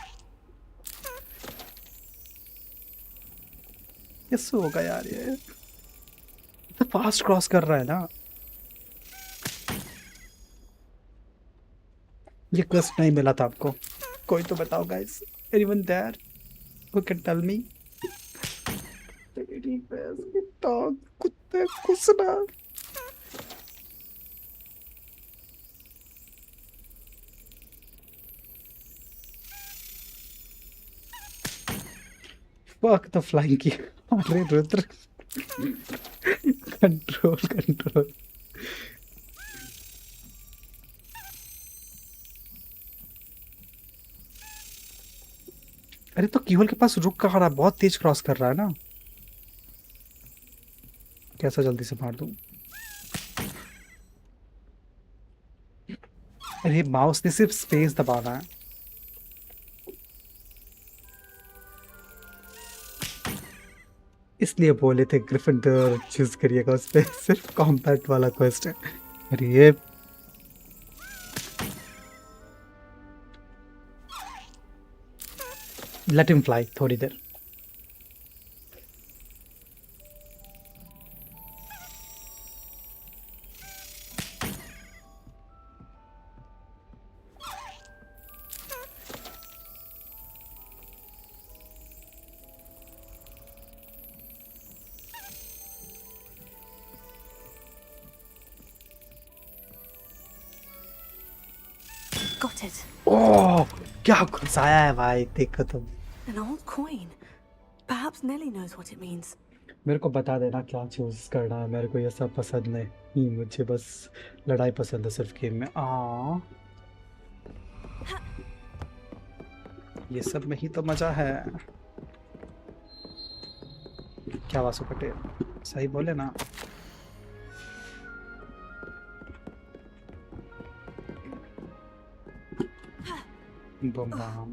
[SPEAKER 2] कैसे होगा यार ये? तो फास्ट क्रॉस कर रहा है ना। ये क्वेस्ट नहीं मिला था आपको? कोई तो बताओ guys. Anyone there who can tell me? तेरी भैंस की टांग, कुत्ते घुसना। Fuck the flying key. अरे रुद्र, कंट्रोल कंट्रोल। अरे तो कीहोल के पास रुक कहाँ रहा है? बहुत तेज क्रॉस कर रहा है ना। कैसा जल्दी से मार दूं? अरे माउस ने सिर्फ स्पेस दबाना है। इसलिए बोले थे ग्रिफिंडोर चूज करिएगा, उस पे सिर्फ कॉम्बैट वाला क्वेस्ट है। अरे ये लेट हिम फ्लाई थोड़ी देर।
[SPEAKER 16] Got it.
[SPEAKER 2] ओह क्या घुसाया है भाई, देखो तुम।
[SPEAKER 16] An old coin. Perhaps Nellie knows what it means.
[SPEAKER 2] मेरे को बता देना क्या चूज करना है। मेरे को ये सब पसंद नहीं, मुझे बस लड़ाई पसंद है सिर्फ गेम में। ये सब में ही तो मजा है। क्या वासु पटेल सही बोले ना? बम बम।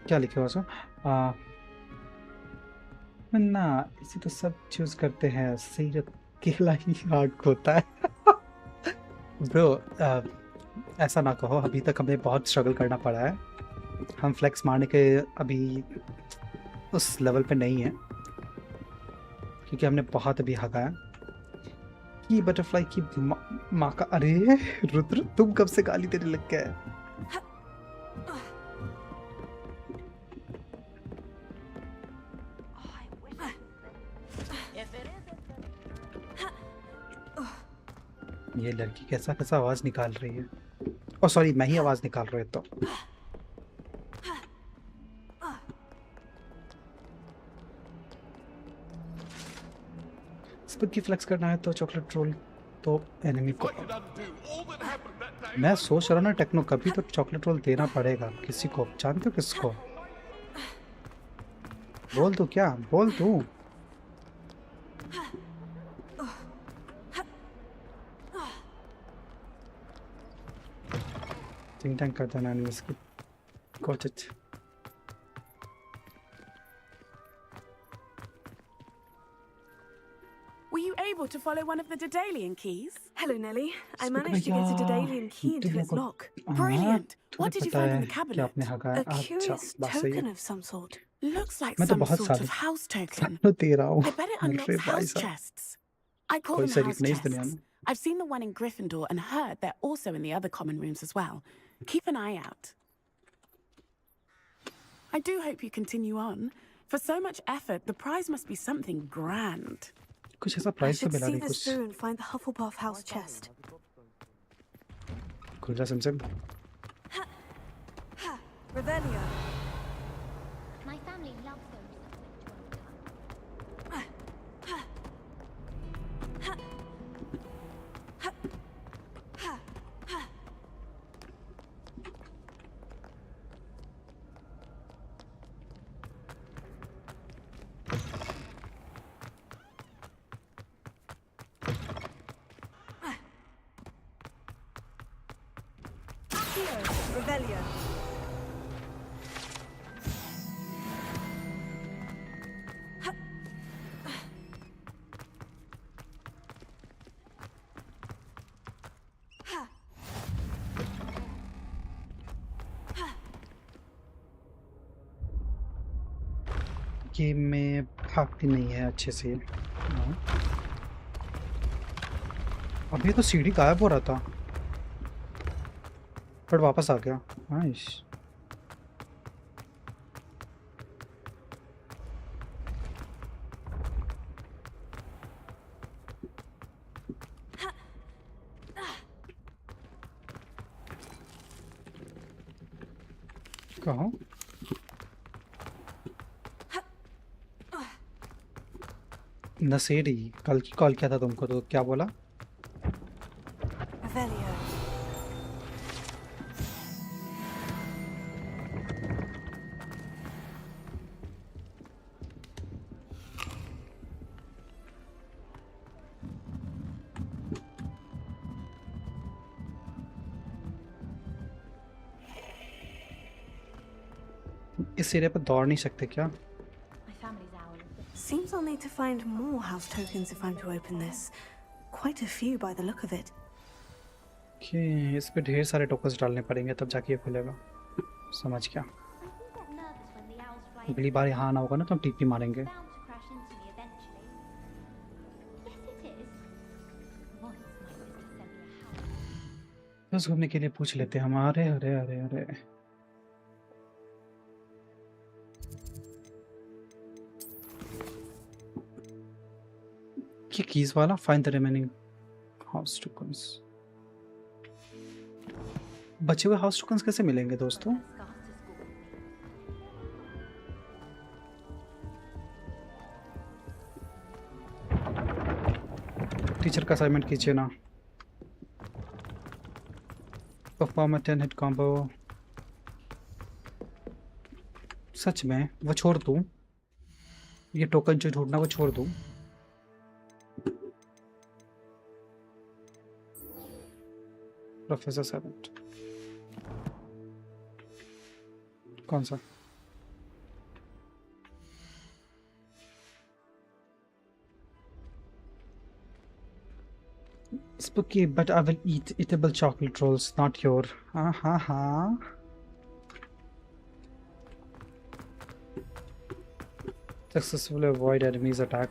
[SPEAKER 2] क्या लिखे वासु? ना इसी तो सब चूज करते हैं, सही अकेला ही हार्ड होता है। ब्रो ऐसा ना कहो, अभी तक हमें बहुत स्ट्रगल करना पड़ा है। हम फ्लेक्स मारने के अभी उस लेवल पे नहीं है, क्योंकि हमने बहुत अभी हगाया। की बटरफ्लाई की माँ का। अरे रुद्र तुम कब से गाली देने लग गए? ये लड़की कैसा कैसा आवाज निकाल रही है। ओ सॉरी, मैं ही आवाज निकाल रहा हूँ तो। स्पूकी फ्लेक्स करना है तो चॉकलेट रोल तो एनिमी को। मैं सोच रहा हूँ ना टेक्नो, कभी तो चॉकलेट रोल देना पड़ेगा किसी को। जानते हो किसको? बोल तू, क्या बोल तू? थिंक टैंक करता है एनिमीज की। Got it.
[SPEAKER 1] Were you able to follow one of the Daedalian keys?
[SPEAKER 16] Hello, Nellie. I managed to get a Daedalian key into its lock.
[SPEAKER 1] Brilliant. What did you find in the cabinet?
[SPEAKER 16] A curious token of some sort.
[SPEAKER 1] Looks like some sort of house token. I bet it unlocks house chests. I call them house chests. I've seen the one in Gryffindor and heard they're also in the other common rooms as well. Keep an eye out. I do hope you continue on. For so much effort, the prize must be something grand.
[SPEAKER 2] कुछ ऐसा
[SPEAKER 16] I
[SPEAKER 2] price तो
[SPEAKER 16] should
[SPEAKER 2] मिला
[SPEAKER 16] see
[SPEAKER 2] नहीं
[SPEAKER 16] this
[SPEAKER 2] कुछ।
[SPEAKER 16] through and find the Hufflepuff house chest.
[SPEAKER 2] खुल जा सिमसिम।
[SPEAKER 16] Revelio.
[SPEAKER 19] My
[SPEAKER 16] Revelio.
[SPEAKER 2] Game में भागती नहीं है अच्छे से। अभी तो सीढ़ी गायब हो रहा था पर वापस आ गया। नाइस। कहाँ? नशेड़ी कल की कॉल किया था तुमको तो क्या बोला? इस सिरे पर दौड़ नहीं सकते क्या?
[SPEAKER 16] Seems I'll need to find more house tokens if I'm to open this. Quite a few by the look of it.
[SPEAKER 2] Okay, इस पे ढेर सारे टोकन्स डालने पड़ेंगे तब जाके ये खुलेगा। समझ गया। अगली बार यहाँ आना होगा ना तो हम टीपी मारेंगे। बस घूमने के लिए पूछ लेते हैं हम। अरे अरे अरे अरे ये कीज वाला find the remaining house tokens. बचे हुए हाउस टोकन्स कैसे मिलेंगे दोस्तों? टीचर का असाइनमेंट कीजिए ना। Perform 10 hit combo. सच में वो छोड़ दूं? ये टोकन जो ढूंढना वो छोड़ दूं? प्रोफेसर सेवेंट कौन सा? Spooky, but I will eat eatable chocolate rolls, not your. Successfully avoid enemies attack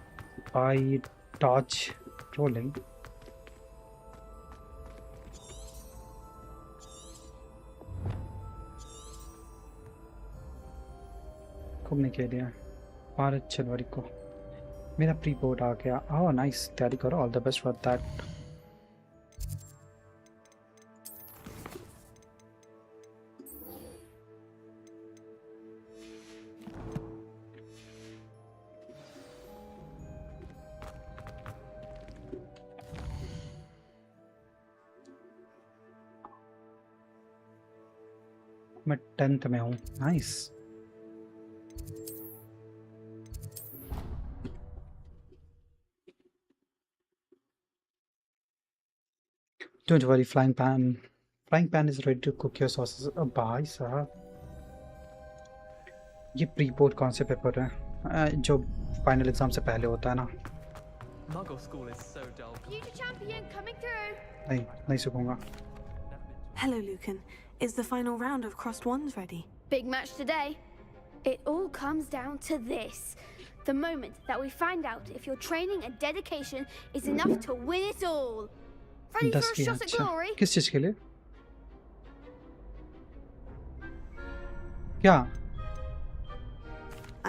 [SPEAKER 2] by dodge rolling. घूमने के लिए 5 जनवरी को मेरा प्री बोर्ड आ गया। ओह नाइस, तैयारी करो। All the best for that. मैं 10th में हूँ। Nice. Don't worry, frying pan is ready to cook your sauces. भाई साहब ये प्री बोर्ड कौन से पेपर है जो फाइनल एग्जाम से पहले होता है ना? नहीं सीखूंगा।
[SPEAKER 16] Hello, Lucan. Is the final round of crossed wands ready?
[SPEAKER 13] Big match today. It all comes down to this. The moment that we find out if your training and dedication is enough to win it all. Ready for a shot at glory?
[SPEAKER 2] किस चीज के लिए? क्या?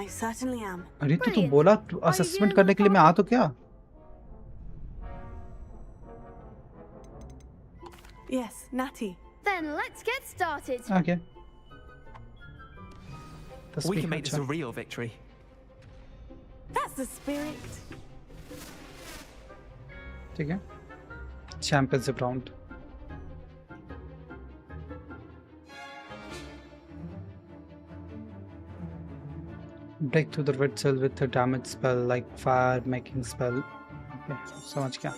[SPEAKER 16] I certainly am.
[SPEAKER 2] अरे तू बोला assessment करने के लिए, मैं आ तो क्या?
[SPEAKER 16] Yes, Natty.
[SPEAKER 13] Then let's get started.
[SPEAKER 2] Okay.
[SPEAKER 3] We can make this a real victory.
[SPEAKER 16] That's the spirit.
[SPEAKER 2] ठीक है। Championship round. Break through the red cell with a damage spell like fire making spell. Okay, समझ गया।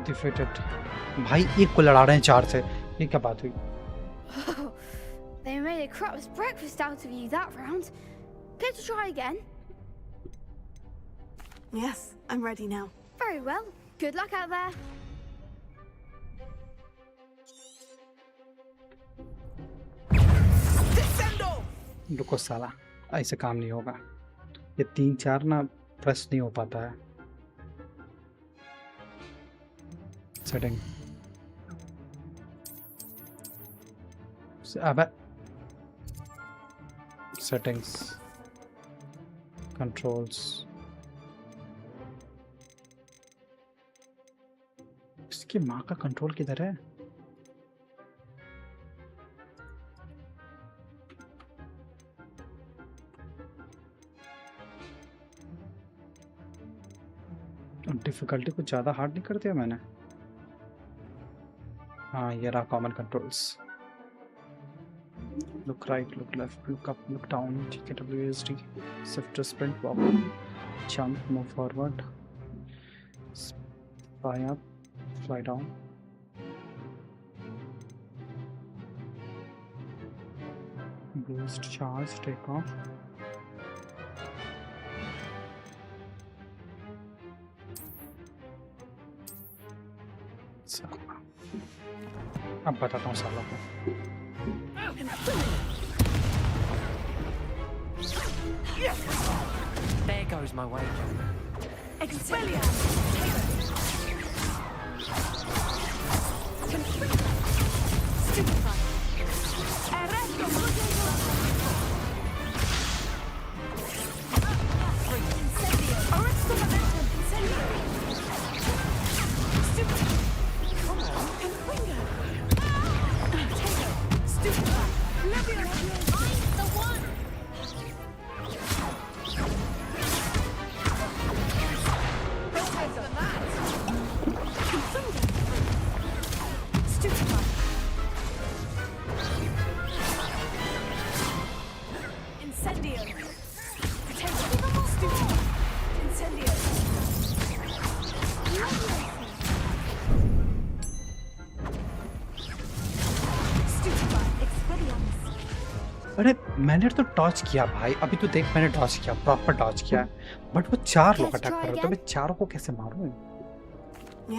[SPEAKER 2] Defeated. भाई एक को लड़ा रहे हैं 4 से, ये क्या बात हुई?
[SPEAKER 13] They made a crap's breakfast out of you that round. Care to try again?
[SPEAKER 16] Yes, I'm ready now.
[SPEAKER 13] Very well. Good luck out there.
[SPEAKER 2] रुको साला, ऐसे काम नहीं होगा। ये 3-4 ना प्रेस नहीं हो पाता है। सेटिंग अब सेटिंग्स, कंट्रोल्स, इसकी माँ का कंट्रोल किधर है? डिफिकल्टी कुछ ज़्यादा हार्ड नहीं कर दिया मैंने? हाँ, ये रहा common controls. Look right, look left, look up, look down, ठीक है, WASD, shift, sprint, walk, jump, move forward, fly up, fly down, boost, charge, take off. अब बताता हूँ सालों को।
[SPEAKER 3] There goes my wager.
[SPEAKER 2] अरे मैंने तो टॉच किया भाई, अभी तो देख मैंने टॉच किया, प्रॉपर टॉच किया, बट वो 4 लोग अटैक कर रहे थे, मैं 4 को कैसे मारूं?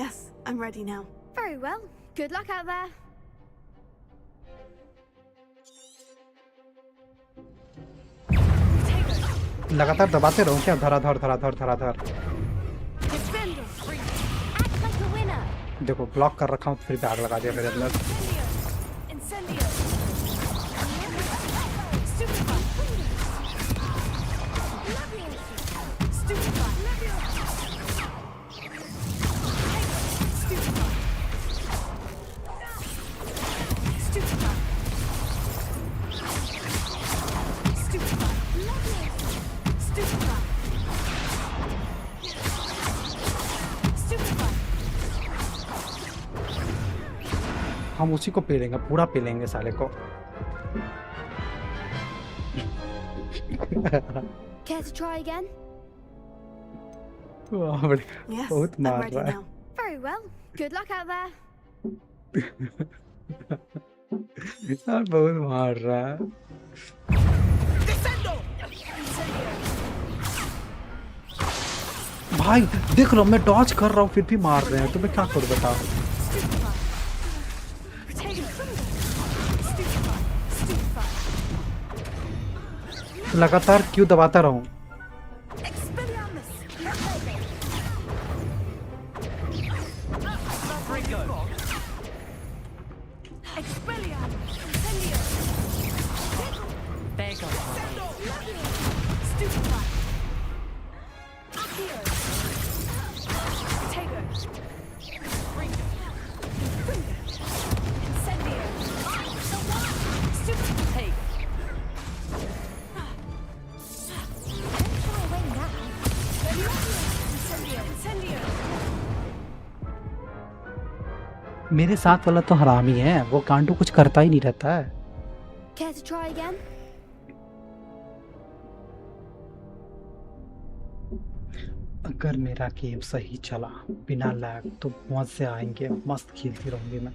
[SPEAKER 16] Yes, I'm ready now.
[SPEAKER 13] Very well. Good luck out there.
[SPEAKER 2] लगातार दबाते रहो क्या? धराधर धराधर धराधर। देखो ब्लॉक कर रखा हूँ, फिर भी आग लगा दिया मेरे अंदर। हम उसी को पी लेंगे, पूरा पी लेंगे साले को।
[SPEAKER 13] Care to try again?
[SPEAKER 2] वाह बढ़िया, बहुत मार रहा है।
[SPEAKER 13] Very well. Good luck out there.
[SPEAKER 2] यार बहुत मार रहा है। भाई देख लो मैं डॉज कर रहा हूँ फिर भी मार रहे हैं, तो मैं क्या करूँ बताओ? लगातार क्यों दबाता रहूं? मेरे साथ वाला तो हरामी है, वो कांटू कुछ करता ही नहीं रहता है।
[SPEAKER 13] Care to try again?
[SPEAKER 2] अगर मेरा गेम सही चला बिना लैग तो मजे आएंगे, मस्त खेलती रहूंगी मैं।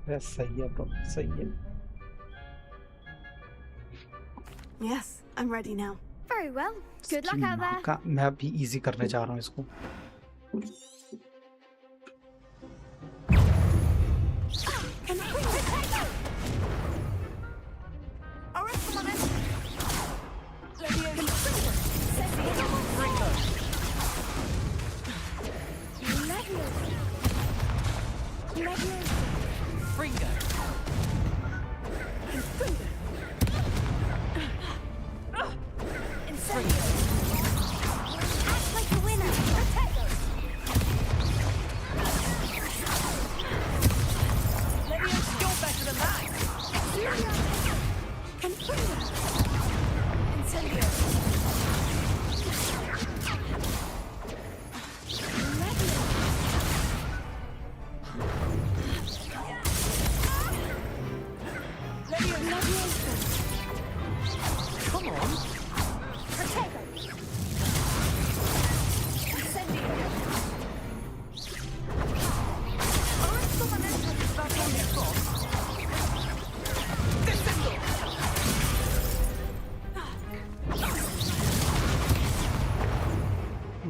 [SPEAKER 2] बस सही है ब्रो, सही है।
[SPEAKER 16] Yes, I'm ready now.
[SPEAKER 13] Very well. Good luck out there.
[SPEAKER 2] मैं भी इजी करने जा रहा हूँ इसको।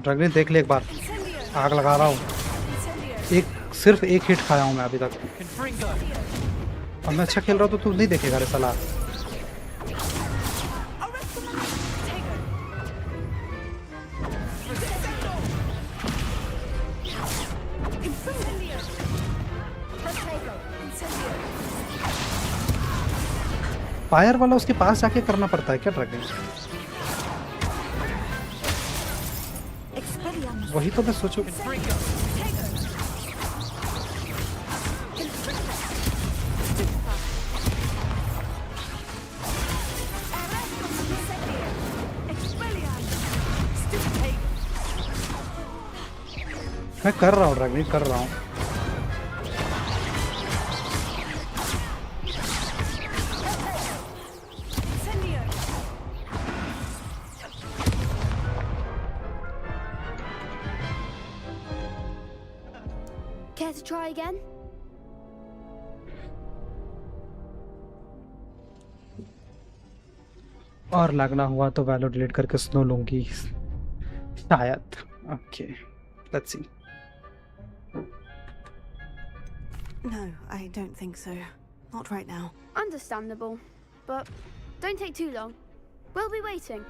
[SPEAKER 2] ड्रैगन देख ले एक बार, आग लगा रहा हूँ। सिर्फ एक हिट खाया हूँ मैं अभी तक, और मैं अच्छा खेल रहा हूँ तो तू नहीं देखेगा रे साला। फायर वाला उसके पास जाके करना पड़ता है क्या ड्रैगन? वही तो मैं सोचूं। मैं कर रहा हूँ ड्रैगन, कर रहा हूँ।
[SPEAKER 13] Care to try again?
[SPEAKER 2] और लगना हुआ तो वैलो डिलीट करके स्नो लूंगी शायद। Okay, let's see.
[SPEAKER 16] No, I don't think so. Not right now.
[SPEAKER 13] Understandable, but don't take too long. We'll be waiting.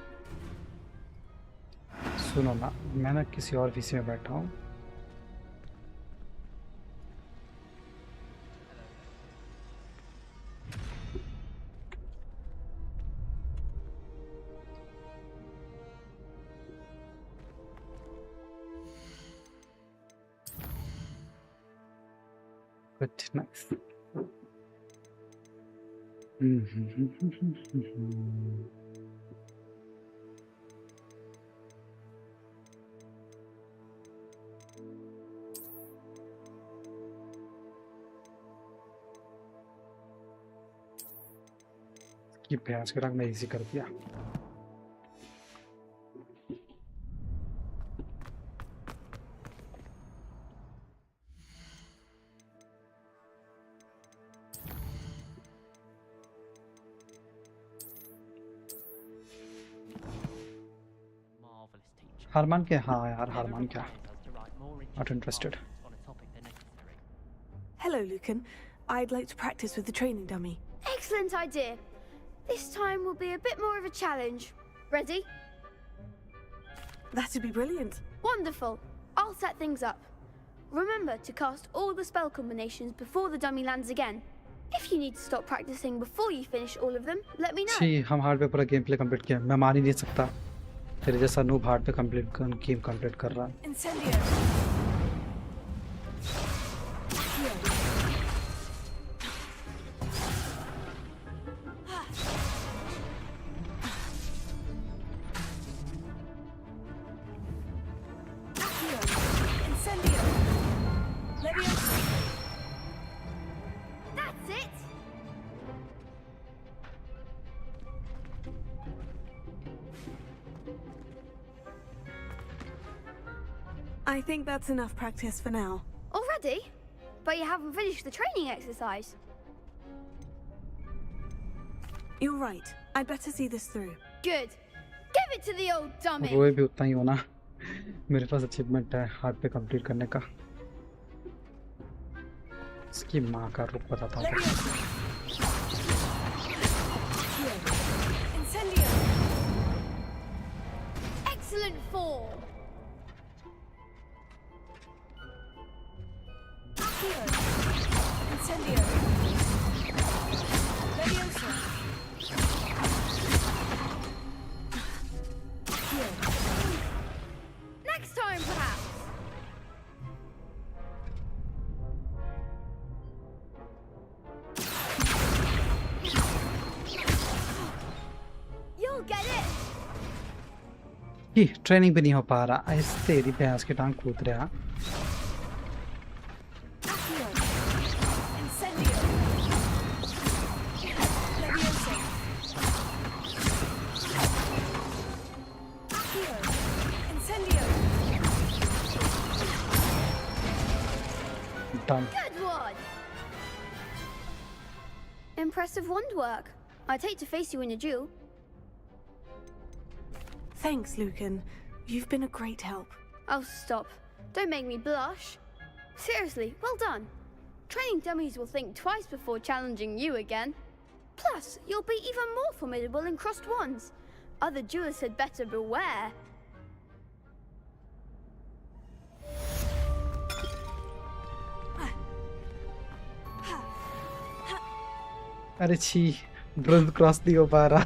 [SPEAKER 2] सुनो ना, मैं ना किसी और वीसी में बैठा हूँ। But nice. ये प्याज का रंग मैं इजी कर दिया। हारमान के, हाँ यार हारमान क्या, not interested.
[SPEAKER 16] Hello, Lucan. I'd like to practice with the training dummy.
[SPEAKER 13] Excellent idea. This time will be a bit more of a challenge. Ready?
[SPEAKER 16] That'd be brilliant.
[SPEAKER 13] Wonderful. I'll set things up. Remember to cast all the spell combinations before the dummy lands again. If you need to stop practicing before you finish all of them, let me know.
[SPEAKER 2] छी, हम hard पे पूरा game play complete किया, मैं मान ही नहीं सकता तेरे जैसा नूब हार्ड पे गेम कंप्लीट कर रहा है।
[SPEAKER 16] I think that's enough practice for now.
[SPEAKER 13] Already? But you haven't finished the training exercise.
[SPEAKER 16] You're right. I'd better see this through.
[SPEAKER 13] Good. Give it to the old dummy.
[SPEAKER 2] रोए भी उतना ही होना. मेरे पास achievement है hard पे complete करने का. इसकी माँ का रुक बताता हूँ.
[SPEAKER 13] Excellent form.
[SPEAKER 16] Incendio. Leviosa.
[SPEAKER 13] Next time, perhaps. You'll get it.
[SPEAKER 2] ये ट्रेनिंग भी नहीं हो पा रहा. ऐसे तेरी भैंस की टांग कूद रहा. Done.
[SPEAKER 13] Good one. Impressive wand work. I'd hate to face you in a duel.
[SPEAKER 16] Thanks, Lucan. You've been a great help.
[SPEAKER 13] Oh, stop. Don't make me blush. Seriously, well done. Training dummies will think twice before challenging you again. Plus, you'll be even more formidable in crossed wands. Other duelists had better beware.
[SPEAKER 2] अरे छी bronze cross नहीं हो पा रहा.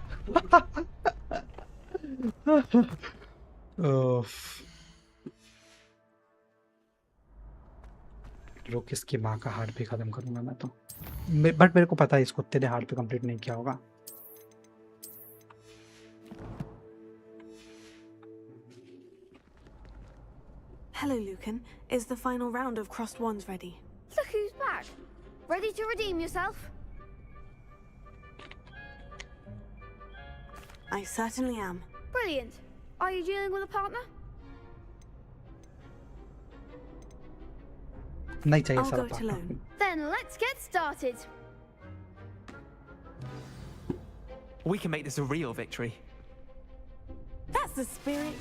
[SPEAKER 2] रुक इसकी माँ का हार्ट भी खत्म करूंगा मैं तो. बट मेरे को पता है इस कुत्ते ने हार्ट पे कंप्लीट नहीं किया होगा.
[SPEAKER 16] Hello, Lucan. Is the final round of crossed wands ready?
[SPEAKER 13] Look who's back. Ready to redeem yourself?
[SPEAKER 16] I certainly am.
[SPEAKER 13] Brilliant. Are you dealing with a partner?
[SPEAKER 2] नहीं चाहिए
[SPEAKER 16] I'll
[SPEAKER 2] सारा
[SPEAKER 16] go it
[SPEAKER 2] part.
[SPEAKER 16] alone.
[SPEAKER 13] Then let's get started.
[SPEAKER 3] We can make this a real victory.
[SPEAKER 16] That's the spirit.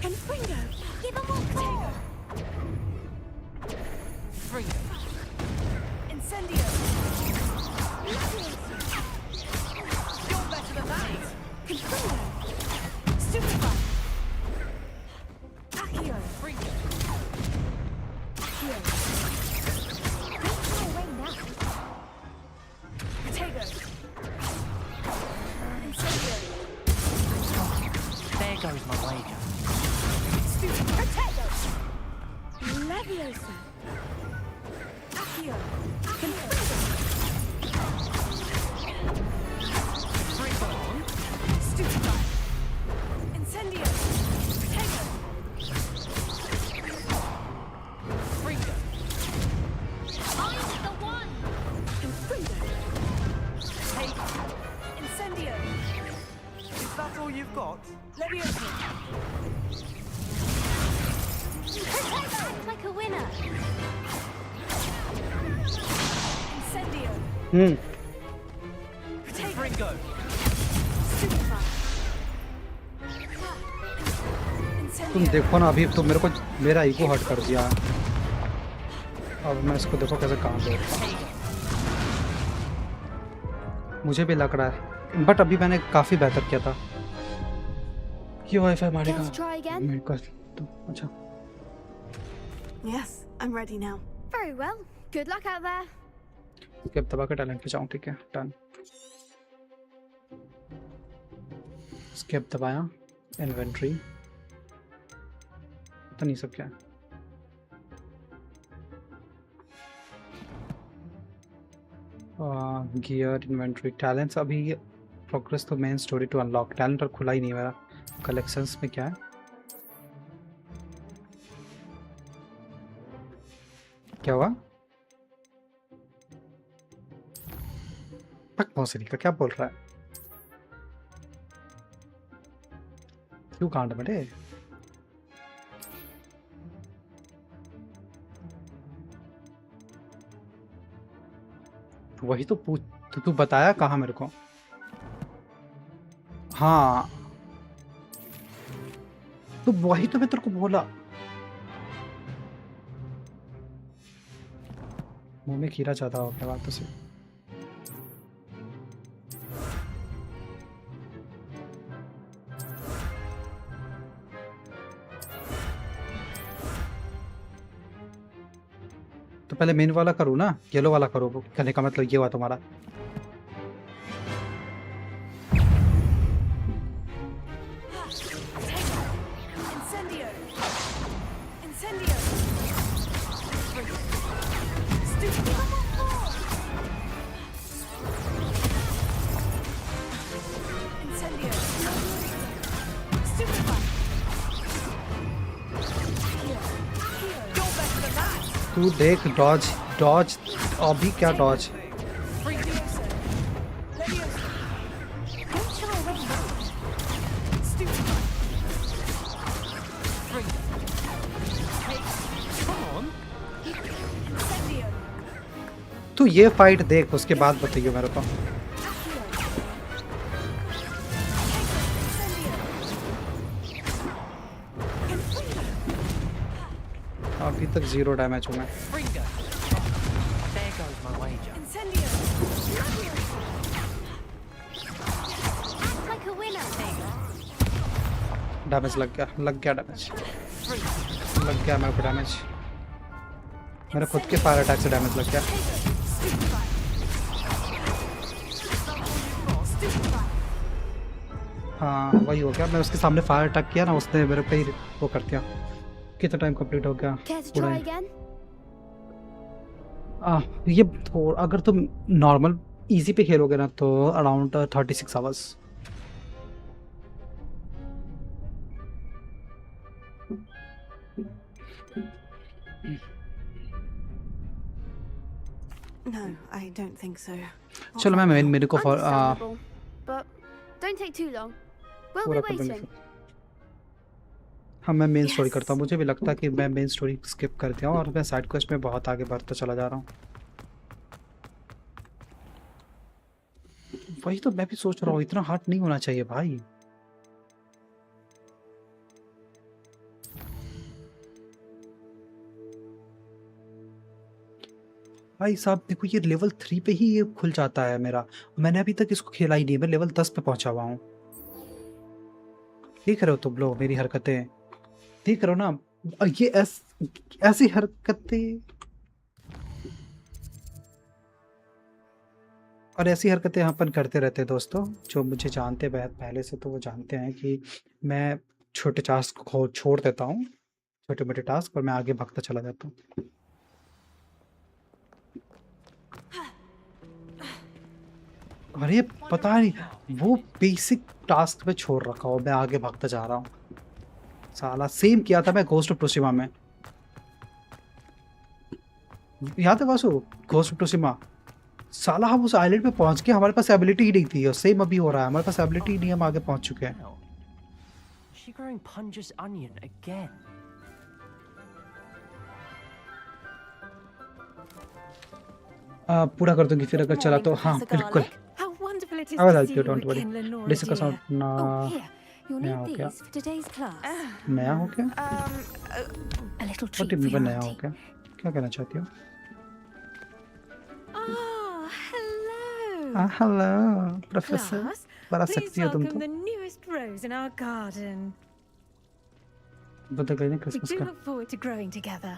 [SPEAKER 16] Confringo, give him more power.
[SPEAKER 3] Fringo.
[SPEAKER 16] Incendio.
[SPEAKER 3] You're better than that.
[SPEAKER 16] Confringo. Stupefy. Accio.
[SPEAKER 3] Fringo.
[SPEAKER 16] Accio.
[SPEAKER 19] Don't go away now.
[SPEAKER 16] Potato. Incendio.
[SPEAKER 3] There goes my wager.
[SPEAKER 16] Potato. Leviosa. Accio. Confringo.
[SPEAKER 3] Fringo.
[SPEAKER 16] Stupefy. Incendio. Potato.
[SPEAKER 3] Fringo.
[SPEAKER 19] I'm the one.
[SPEAKER 16] Confringo.
[SPEAKER 3] Take.
[SPEAKER 16] Incendio.
[SPEAKER 3] Is that all you've got?
[SPEAKER 16] Leviosa.
[SPEAKER 19] Act like a winner.
[SPEAKER 16] Incendio.
[SPEAKER 3] Fringo.
[SPEAKER 16] Stupefy.
[SPEAKER 2] तुम
[SPEAKER 16] Incendio.
[SPEAKER 2] देखो ना अभी तो मेरे को मेरा ego hurt कर दिया. अब मैं इसको देखो कैसे काम दे. मुझे भी लग रहा है बट अभी मैंने काफी बेहतर किया था. ये वाईफाई मारेगा.
[SPEAKER 13] Let's try again.
[SPEAKER 2] मेरे को तो अच्छा.
[SPEAKER 16] Yes, I'm ready now.
[SPEAKER 13] Very well. Good luck out there.
[SPEAKER 2] Escape दबा के टैलेंट पे जाऊं. ठीक है डन. स्केप दबाया. इन्वेंटरी तो नहीं सब क्या है. गियर इन्वेंटरी टैलेंट्स अभी प्रोग्रेस तो main story to unlock talent और खुला ही नहीं मेरा. कलेक्शंस में क्या है. क्या हुआ. तक भोसड़ी का क्या बोल रहा है? क्यों कांड बटे? वही तो पूछ, तू बताया कहाँ मेरे को? हाँ तो वही तो मैं तेरे को बोला। मुंह में खीरा चाहता हो अपने बातों से। तो पहले मेन वाला करूँ ना, येलो वाला करो, कहने का मतलब ये हुआ तुम्हारा। तू देख, डॉज डॉज, अभी क्या डॉज? तू ये फाइट देख, उसके बाद बताइए मेरे को। अभी तक 0 डैमेज हूँ मैं। डैमेज लग गया डैमेज लग गया मेरे को डैमेज। मेरे खुद के फायर अटैक से डैमेज लग गया। हाँ वही हो गया, मैं उसके सामने फायर अटैक किया ना, उसने मेरे पे ही वो कर दिया। कितना टाइम कंप्लीट हो गया? ये अगर तुम नॉर्मल इजी पे खेलोगे ना तो around 36 hours.
[SPEAKER 16] No, I don't think so.
[SPEAKER 2] चलो मैं मेरे को
[SPEAKER 13] But don't take too long. We'll
[SPEAKER 2] पूरा
[SPEAKER 13] be
[SPEAKER 2] कर दूंगा।
[SPEAKER 13] waiting.
[SPEAKER 2] हाँ मैं मेन स्टोरी करता हूँ। मुझे भी लगता है कि मैं मेन स्टोरी स्किप कर दिया हूँ और मैं साइड क्वेस्ट में बहुत आगे बढ़ता चला जा रहा हूँ। वही तो मैं भी सोच रहा हूँ, इतना हार्ड नहीं होना चाहिए भाई। भाई साहब देखो, ये लेवल 3 पे ही ये खुल जाता है मेरा। मैंने अभी तक इसको खेला ही नहीं, मैं लेवल 10 पे पहुंचा हुआ हूँ। देख रहे हो तुम लोग मेरी हरकतें? देख रहे हो ना ये ऐसी हरकतें, और ऐसी हरकतें यहाँ पर करते रहते हैं दोस्तों। जो मुझे जानते हैं पहले से, तो वो जानते हैं कि मैं छोटे टास्क को छोड़ देता हूँ, छोटे मोटे टास्क, और मैं आगे भागता चला जाता हूँ। अरे पता नहीं, वो बेसिक टास्क पे छोड़ रखा हो, मैं आगे भागता जा रहा हूँ। साला सेम किया था मैं घोस्ट ऑफ टोशिमा में, याद है वासु? घोस्ट ऑफ टोशिमा साला हम उस आइलैंड पे पहुंच गए, हमारे पास एबिलिटी ही नहीं थी, और सेम अभी हो रहा है, हमारे पास एबिलिटी ही नहीं, हम आगे पहुंच चुके हैं।
[SPEAKER 3] She growing Punja's onion again?
[SPEAKER 2] पूरा कर दूंगी फिर अगर चला तो। हाँ बिल्कुल,
[SPEAKER 5] How wonderful it is
[SPEAKER 2] I will
[SPEAKER 5] to
[SPEAKER 2] help
[SPEAKER 5] see
[SPEAKER 2] you,
[SPEAKER 5] you
[SPEAKER 2] don't worry.
[SPEAKER 5] again, Lenora
[SPEAKER 2] Discuss
[SPEAKER 5] dear.
[SPEAKER 2] out ना।
[SPEAKER 5] Oh, here. You'll
[SPEAKER 2] नया
[SPEAKER 5] need
[SPEAKER 2] हो गया,
[SPEAKER 5] these for today's class.
[SPEAKER 2] नया हो गया,
[SPEAKER 5] A little
[SPEAKER 2] what
[SPEAKER 5] treat
[SPEAKER 2] do you
[SPEAKER 5] for
[SPEAKER 2] mean
[SPEAKER 5] your
[SPEAKER 2] नया हो
[SPEAKER 5] auntie.
[SPEAKER 2] गया? क्या कहना चाहती हो?
[SPEAKER 5] Oh, hello.
[SPEAKER 2] Hello professor,
[SPEAKER 5] Class,
[SPEAKER 2] बड़ा
[SPEAKER 5] please
[SPEAKER 2] सेक्सी हो तुम
[SPEAKER 5] welcome
[SPEAKER 2] तो।
[SPEAKER 5] the newest rose in our garden.
[SPEAKER 2] बता गई ना
[SPEAKER 5] We
[SPEAKER 2] क्रिसमस
[SPEAKER 5] do
[SPEAKER 2] का।
[SPEAKER 5] look forward to growing together.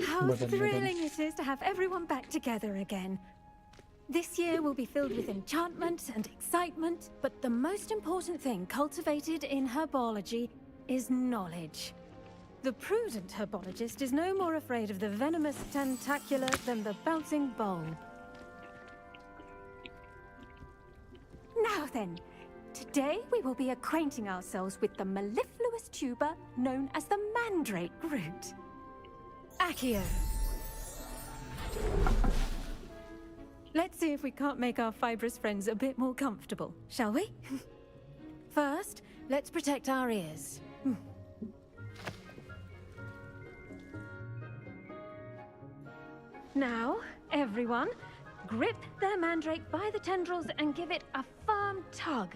[SPEAKER 5] How
[SPEAKER 2] बदलने दो।
[SPEAKER 5] thrilling it is to have everyone back together again. This year will be filled with enchantment and excitement, but the most important thing cultivated in herbology is knowledge. The prudent herbologist is no more afraid of the venomous tentacular than the bouncing bulb. Now then, today we will be acquainting ourselves with the mellifluous tuber known as the mandrake root. Accio. Let's see if we can't make our fibrous friends a bit more comfortable, shall we? First, let's protect our ears. Now, everyone, grip their mandrake by the tendrils and give it a firm tug.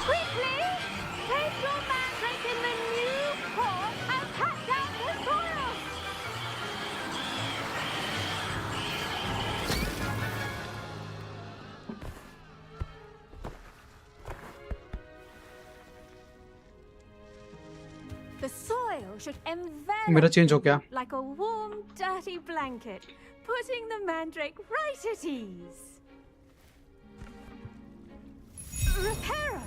[SPEAKER 5] Quickly, take your mandrake in the new pot and pat down the soil. The soil should
[SPEAKER 2] मेरा change हो
[SPEAKER 5] envelop
[SPEAKER 2] गया.
[SPEAKER 5] you like a warm, dirty blanket, putting the mandrake right at ease. Reparo!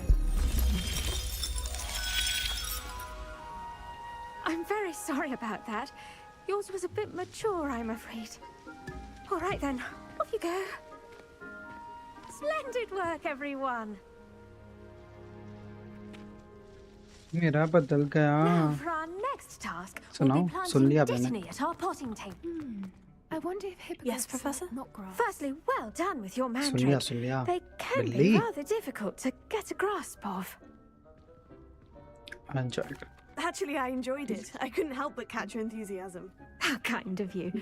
[SPEAKER 5] I'm very sorry about that. Yours was a bit mature, I'm afraid. All right then, off you go. Splendid work, everyone.
[SPEAKER 2] मेरा बदल
[SPEAKER 5] Now
[SPEAKER 2] गया.
[SPEAKER 5] for our next task,
[SPEAKER 2] सुनाओ,
[SPEAKER 5] we'll be
[SPEAKER 2] soon
[SPEAKER 5] planting
[SPEAKER 2] लिया मैंने.
[SPEAKER 5] dittany at our potting table.
[SPEAKER 16] I wonder if hippogriffs
[SPEAKER 5] Yes, Professor?
[SPEAKER 16] not grass.
[SPEAKER 5] Firstly, well done with your
[SPEAKER 2] सुन लिया,
[SPEAKER 5] mandrake.
[SPEAKER 2] सुन लिया.
[SPEAKER 5] They can be
[SPEAKER 2] बिल्ली.
[SPEAKER 5] rather difficult to get a grasp of.
[SPEAKER 2] I enjoyed it.
[SPEAKER 16] Actually, I enjoyed it. I couldn't help but catch your enthusiasm.
[SPEAKER 5] How kind of you.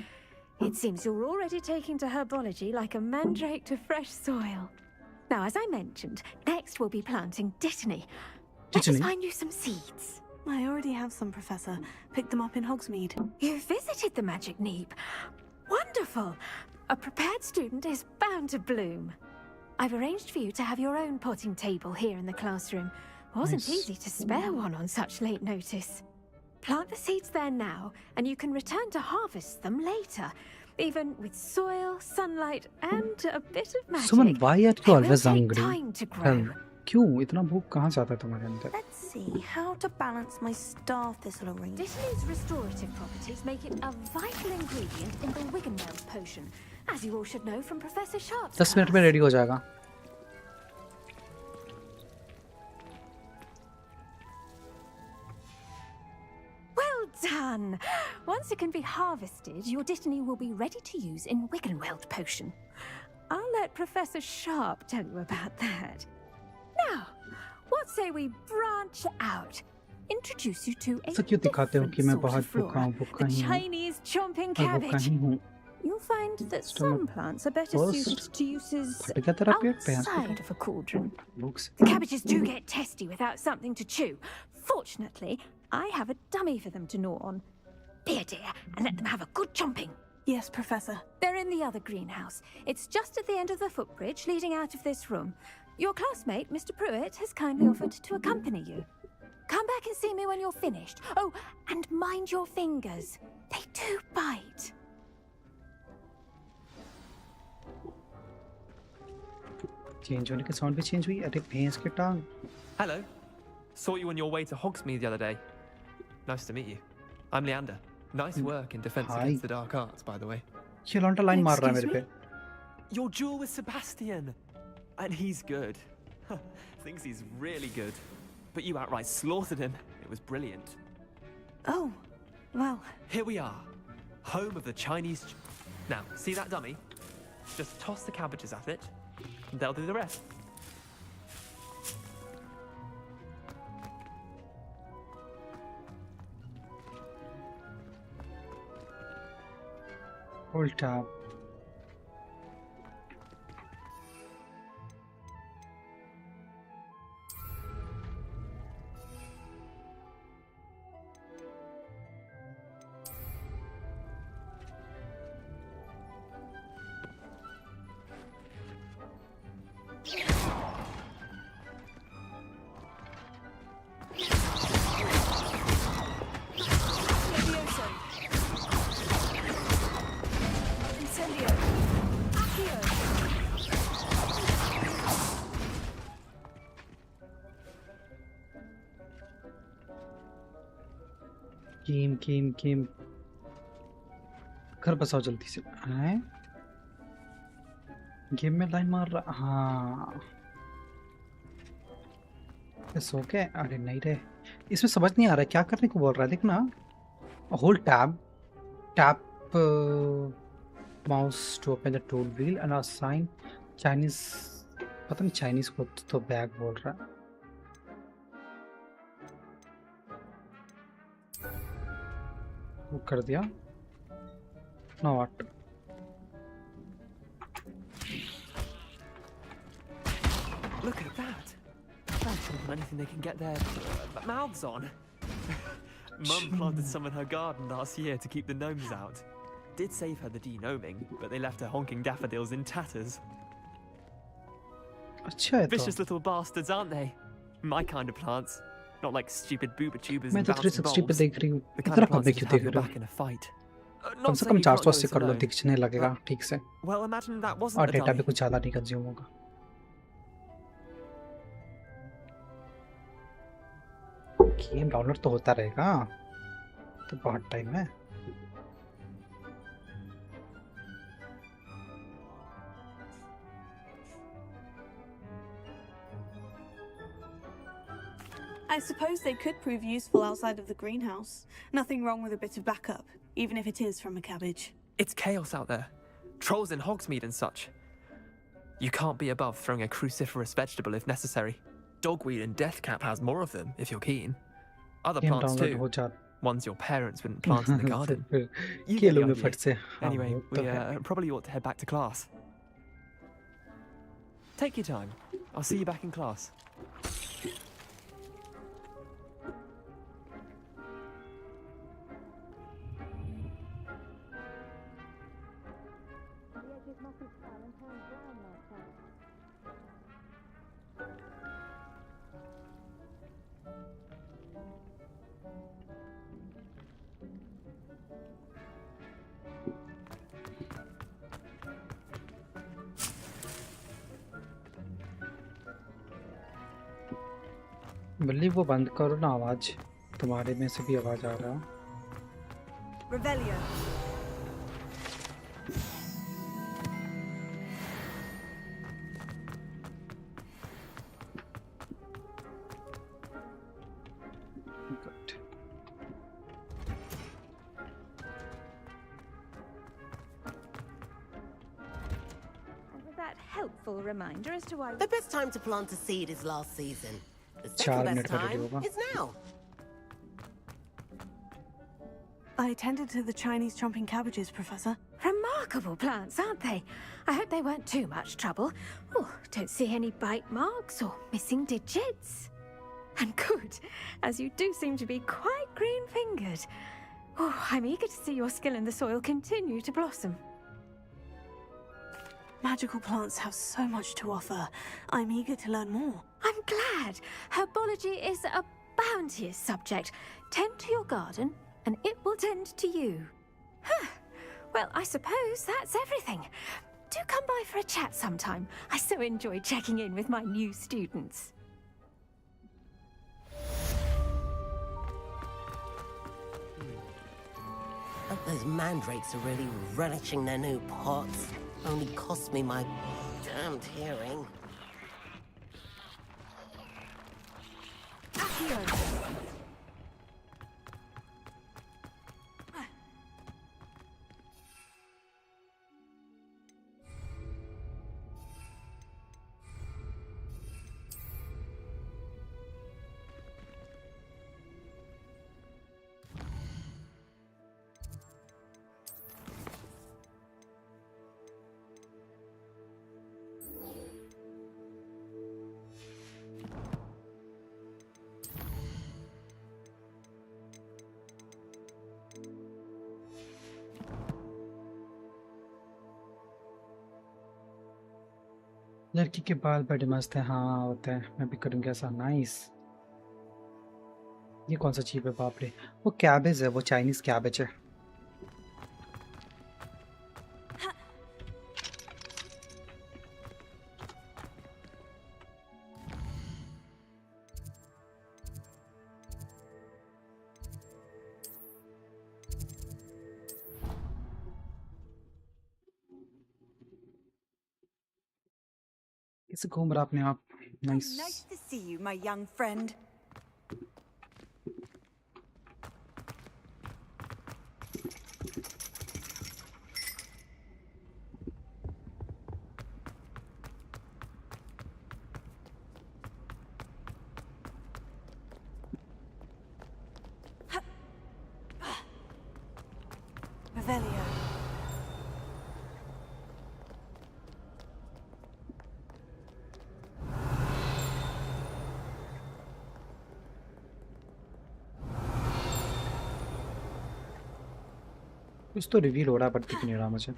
[SPEAKER 5] It seems you're already taking to herbology like a mandrake to fresh soil. Now, as I mentioned, next we'll be planting dittany. Let us
[SPEAKER 2] Dittany?
[SPEAKER 5] find you some seeds.
[SPEAKER 16] I already have some, Professor. Picked them up in Hogsmeade.
[SPEAKER 5] You visited the Magic Neep. Wonderful! A prepared student is bound to bloom. I've arranged for you to have your own potting table here in the classroom. Wasn't
[SPEAKER 2] Nice.
[SPEAKER 5] easy to spare one on such late notice. Plant the seeds there now, and you can return to harvest them later. Even with soil, sunlight, and a bit of magic.
[SPEAKER 2] Suman, why are you
[SPEAKER 5] they will
[SPEAKER 2] always
[SPEAKER 5] take
[SPEAKER 2] hungry?
[SPEAKER 5] time to grow.
[SPEAKER 2] Hell, क्यों इतना भूख कहाँ से आता है तुम्हारे अंदर?
[SPEAKER 23] Let's see how to balance my star thistle arrangement.
[SPEAKER 5] Dittany's restorative properties make it a vital ingredient in the Wiggenweld potion, as you all should know from Professor Sharp's
[SPEAKER 2] 10 minute में रेडी हो जाएगा.
[SPEAKER 5] Well done! Once it can be harvested, your dittany will be ready to use in Wiggenweld potion. I'll let Professor Sharp tell you about that. Now, what say we branch out? Introduce you to a
[SPEAKER 2] ऐसा क्यों दिखाते हो कि मैं
[SPEAKER 5] different
[SPEAKER 2] बहुत
[SPEAKER 5] sort of
[SPEAKER 2] भूखा हूँ,
[SPEAKER 5] flora,
[SPEAKER 2] भूखा
[SPEAKER 5] the
[SPEAKER 2] ही हूँ,
[SPEAKER 5] Chinese chomping
[SPEAKER 2] और भूखा
[SPEAKER 5] cabbage.
[SPEAKER 2] ही हूँ.
[SPEAKER 5] You'll find that some plants are better
[SPEAKER 2] First,
[SPEAKER 5] suited to uses
[SPEAKER 2] फट गया तेरा पेट पे
[SPEAKER 5] outside of a cauldron.
[SPEAKER 2] Books.
[SPEAKER 5] The cabbages do get testy without something to chew. Fortunately, I have a dummy for them to gnaw on. Be a dear and let them have a good chomping.
[SPEAKER 16] Yes, Professor.
[SPEAKER 5] They're in the other greenhouse. It's just at the end of the footbridge leading out of this room. Your classmate, Mr. Pruitt, has kindly offered to accompany you. Come back and see me when you're finished. Oh, and mind your fingers. They do bite.
[SPEAKER 2] Change होने के sound भी change हुई. अरे भैंस के टांग.
[SPEAKER 8] Hello. Saw you on your way to Hogsmeade the other day. Nice to meet you. I'm Leander. Nice work in defense
[SPEAKER 2] Hi.
[SPEAKER 8] against the dark arts, by the way.
[SPEAKER 2] ये लौंडा line मार रहा है मेरे पे.
[SPEAKER 8] Your duel with Sebastian. And he's good. Thinks he's really good. But you outright slaughtered him. It was brilliant.
[SPEAKER 16] Oh, well.
[SPEAKER 8] Here we are. Home of the Chinese... Now, see that dummy? Just toss the cabbages at it. And they'll do the rest.
[SPEAKER 2] Hold tab. घर बसाओ जल्दी से. हैं? Game में line मार रहा हाँ सो के अरे नहीं रे इसमें समझ नहीं आ रहा क्या करने को बोल रहा है देखना hold tap mouse to open the tool wheel and assign Chinese पता नहीं चाइनीज को तो बैग बोल रहा है वो कर दिया know what
[SPEAKER 8] Look at that. That's more than anything they can get their mouths on. Mum planted some in her garden last year to keep the gnomes out. Did save her the de-gnoming, but they left her honking daffodils in tatters.
[SPEAKER 2] अच्छा है तो
[SPEAKER 8] Vicious little bastards, aren't they? My kind of plants. Not like stupid booba tubers
[SPEAKER 2] मैं
[SPEAKER 8] and
[SPEAKER 2] तो
[SPEAKER 8] bouncing
[SPEAKER 2] 360 पे
[SPEAKER 8] bulbs.
[SPEAKER 2] देख रही हूँ
[SPEAKER 8] The kind
[SPEAKER 2] इतना
[SPEAKER 8] of plants
[SPEAKER 2] पब्लिक
[SPEAKER 8] that
[SPEAKER 2] क्यों
[SPEAKER 8] have
[SPEAKER 2] देख
[SPEAKER 8] your
[SPEAKER 2] रहे
[SPEAKER 8] back in a fight.
[SPEAKER 2] हो
[SPEAKER 8] Not
[SPEAKER 2] कम से
[SPEAKER 8] saying
[SPEAKER 2] come
[SPEAKER 8] you can't
[SPEAKER 2] 480
[SPEAKER 8] go it
[SPEAKER 2] कर लो
[SPEAKER 8] alone.
[SPEAKER 2] दिखने लगेगा ठीक से
[SPEAKER 8] Well, imagine that
[SPEAKER 2] और
[SPEAKER 8] wasn't a
[SPEAKER 2] डेटा भी
[SPEAKER 8] dummy.
[SPEAKER 2] कुछ ज़्यादा नहीं कंज्यूम होगा गेम डाउनलोड तो होता रहेगा तो बहुत टाइम है
[SPEAKER 16] I suppose they could prove useful outside of the greenhouse. Nothing wrong with a bit of backup, even if it is from a cabbage.
[SPEAKER 8] It's chaos out there. Trolls in Hogsmeade and such. You can't be above throwing a cruciferous vegetable if necessary. Dogweed and deathcap has more of them, if you're keen. Other
[SPEAKER 2] game
[SPEAKER 8] plants
[SPEAKER 2] download
[SPEAKER 8] too.
[SPEAKER 2] हो जाता
[SPEAKER 8] Ones your parents wouldn't plant in the garden.
[SPEAKER 2] फिर
[SPEAKER 8] You get
[SPEAKER 2] खेलों
[SPEAKER 8] the
[SPEAKER 2] में
[SPEAKER 8] idea.
[SPEAKER 2] फट से हाँ,
[SPEAKER 8] Anyway,
[SPEAKER 2] वो
[SPEAKER 8] we
[SPEAKER 2] तो है
[SPEAKER 8] probably ought to head back to class. Take your time. I'll see you back in class.
[SPEAKER 2] बल्ली वो बंद करो ना आवाज तुम्हारे में से भी आवाज आ रहा
[SPEAKER 16] Revelio.
[SPEAKER 2] Good.
[SPEAKER 25] And with that helpful reminder as to why
[SPEAKER 6] The best time to plant a seed is last season. The
[SPEAKER 2] 4
[SPEAKER 6] second
[SPEAKER 2] minute
[SPEAKER 6] best
[SPEAKER 2] में रेडी
[SPEAKER 6] time
[SPEAKER 2] होगा
[SPEAKER 6] is now.
[SPEAKER 16] I attended to the Chinese chomping cabbages, Professor.
[SPEAKER 5] Remarkable plants, aren't they? I hope they weren't too much trouble. Oh, don't see any bite marks or missing digits. And good, as you do seem to be quite green-fingered. Oh, I'm eager to see your skill in the soil continue to blossom.
[SPEAKER 16] Magical plants have so much to offer. I'm eager to learn more.
[SPEAKER 5] I'm glad. Herbology is a bounteous subject. Tend to your garden, and it will tend to you. Huh. Well, I suppose that's everything. Do come by for a chat sometime. I so enjoy checking in with my new students.
[SPEAKER 6] Hope those mandrakes are really relishing their new pots. Only cost me my damned hearing.
[SPEAKER 2] लड़की के बाल बड़े मस्त हैं हाँ होते हैं मैं भी करूँगी ऐसा नाइस ये कौन सा चीप है बाप रे वो कैबेज है वो चाइनीज कैबेज है कैसे घूम रहा अपने आप? Nice.
[SPEAKER 9] Nice to see you, my young friend. Revelio.
[SPEAKER 2] कुछ तो रिवील हो रहा है पर दिख नहीं रहा मुझे।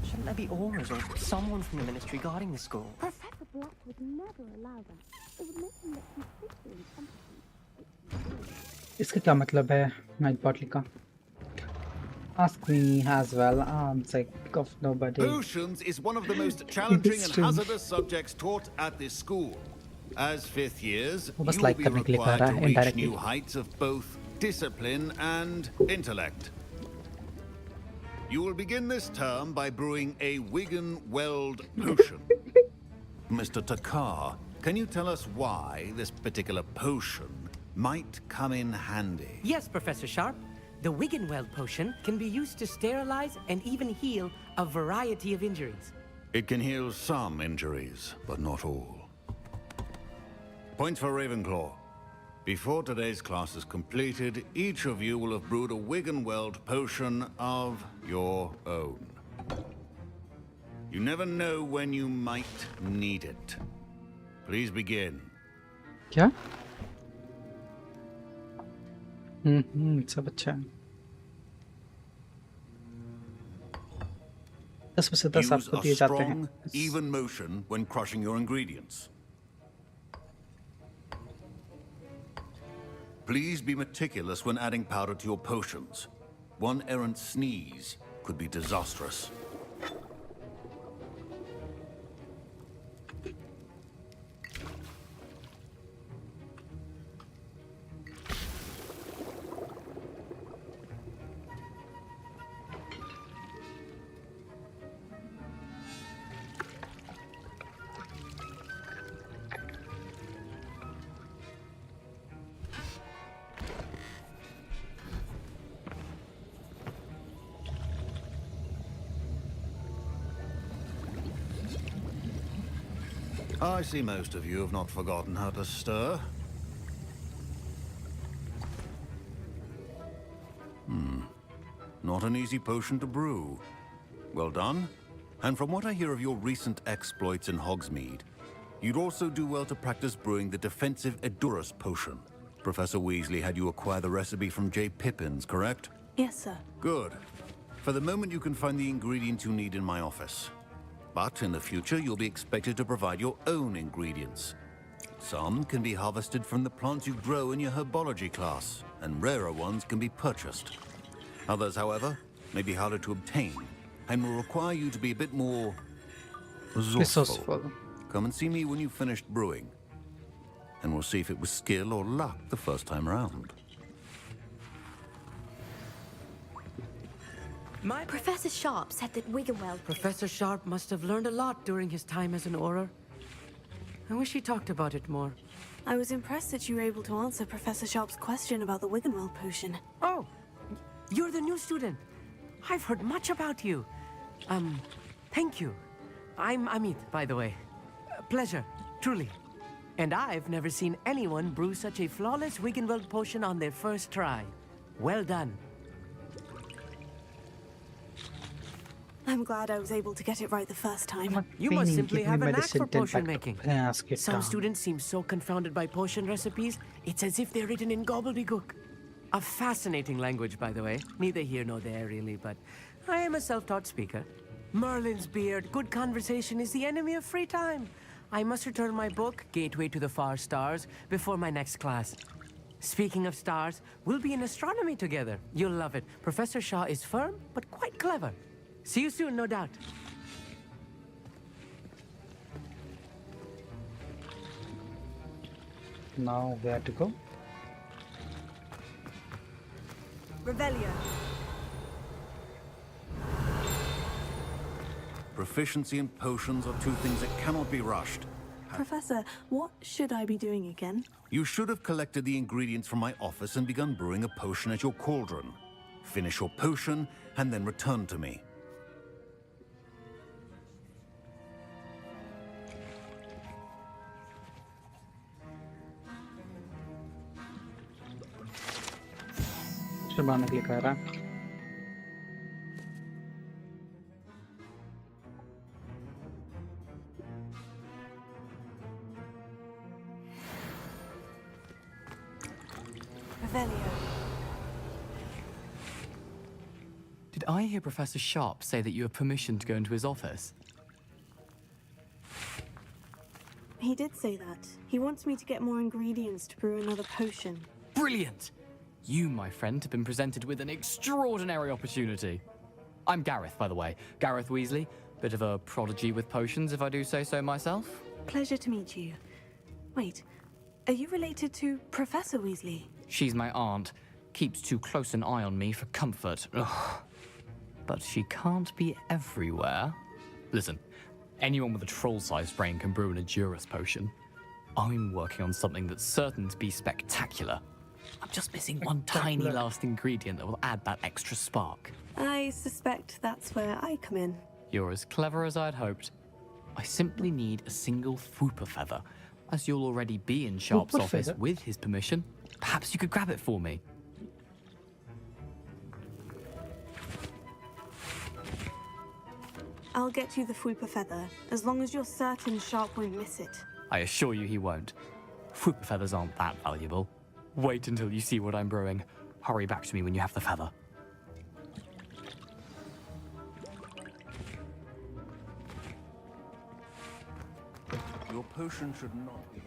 [SPEAKER 3] Shouldn't there be aurors or someone from the ministry guarding the school?
[SPEAKER 13] Professor Black would never allow that. It would make him look completely incompetent.
[SPEAKER 2] इसका क्या मतलब है? नाइट पार्टली का। Ask me as well. I'm sick of nobody.
[SPEAKER 11] Potions is one of the most challenging and hazardous subjects taught at this school. As fifth years, you will be required to reach new heights of both discipline and intellect. You will begin this term by brewing a Wigan-Weld potion. Mr. Takar, can you tell us why this particular potion might come in handy?
[SPEAKER 6] Yes, Professor Sharp. The Wigan-Weld potion can be used to sterilize and even heal a variety of injuries.
[SPEAKER 11] It can heal some injuries, but not all. Point for Ravenclaw. Before today's class is completed, each of you will have brewed a Wigan-Weld potion of your own. You never know when you might need it. Please begin.
[SPEAKER 2] क्या? सब अच्छा है। 10%
[SPEAKER 11] Use a strong, even motion when crushing your ingredients. Please be meticulous when adding powder to your potions. One errant sneeze could be disastrous. I see most of you have not forgotten how to stir. Not an easy potion to brew. Well done. And from what I hear of your recent exploits in Hogsmeade, you'd also do well to practice brewing the defensive Edurus potion. Professor Weasley had you acquire the recipe from J. Pippin's, correct?
[SPEAKER 16] Yes, sir.
[SPEAKER 11] Good. For the moment, you can find the ingredients you need in my office. But in the future, you'll be expected to provide your own ingredients. Some can be harvested from the plants you grow in your herbology class, and rarer ones can be purchased. Others, however, may be harder to obtain, and will require you to be a bit more resourceful. Come and see me when you've finished brewing, and we'll see if it was skill or luck the first time round.
[SPEAKER 12] Professor Sharp said that Wigan-Weld...
[SPEAKER 6] Professor Sharp must have learned a lot during his time as an Auror. I wish he talked about it more.
[SPEAKER 16] I was impressed that you were able to answer Professor Sharp's question about the Wigan-Weld potion.
[SPEAKER 6] Oh, you're the new student. I've heard much about you. Thank you. I'm Amit, by the way. Pleasure, truly. And I've never seen anyone brew such a flawless Wigan-Weld potion on their first try. Well done.
[SPEAKER 16] I'm glad I was able to get it right the first time.
[SPEAKER 6] You must simply have a knack for potion making. Some students seem so confounded by potion recipes, it's as if they're written in gobbledygook. A fascinating language, by the way. Neither here nor there, really, but I am a self-taught speaker. Merlin's beard, good conversation is the enemy of free time. I must return my book, Gateway to the Far Stars, before my next class. Speaking of stars, we'll be in astronomy together. You'll love it. Professor Shah is firm, but quite clever. See you soon, no doubt.
[SPEAKER 2] Now where to go?
[SPEAKER 16] Revelio.
[SPEAKER 11] Proficiency in potions are two things that cannot be rushed.
[SPEAKER 16] Professor, what should I be doing again?
[SPEAKER 11] You should have collected the ingredients from my office and begun brewing a potion at your cauldron. Finish your potion and then return to me.
[SPEAKER 2] Shabana click कर रहा है.
[SPEAKER 8] Did I hear Professor Sharp say that you have permission to go into his office?
[SPEAKER 16] He did say that. He wants me to get more ingredients to brew another potion.
[SPEAKER 8] Brilliant! You, my friend, have been presented with an extraordinary opportunity. I'm Gareth, by the way. Gareth Weasley. Bit of a prodigy with potions, if I do say so myself.
[SPEAKER 16] Pleasure to meet you. Wait, are you related to Professor Weasley?
[SPEAKER 8] She's my aunt. Keeps too close an eye on me for comfort. Ugh. But she can't be everywhere. Listen, anyone with a troll-sized brain can brew an Adurus potion. I'm working on something that's certain to be spectacular. I'm just missing one tiny last ingredient that will add that extra spark.
[SPEAKER 16] I suspect that's where I come in.
[SPEAKER 8] You're as clever as I'd hoped. I simply need a single Fwooper feather. As you'll already be in Sharp's
[SPEAKER 2] Fwooper
[SPEAKER 8] office
[SPEAKER 2] feather?
[SPEAKER 8] with his permission, perhaps you could grab it for me.
[SPEAKER 16] I'll get you the Fwooper feather, as long as you're certain Sharp won't miss it.
[SPEAKER 8] I assure you he won't. Fwooper feathers aren't that valuable. Wait until you see what I'm brewing. Hurry back to me when you have the feather.
[SPEAKER 11] Your potion should not be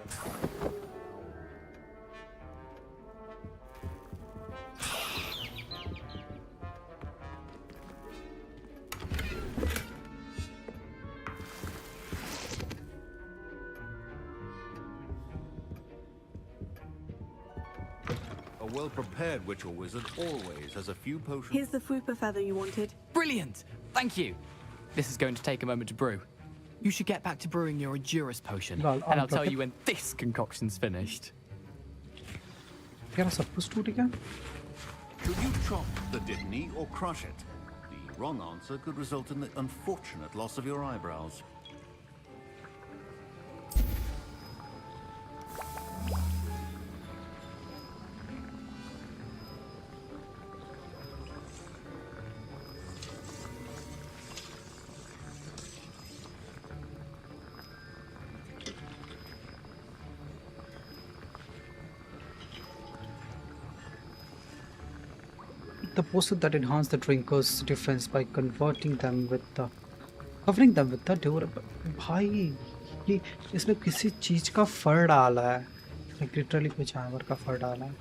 [SPEAKER 11] A well-prepared witch or wizard always has a few potions.
[SPEAKER 16] Here's the Fwooper feather you wanted.
[SPEAKER 8] Brilliant! Thank you! This is going to take a moment to brew. You should get back to brewing your Adurus potion,
[SPEAKER 2] Well,
[SPEAKER 8] and I'll tell you when this concoction's finished.
[SPEAKER 2] यार सब कुछ टूट गया.
[SPEAKER 11] Should you chop the dekhna or crush it? The wrong answer could result in the unfortunate loss of your eyebrows.
[SPEAKER 2] The potion that enhance the drinkers' defense by covering them with the durable. भाई ये इसमें किसी चीज का फर डाला है. Literally कोई जानवर का फर डाला है.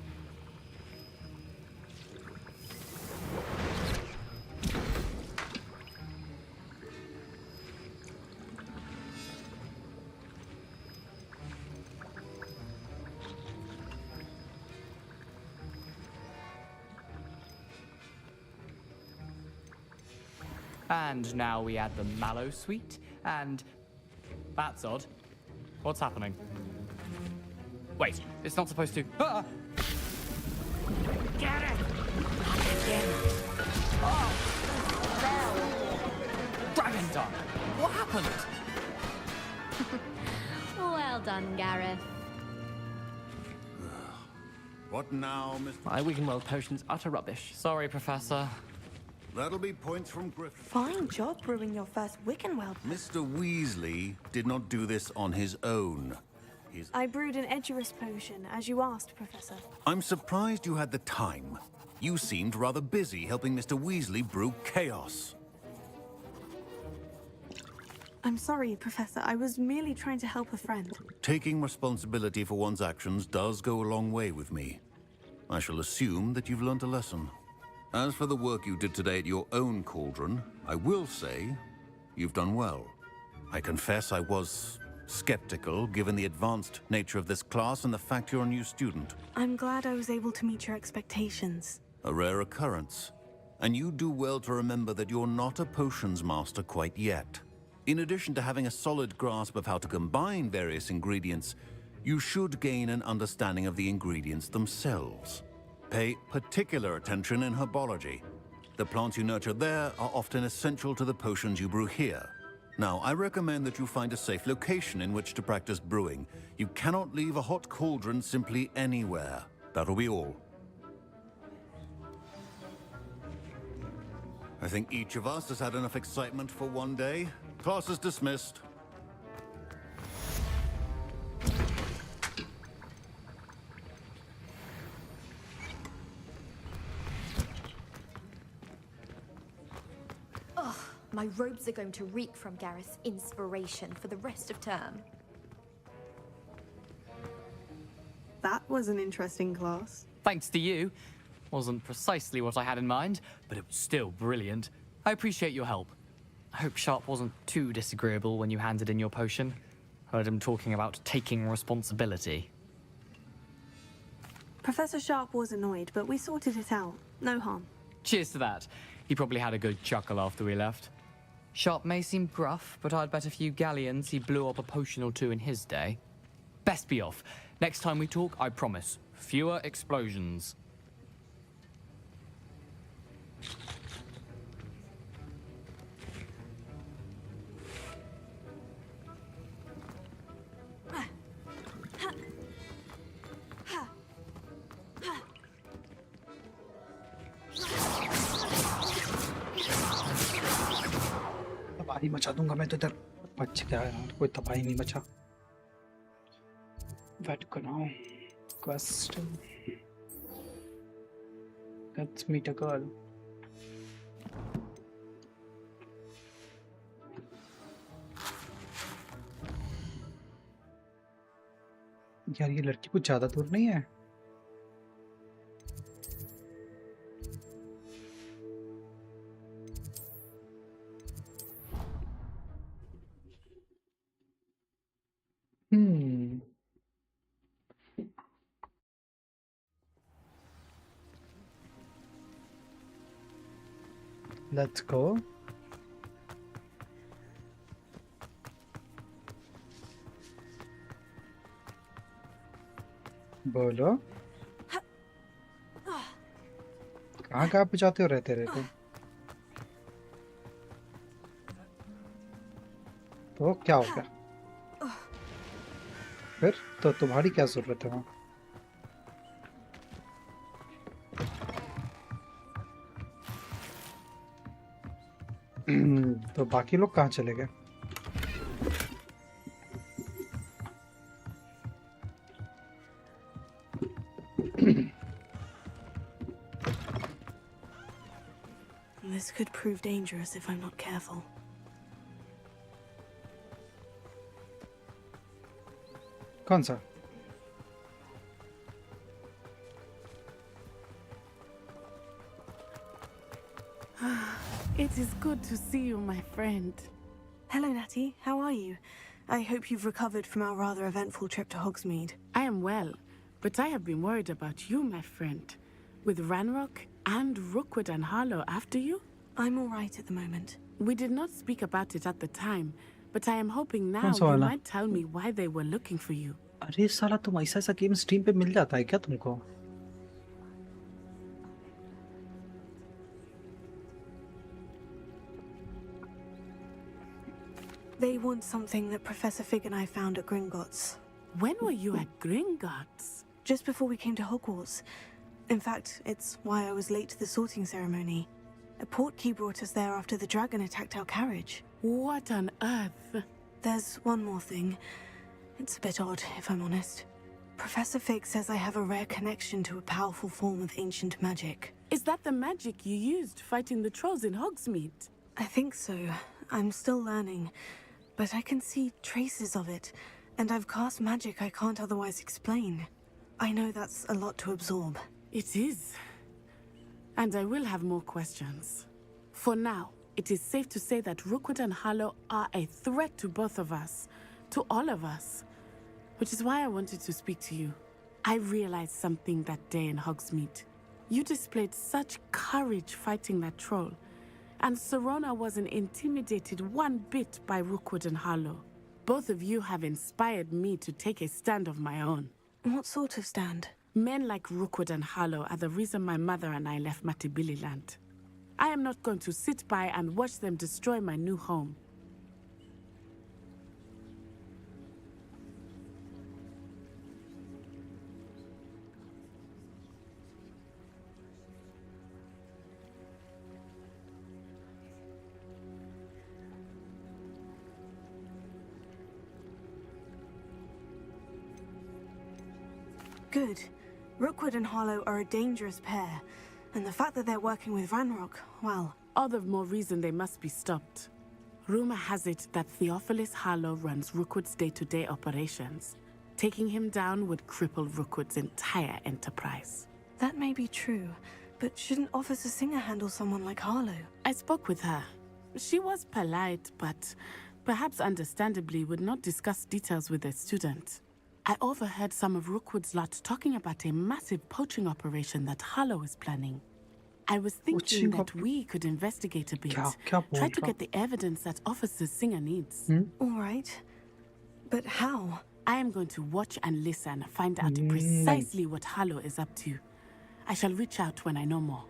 [SPEAKER 8] And now we add the mallow sweet, and... That's odd. What's happening? Wait, it's not supposed to... Ah!
[SPEAKER 10] Get it!
[SPEAKER 8] Oh! Dragon tongue! What happened?
[SPEAKER 12] Well done, Gareth.
[SPEAKER 11] What now, Mr.
[SPEAKER 8] My Wiggenweld potion's utter rubbish. Sorry, Professor.
[SPEAKER 11] That'll be points from Griffin.
[SPEAKER 16] Fine job brewing your first Wiccanweld.
[SPEAKER 11] Mr. Weasley did not do this on his own.
[SPEAKER 16] I brewed an Edurus potion, as you asked, Professor.
[SPEAKER 11] I'm surprised you had the time. You seemed rather busy helping Mr. Weasley brew chaos.
[SPEAKER 16] I'm sorry, Professor. I was merely trying to help a friend.
[SPEAKER 11] Taking responsibility for one's actions does go a long way with me. I shall assume that you've learnt a lesson. As for the work you did today at your own cauldron, I will say you've done well. I confess I was skeptical given the advanced nature of this class and the fact you're a new student.
[SPEAKER 16] I'm glad I was able to meet your expectations.
[SPEAKER 11] A rare occurrence. And you do well to remember that you're not a potions master quite yet. In addition to having a solid grasp of how to combine various ingredients, you should gain an understanding of the ingredients themselves. Pay particular attention in herbology. The plants you nurture there are often essential to the potions you brew here. Now, I recommend that you find a safe location in which to practice brewing. You cannot leave a hot cauldron simply anywhere. That'll be all. I think each of us has had enough excitement for one day. Class is dismissed.
[SPEAKER 14] Ugh, my robes are going to reek from Gareth's inspiration for the rest of term.
[SPEAKER 16] That was an interesting class.
[SPEAKER 15] Thanks to you. Wasn't precisely what I had in mind, but it was still brilliant. I appreciate your help. I hope Sharp wasn't too disagreeable when you handed in your potion. Heard him talking about taking responsibility.
[SPEAKER 16] Professor Sharp was annoyed, but we sorted it out. No harm.
[SPEAKER 15] Cheers to that. He probably had a good chuckle after we left. Sharp may seem gruff, but I'd bet a few galleons he blew up a potion or two in his day. Best be off. Next time we talk, I promise, fewer explosions.
[SPEAKER 2] तबाही मचा दूंगा मैं तो इधर बच गया यार कोई तबाही नहीं बचा वेट करना quest let's meet a girl यार ये लड़की कुछ ज्यादा दूर नहीं है Let's go. बोलो कहाँ पे जाते हो रहते रहते तो क्या हो गया फिर तो तुम्हारी क्या जरूरत है वहाँ तो बाकी लोग कहाँ चले गए
[SPEAKER 16] This could prove dangerous if I'm not careful.
[SPEAKER 2] Kaunsa.
[SPEAKER 1] It is good to see you, my friend.
[SPEAKER 16] Hello, Natty. How are you? I hope you've recovered from our rather eventful trip to Hogsmeade.
[SPEAKER 1] I am well, but I have been worried about you, my friend. With Ranrock and Rookwood and Harlow after you?
[SPEAKER 16] I'm all right at the moment.
[SPEAKER 1] We did not speak about it at the time, but I am hoping now you might tell me why they were looking for you.
[SPEAKER 2] अरे साला तुम ऐसा game stream पे मिल जाता है क्या तुमको?
[SPEAKER 16] They want something that Professor Fig and I found at Gringotts.
[SPEAKER 1] When were you at Gringotts?
[SPEAKER 16] Just before we came to Hogwarts. In fact, it's why I was late to the sorting ceremony. A portkey brought us there after the dragon attacked our carriage.
[SPEAKER 1] What on earth?
[SPEAKER 16] There's one more thing. It's a bit odd, if I'm honest. Professor Fig says I have a rare connection to a powerful form of ancient magic.
[SPEAKER 1] Is that the magic you used fighting the trolls in Hogsmeade?
[SPEAKER 16] I think so. I'm still learning. But I can see traces of it, and I've cast magic I can't otherwise explain. I know that's a lot to absorb.
[SPEAKER 1] It is. And I will have more questions. For now, it is safe to say that Rookwood and Harlow are a threat to both of us. To all of us. Which is why I wanted to speak to you. I realized something that day in Hogsmeade. You displayed such courage fighting that troll. And Serona wasn't intimidated one bit by Rookwood and Harlow. Both of you have inspired me to take a stand of my own.
[SPEAKER 16] What sort of stand?
[SPEAKER 1] Men like Rookwood and Harlow are the reason my mother and I left Matibili land. I am not going to sit by and watch them destroy my new home.
[SPEAKER 16] Good. Rookwood and Harlow are a dangerous pair, and the fact that they're working with Ranrock, well...
[SPEAKER 1] All the more reason they must be stopped. Rumor has it that Theophilus Harlow runs Rookwood's day-to-day operations. Taking him down would cripple Rookwood's entire enterprise.
[SPEAKER 16] That may be true, but shouldn't Officer Singer handle someone like Harlow?
[SPEAKER 1] I spoke with her. She was polite, but perhaps understandably would not discuss details with a student. I overheard some of Rookwood's lot talking about a massive poaching operation that Harlow is planning. I was thinking that we could investigate a bit, try to get the evidence that Officer Singer needs.
[SPEAKER 16] All right. But how?
[SPEAKER 1] I am going to watch and listen, find out precisely what Harlow is up to. I shall reach out when I know more.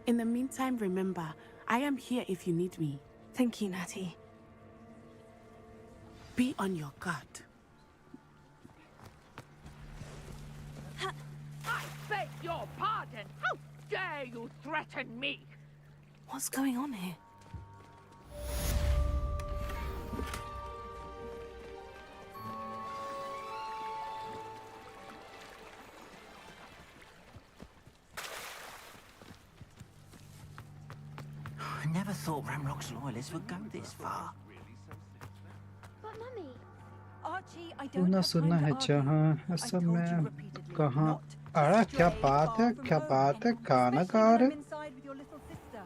[SPEAKER 1] In the meantime, remember, I am here if you need me.
[SPEAKER 16] Thank you, Natty.
[SPEAKER 1] Be on your guard.
[SPEAKER 10] I beg your pardon! How dare you threaten me?
[SPEAKER 16] What's going on here?
[SPEAKER 6] I never thought Ramrock's loyalists would go this far.
[SPEAKER 13] But Mummy...
[SPEAKER 9] Archie, I
[SPEAKER 2] don't have सुनना है जहाँ सब में कहाँ अरे क्या बात है खाना खा रहे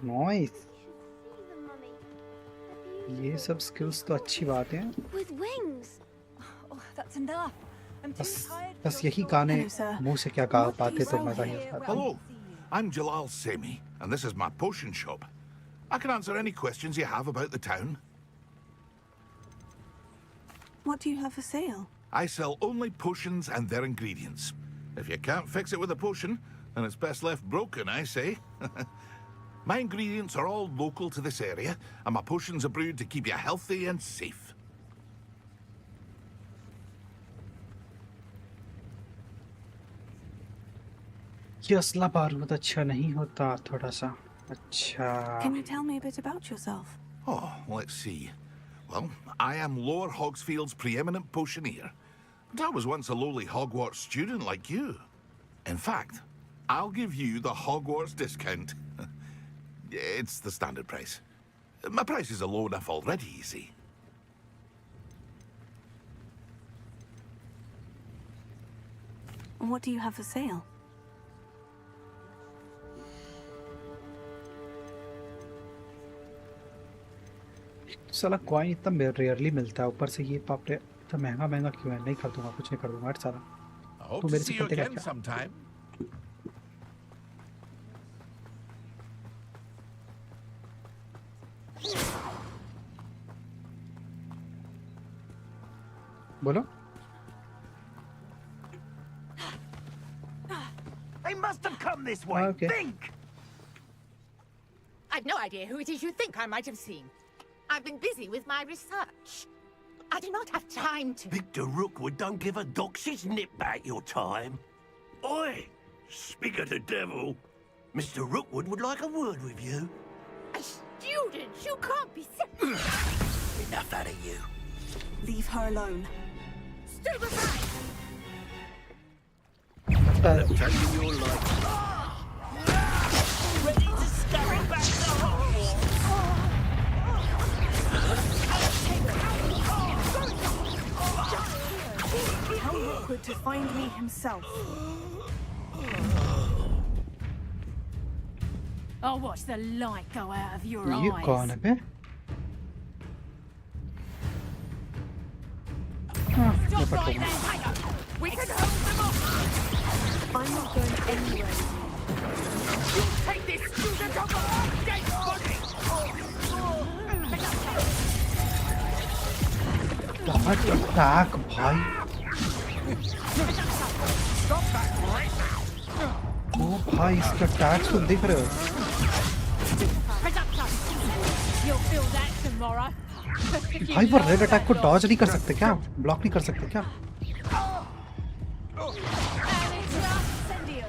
[SPEAKER 2] नॉइस ये सब स्किल्स तो अच्छी बात है
[SPEAKER 13] With wings.
[SPEAKER 9] Oh, that's enough. I'm too tired.
[SPEAKER 2] बस यही गाने मुंह से क्या गा पाते तो मजा ही आता
[SPEAKER 17] Hello, I'm Jalal Semi, and this is my potion shop. I can answer any questions you have about the town.
[SPEAKER 16] What do you have for sale?
[SPEAKER 17] I sell only potions and their ingredients. If you can't fix it with a potion, then it's best left broken, I say. My ingredients are all local to this area, and my potions are brewed to keep you healthy and safe.
[SPEAKER 2] ये असला बारूद अच्छा नहीं होता थोड़ा सा अच्छा
[SPEAKER 16] Can you tell me a bit about yourself?
[SPEAKER 17] Oh, let's see. Well, I am Lower Hogsfield's preeminent potioneer. But I was once a lowly Hogwarts student like you. In fact, I'll give you the Hogwarts discount. It's the standard price. My prices are low enough already, you see.
[SPEAKER 16] What do you have for sale?
[SPEAKER 2] साला coin इतना rarely मिलता है ऊपर से ये पापड़े इतना महंगा क्यों है नहीं खरीदूंगा कुछ नहीं कर दूंगा साला
[SPEAKER 17] तो मेरे से खरीदेगा क्या
[SPEAKER 2] बोलो
[SPEAKER 6] They must have come this way.
[SPEAKER 2] Okay.
[SPEAKER 6] Think!
[SPEAKER 10] I've no idea who it is you think I might have seen. I've been busy with my research. I do not have time to...
[SPEAKER 6] Victor Rookwood don't give a doxy's nip back your time. Oi! Speak of the devil. Mr. Rookwood would like a word with you.
[SPEAKER 10] A student? You can't be...
[SPEAKER 6] Enough out of you.
[SPEAKER 16] Leave her alone.
[SPEAKER 10] Stay aside!
[SPEAKER 6] I'm taking your life. Ready to scurry back to Hogwarts.
[SPEAKER 16] Tell Rookwood to find me himself.
[SPEAKER 5] I'll watch the light go out of your eyes.
[SPEAKER 2] ये कौन है बे
[SPEAKER 9] Stop right there, Aaya! We can hold them off!
[SPEAKER 16] I'm not going anywhere.
[SPEAKER 9] You take this student of the dead body!
[SPEAKER 2] What attack, भाई?
[SPEAKER 9] Stop that right now!
[SPEAKER 2] ओ भाई इसका attacks तो दिख रहे हो?
[SPEAKER 9] You'll feel that tomorrow.
[SPEAKER 2] भाई वो red attack को डॉज नहीं कर सकते क्या? ब्लॉक नहीं कर सकते क्या?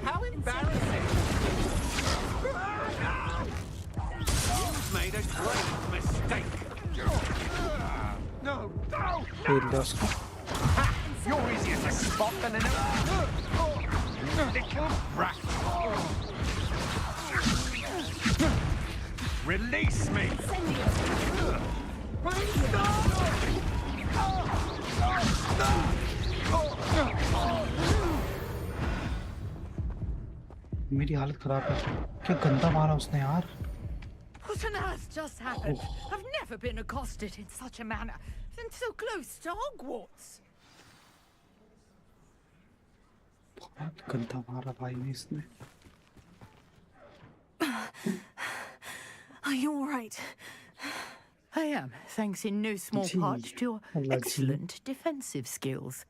[SPEAKER 9] How embarrassing!
[SPEAKER 17] You've made a great mistake. No, no!
[SPEAKER 9] You're easier to spot than an little brat. Release me!
[SPEAKER 2] मेरी हालत खराब है। क्या गंदा मारा उसने यार?
[SPEAKER 10] What on earth just happened? I've never been accosted in such a manner, and so close to Hogwarts.
[SPEAKER 2] बहुत गंदा मारा भाई ने इसने।
[SPEAKER 16] Are you all right?
[SPEAKER 10] I am, thanks in no small part to your excellent defensive skills.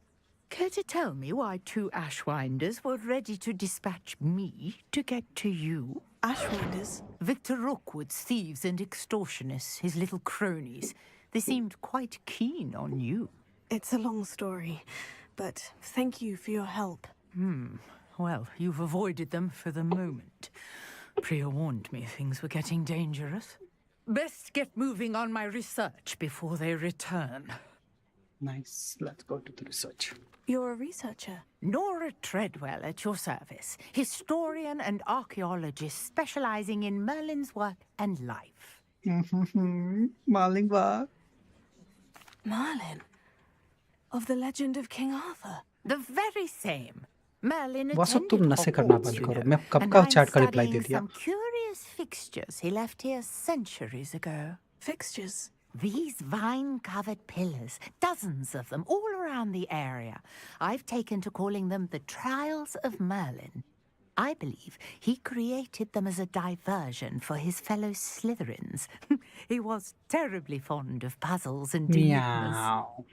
[SPEAKER 10] Care to tell me why two Ashwinders were ready to dispatch me to get to you?
[SPEAKER 16] Ashwinders?
[SPEAKER 10] Victor Rookwood's thieves and extortionists, his little cronies. They seemed quite keen on you.
[SPEAKER 16] It's a long story, but thank you for your help.
[SPEAKER 10] Well, you've avoided them for the moment. Priya warned me things were getting dangerous. Best get moving on my research before they return.
[SPEAKER 2] Nice. Let's go to the research.
[SPEAKER 16] You're a researcher?
[SPEAKER 10] Nora Treadwell at your service. Historian and archaeologist specializing in Merlin's work and life.
[SPEAKER 2] Merlin work.
[SPEAKER 16] Merlin? Of the legend of King Arthur?
[SPEAKER 10] The very same. Merlin
[SPEAKER 2] वासब तुम
[SPEAKER 10] attended
[SPEAKER 2] नशे करना
[SPEAKER 10] Hogwarts,
[SPEAKER 2] बंद
[SPEAKER 10] you
[SPEAKER 2] करो।
[SPEAKER 10] know,
[SPEAKER 2] मैं कब
[SPEAKER 10] and
[SPEAKER 2] का
[SPEAKER 10] I'm
[SPEAKER 2] chat का reply दे
[SPEAKER 10] studying
[SPEAKER 2] दिया।
[SPEAKER 10] some curious fixtures he left here centuries ago.
[SPEAKER 16] Fixtures?
[SPEAKER 10] These vine-covered pillars, dozens of them all around the area. I've taken to calling them the Trials of Merlin. I believe he created them as a diversion for his fellow Slytherins. He was terribly fond of puzzles and enigmas.
[SPEAKER 2] Meow.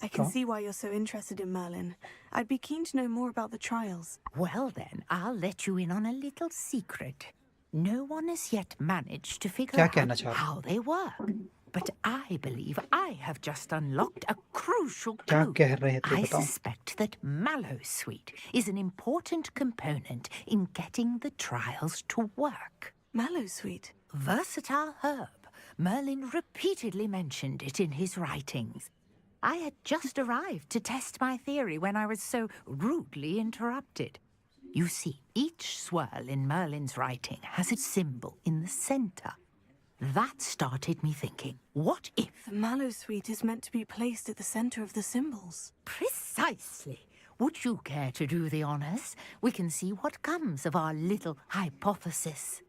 [SPEAKER 16] I can see why you're so interested in Merlin. I'd be keen to know more about the trials.
[SPEAKER 10] Well then, I'll let you in on a little secret. No one has yet managed to figure out how they work. But I believe I have just unlocked a crucial clue. I suspect that mallowsweet is an important component in getting the trials to work.
[SPEAKER 16] Mallowsweet?
[SPEAKER 10] Versatile herb. Merlin repeatedly mentioned it in his writings. I had just arrived to test my theory when I was so rudely interrupted. You see, each swirl in Merlin's writing has a symbol in the center. That started me thinking, what if...
[SPEAKER 16] The mallowsweet is meant to be placed at the center of the symbols.
[SPEAKER 10] Precisely. Would you care to do the honors? We can see what comes of our little hypothesis.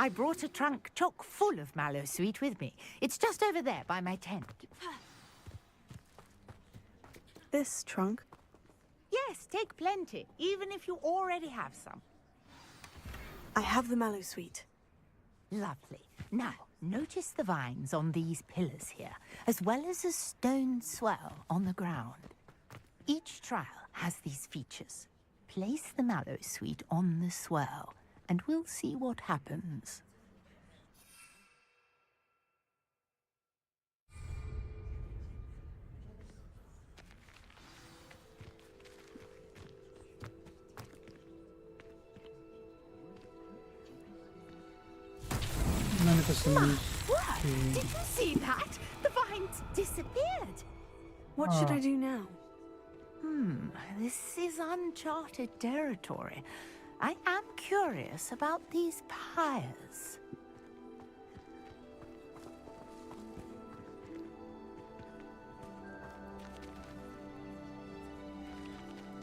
[SPEAKER 10] I brought a trunk chock full of mallowsweet with me. It's just over there by my tent.
[SPEAKER 16] This trunk?
[SPEAKER 10] Yes, take plenty, even if you already have some.
[SPEAKER 16] I have the mallowsweet.
[SPEAKER 10] Lovely. Now, notice the vines on these pillars here, as well as a stone swell on the ground. Each trial has these features. Place the mallowsweet on the swell, and we'll see what happens. What? Did you see that? The vines disappeared.
[SPEAKER 16] What should I do now?
[SPEAKER 10] This is uncharted territory. I am curious about these pyres.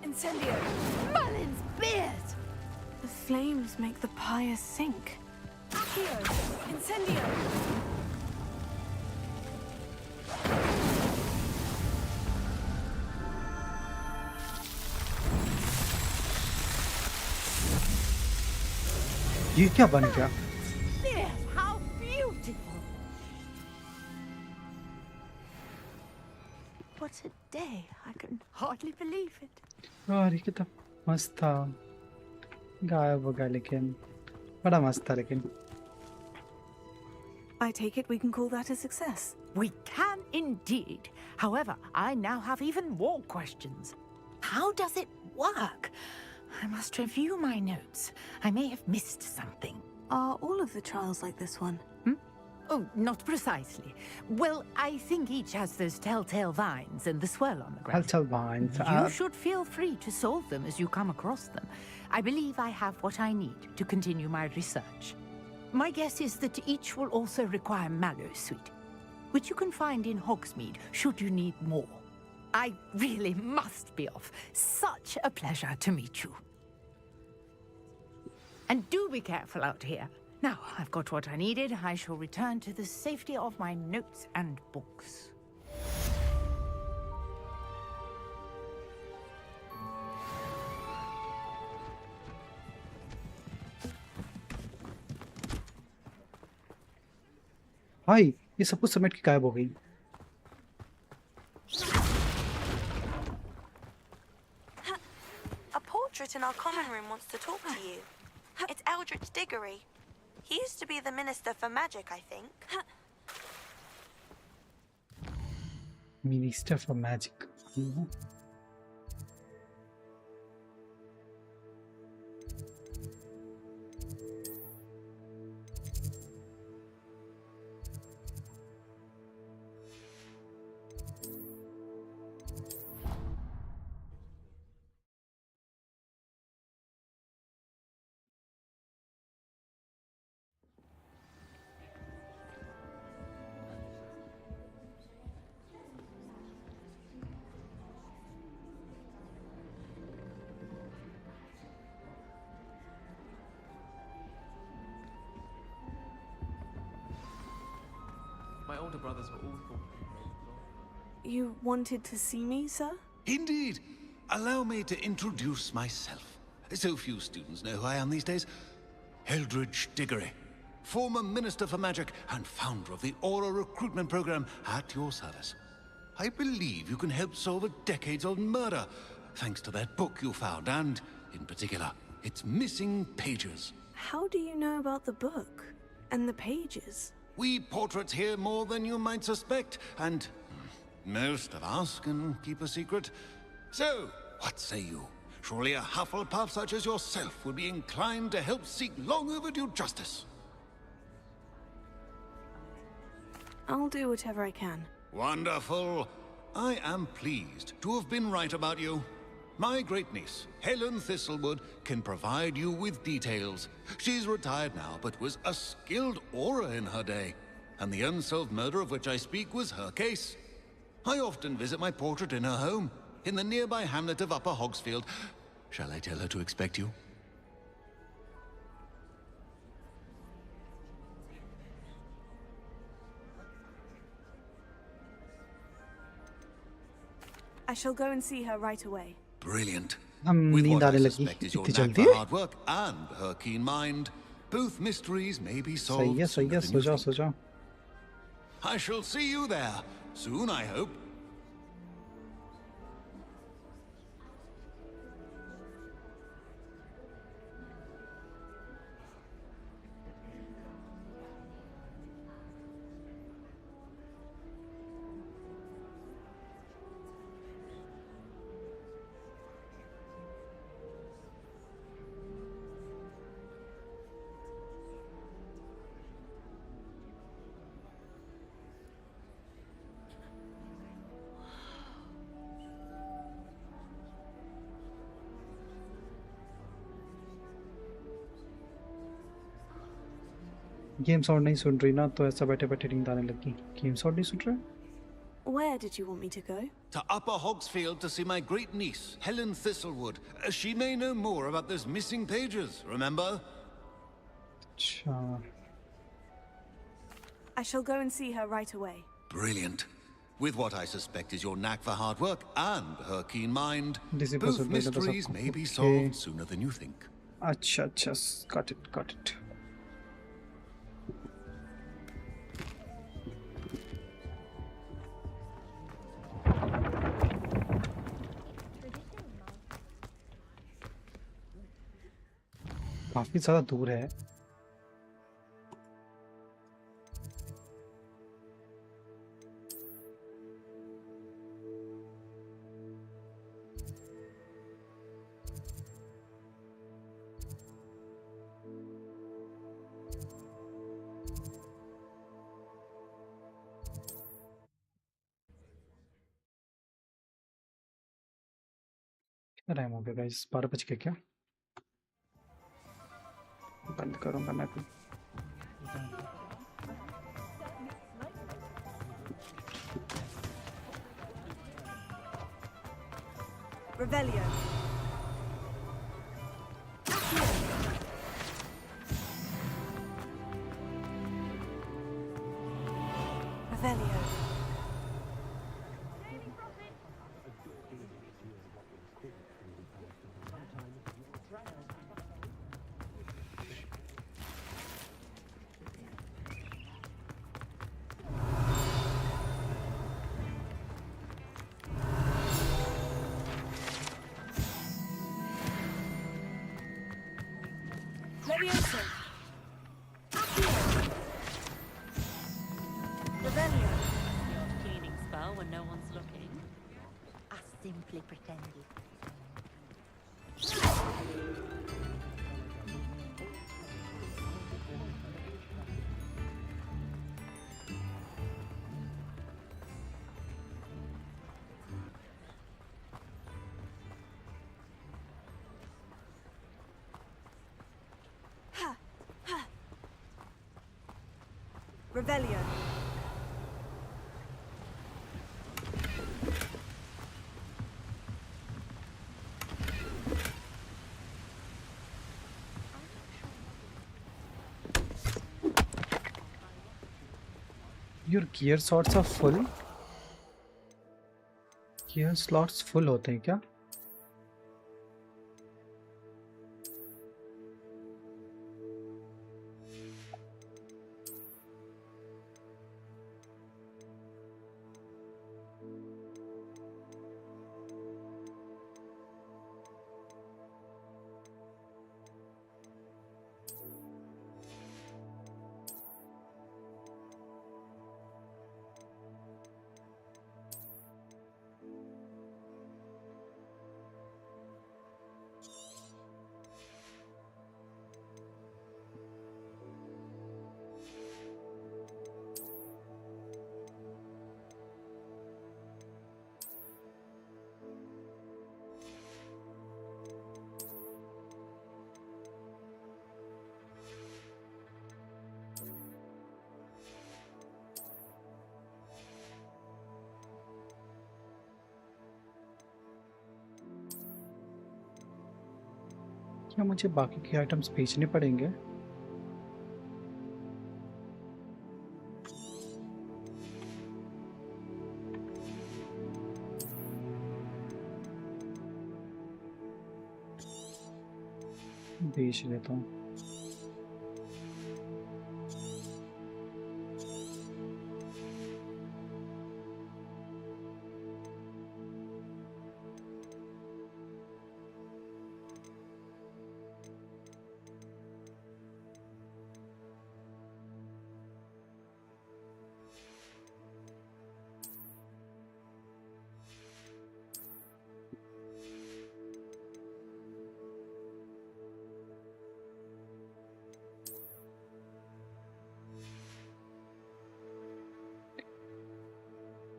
[SPEAKER 16] Incendio!
[SPEAKER 10] Merlin's beard!
[SPEAKER 16] The flames make the pyre sink. Accio! Incendio!
[SPEAKER 2] ये क्या बन गया?
[SPEAKER 10] Yes, how beautiful! What a day! I can hardly believe it.
[SPEAKER 2] यार ये कितना मस्त था, गायब हो गया लेकिन बड़ा मस्त था लेकिन.
[SPEAKER 16] I take it we can call that a success.
[SPEAKER 10] We can indeed. However, I now have even more questions. How does it work? I must review my notes. I may have missed something.
[SPEAKER 16] Are all of the trials like this one?
[SPEAKER 10] Oh, not precisely. Well, I think each has those telltale vines and the swirl on the ground.
[SPEAKER 2] Telltale vines.
[SPEAKER 10] You should feel free to solve them as you come across them. I believe I have what I need to continue my research. My guess is that each will also require mallow sweet, which you can find in Hogsmeade should you need more. I really must be off. Such a pleasure to meet you. And do be careful out here. Now, I've got what I needed. I shall return to the safety of my notes and books.
[SPEAKER 2] भाई ये सब कुछ समेट के गायब हो गई.
[SPEAKER 16] A portrait in our common room wants to talk to you. It's Eldritch Diggory. He used to be the Minister for Magic, I think.
[SPEAKER 2] Minister for Magic.
[SPEAKER 8] My older brothers were awful.
[SPEAKER 16] You wanted to see me, sir?
[SPEAKER 7] Indeed. Allow me to introduce myself. So few students know who I am these days. Eldritch Diggory, former Minister for Magic and founder of the Aura recruitment program at your service. I believe you can help solve a decades-old murder, thanks to that book you found, and, in particular, its missing pages.
[SPEAKER 16] How do you know about the book and the pages?
[SPEAKER 7] We portraits hear more than you might suspect, and most of us can keep a secret. So, what say you? Surely a Hufflepuff such as yourself would be inclined to help seek long overdue justice.
[SPEAKER 16] I'll do whatever I can.
[SPEAKER 7] Wonderful. I am pleased to have been right about you. My great-niece, Helen Thistlewood, can provide you with details. She's retired now, but was a skilled aura in her day. And the unsolved murder of which I speak was her case. I often visit my portrait in her home, in the nearby hamlet of Upper Hogsfield. Shall I tell her to expect you?
[SPEAKER 16] I shall go and see her right away.
[SPEAKER 7] Brilliant.
[SPEAKER 2] हम
[SPEAKER 7] With
[SPEAKER 2] नींद
[SPEAKER 7] what I
[SPEAKER 2] आने लगी
[SPEAKER 7] suspect is your
[SPEAKER 2] इतनी
[SPEAKER 7] knack
[SPEAKER 2] जल्दी.
[SPEAKER 7] for hard work and her keen mind, both mysteries may be
[SPEAKER 2] सही
[SPEAKER 7] solved
[SPEAKER 2] है
[SPEAKER 7] sooner than you
[SPEAKER 2] so
[SPEAKER 7] think.
[SPEAKER 2] जाओ.
[SPEAKER 7] I shall see you there soon, I hope.
[SPEAKER 2] Game sound नहीं सुन रही ना, तो ऐसा बैठे बैठे नींद आने लगी. गेम साउंड नहीं सुन रहा.
[SPEAKER 16] Where did you want me to go?
[SPEAKER 7] To Upper Hogsfield to see my great niece, Helen Thistlewood. She may know more about those missing pages, remember?
[SPEAKER 2] अच्छा.
[SPEAKER 16] I shall go and see her right away.
[SPEAKER 7] Brilliant. With what I suspect is your knack for hard work and her keen mind,
[SPEAKER 2] Disney
[SPEAKER 7] both
[SPEAKER 2] Plus
[SPEAKER 7] mysteries may be
[SPEAKER 2] okay.
[SPEAKER 7] solved sooner than you think.
[SPEAKER 2] अच्छा. Got it. काफी ज़्यादा दूर है। कितना time हो गया guys? 12 बज के क्या? बंद करूँगा मैं भी।
[SPEAKER 16] Revelio. Revelio. Levioso. Revelio.
[SPEAKER 18] Your cleaning spell when no one's looking. I simply pretended.
[SPEAKER 16] Revelio.
[SPEAKER 2] Your gear slots are full? Gear slots full होते हैं क्या? क्या मुझे बाकी के आइटम्स बेचने पड़ेंगे? बेच लेता हूँ।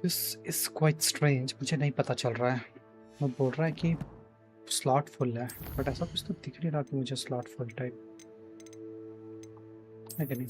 [SPEAKER 2] This is quite strange. मुझे नहीं पता चल रहा है। वो बोल रहा है कि स्लॉट फुल है, बट ऐसा कुछ तो दिख नहीं रहा कि मुझे स्लॉट फुल टाइप है कि नहीं।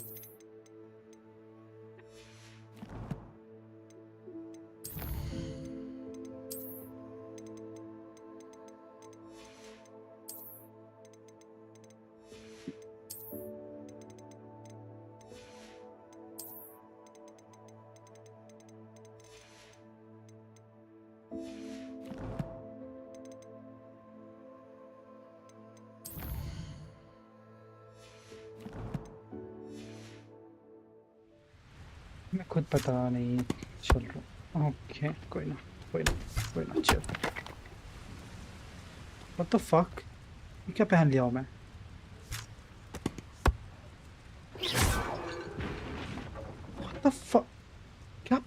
[SPEAKER 2] मैं खुद पता नहीं चल रहा। ओके, कोई ना चल। What the fuck? ये क्या पहन लिया हूँ मैं?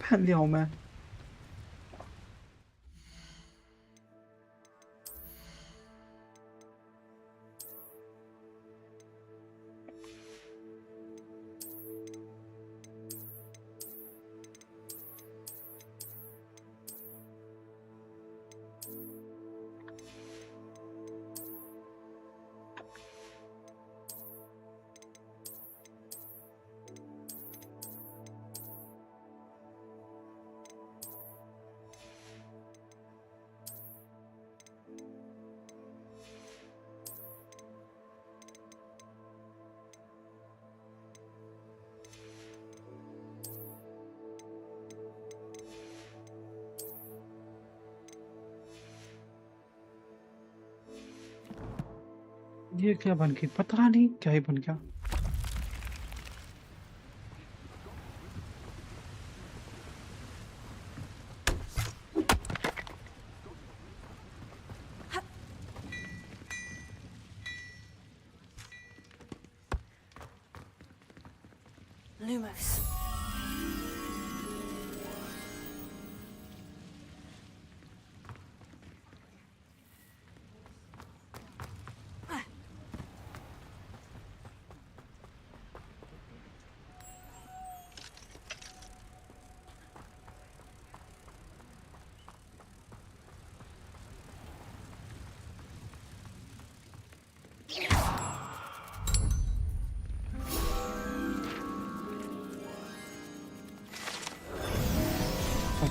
[SPEAKER 2] पहन लिया हूँ मैं। ये क्या बन गई, पता नहीं क्या ही बन गया।
[SPEAKER 16] Lumos.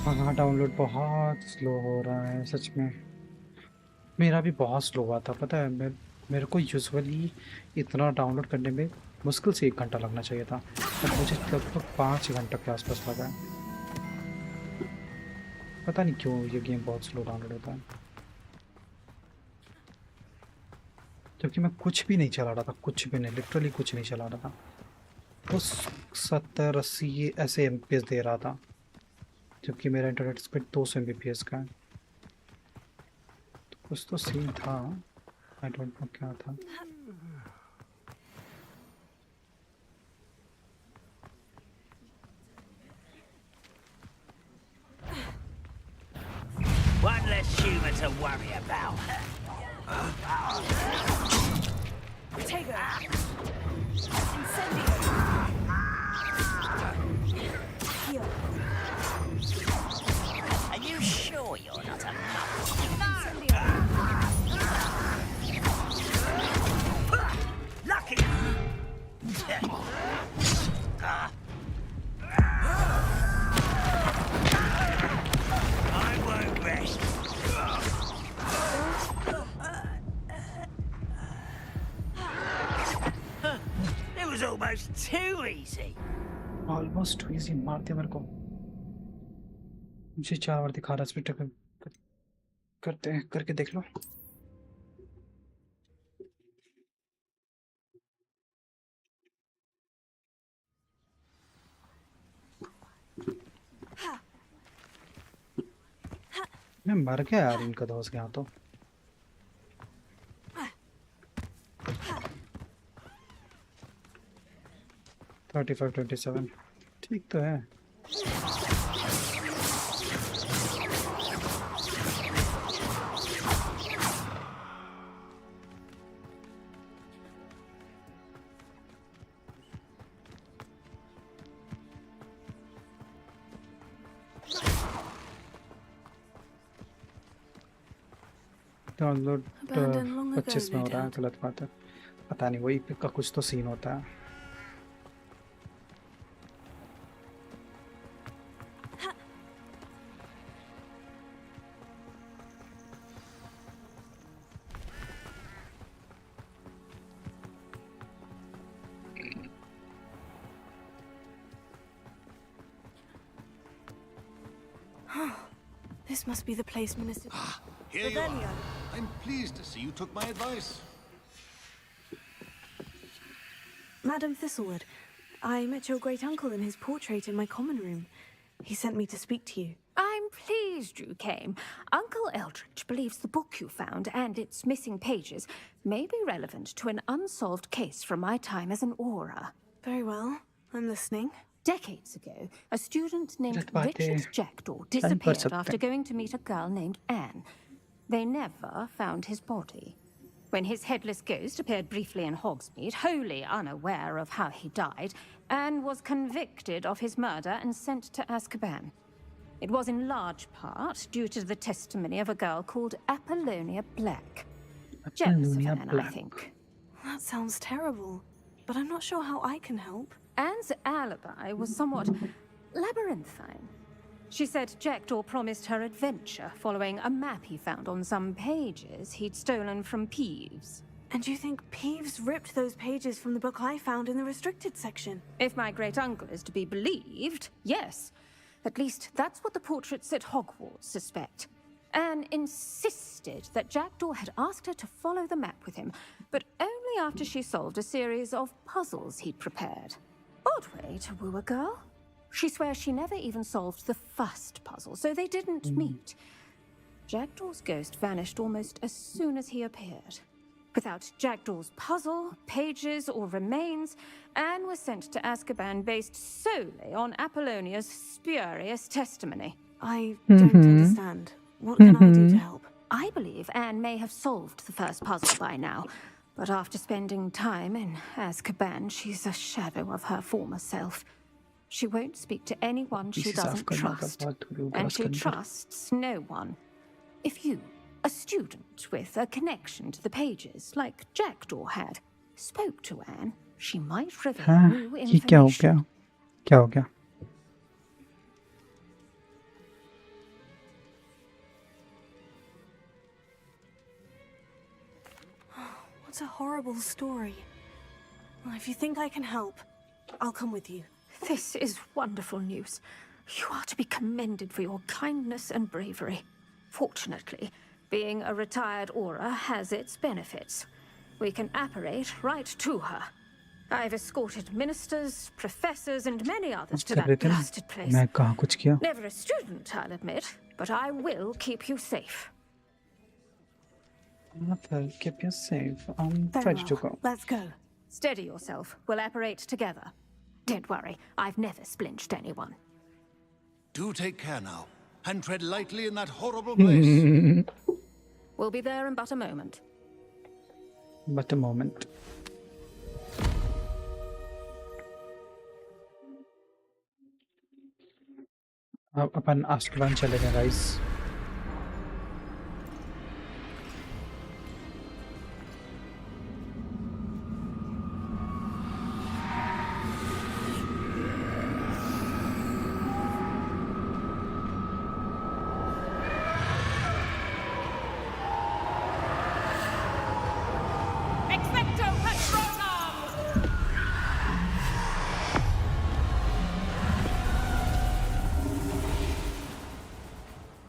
[SPEAKER 2] हाँ, डाउनलोड बहुत स्लो हो रहा है सच में। मेरा भी बहुत स्लो हुआ था, पता है। मेरे को यूजुअली इतना डाउनलोड करने में मुश्किल से 1 घंटा लगना चाहिए था, पर मुझे लगभग 5 घंटे के आसपास लगा है। पता नहीं क्यों ये गेम बहुत स्लो डाउनलोड होता है, जबकि मैं कुछ भी नहीं चला रहा था, कुछ भी नहीं, लिटरली कुछ नहीं चला रहा था। तो 70-80 ऐसे एमपीएस दे रहा था, जबकि मेरा इंटरनेट स्पीड 200 एमबीपीएस का है। तो कुछ तो सीन था, आई डोंट नो क्या था।
[SPEAKER 6] One less human to worry about.
[SPEAKER 16] Tego. Incendio.
[SPEAKER 6] Are you sure you're not a mum? Lucky! I won't rest. It was almost too easy.
[SPEAKER 2] Almost easy मार दिया मेरे को। मुझे 4 बार दिखा रहा है, स्पीड करते हैं, करके देख लो। मैं मर गया यार इनका दोस्त के हाथों। तो 35-27 ठीक तो है। डाउनलोड 25 में हो रहा है, गलत बात है। पता नहीं, वही का कुछ तो सीन होता है।
[SPEAKER 16] This must be the place, Minister.
[SPEAKER 11] Here you are. I'm pleased to see you took my advice.
[SPEAKER 16] Madam Thistlewood, I met your great uncle in his portrait in my common room. He sent me to speak to you.
[SPEAKER 5] I'm pleased you came. Uncle Eldridge believes the book you found and its missing pages may be relevant to an unsolved case from my time as an aura.
[SPEAKER 16] Very well. I'm listening.
[SPEAKER 5] Decades ago, a student named Richard Jackdaw disappeared after going to meet a girl named Anne. They never found his body. When his headless ghost appeared briefly in Hogsmeade, wholly unaware of how he died, Anne was convicted of his murder and sent to Azkaban. It was in large part due to the testimony of a girl called Apollonia Black. Jealous of Anne, I think.
[SPEAKER 16] That sounds terrible, but I'm not sure how I can help.
[SPEAKER 5] Anne's alibi was somewhat labyrinthine. She said Jackdaw promised her adventure following a map he found on some pages he'd stolen from Peeves.
[SPEAKER 16] And you think Peeves ripped those pages from the book I found in the restricted section?
[SPEAKER 5] If my great-uncle is to be believed, yes. At least that's what the portraits at Hogwarts suspect. Anne insisted that Jackdaw had asked her to follow the map with him, but only after she solved a series of puzzles he'd prepared. Odd way to woo a girl. She swears she never even solved the first puzzle, so they didn't meet. Jackdaw's ghost vanished almost as soon as he appeared. Without Jackdaw's puzzle, pages, or remains, Anne was sent to Azkaban based solely on Apollonia's spurious testimony.
[SPEAKER 16] I don't understand. What can I do to help?
[SPEAKER 5] I believe Anne may have solved the first puzzle by now, but after spending time in Azkaban, she's a shadow of her former self. She won't speak to anyone she doesn't trust, and she trusts no one. If you, a student with a connection to the pages, like Jackdaw had, spoke to Anne, she might reveal new information.
[SPEAKER 2] क्या हो गया?
[SPEAKER 16] What a horrible story. Well, if you think I can help, I'll come with you.
[SPEAKER 5] This is wonderful news. You are to be commended for your kindness and bravery. Fortunately, being a retired Aura has its benefits. We can apparate right to her. I've escorted ministers, professors, and many others to that blasted place. Never a student, I'll admit, but I will keep you safe.
[SPEAKER 2] I'll keep you safe. I'm ready to go.
[SPEAKER 16] Let's go.
[SPEAKER 5] Steady yourself. We'll apparate together. Don't worry, I've never splinched anyone.
[SPEAKER 11] Do take care now, and tread lightly in that horrible place.
[SPEAKER 5] We'll be there in but a moment.
[SPEAKER 2] But a moment. अपन आस्कबान चले गए guys.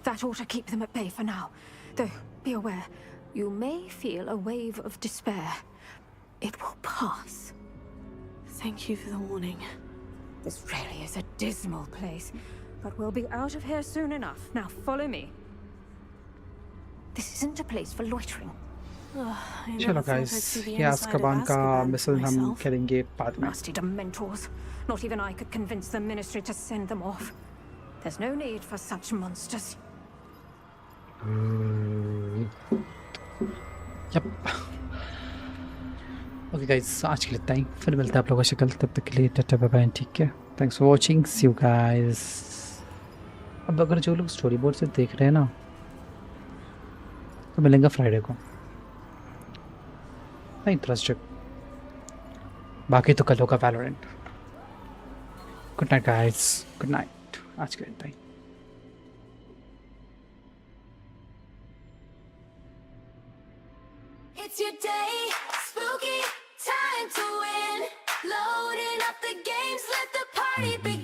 [SPEAKER 5] That ought to keep them at bay for now. Though, be aware, you may feel a wave of despair. It will pass.
[SPEAKER 16] Thank you for the warning.
[SPEAKER 5] This really is a dismal place, but we'll be out of here soon enough. Now follow me. This isn't a place for loitering.
[SPEAKER 2] चलो guys, ये आस्कबान का मिसल हम करेंगे बाद में.
[SPEAKER 5] Nasty Dementors. Not even I could convince the Ministry to send them off. There's no need for such monsters.
[SPEAKER 2] Yep. Okay guys, आज के लिए इतना ही. फिर मिलते हैं आप लोगों से कल. तब तक के लिए टाटा बाय बाय. ठीक है. Thanks for watching. See you guys. अब अगर जो लोग स्टोरी बोर्ड से देख रहे हैं ना, तो मिलेंगे फ्राइडे को. नहीं इंटरेस्टेड. बाकी तो कल होगा Valorant. Good night guys. Good night. आज के लिए इतना ही.
[SPEAKER 9] It's your day, spooky, time to win. Loading up the games, let the party begin.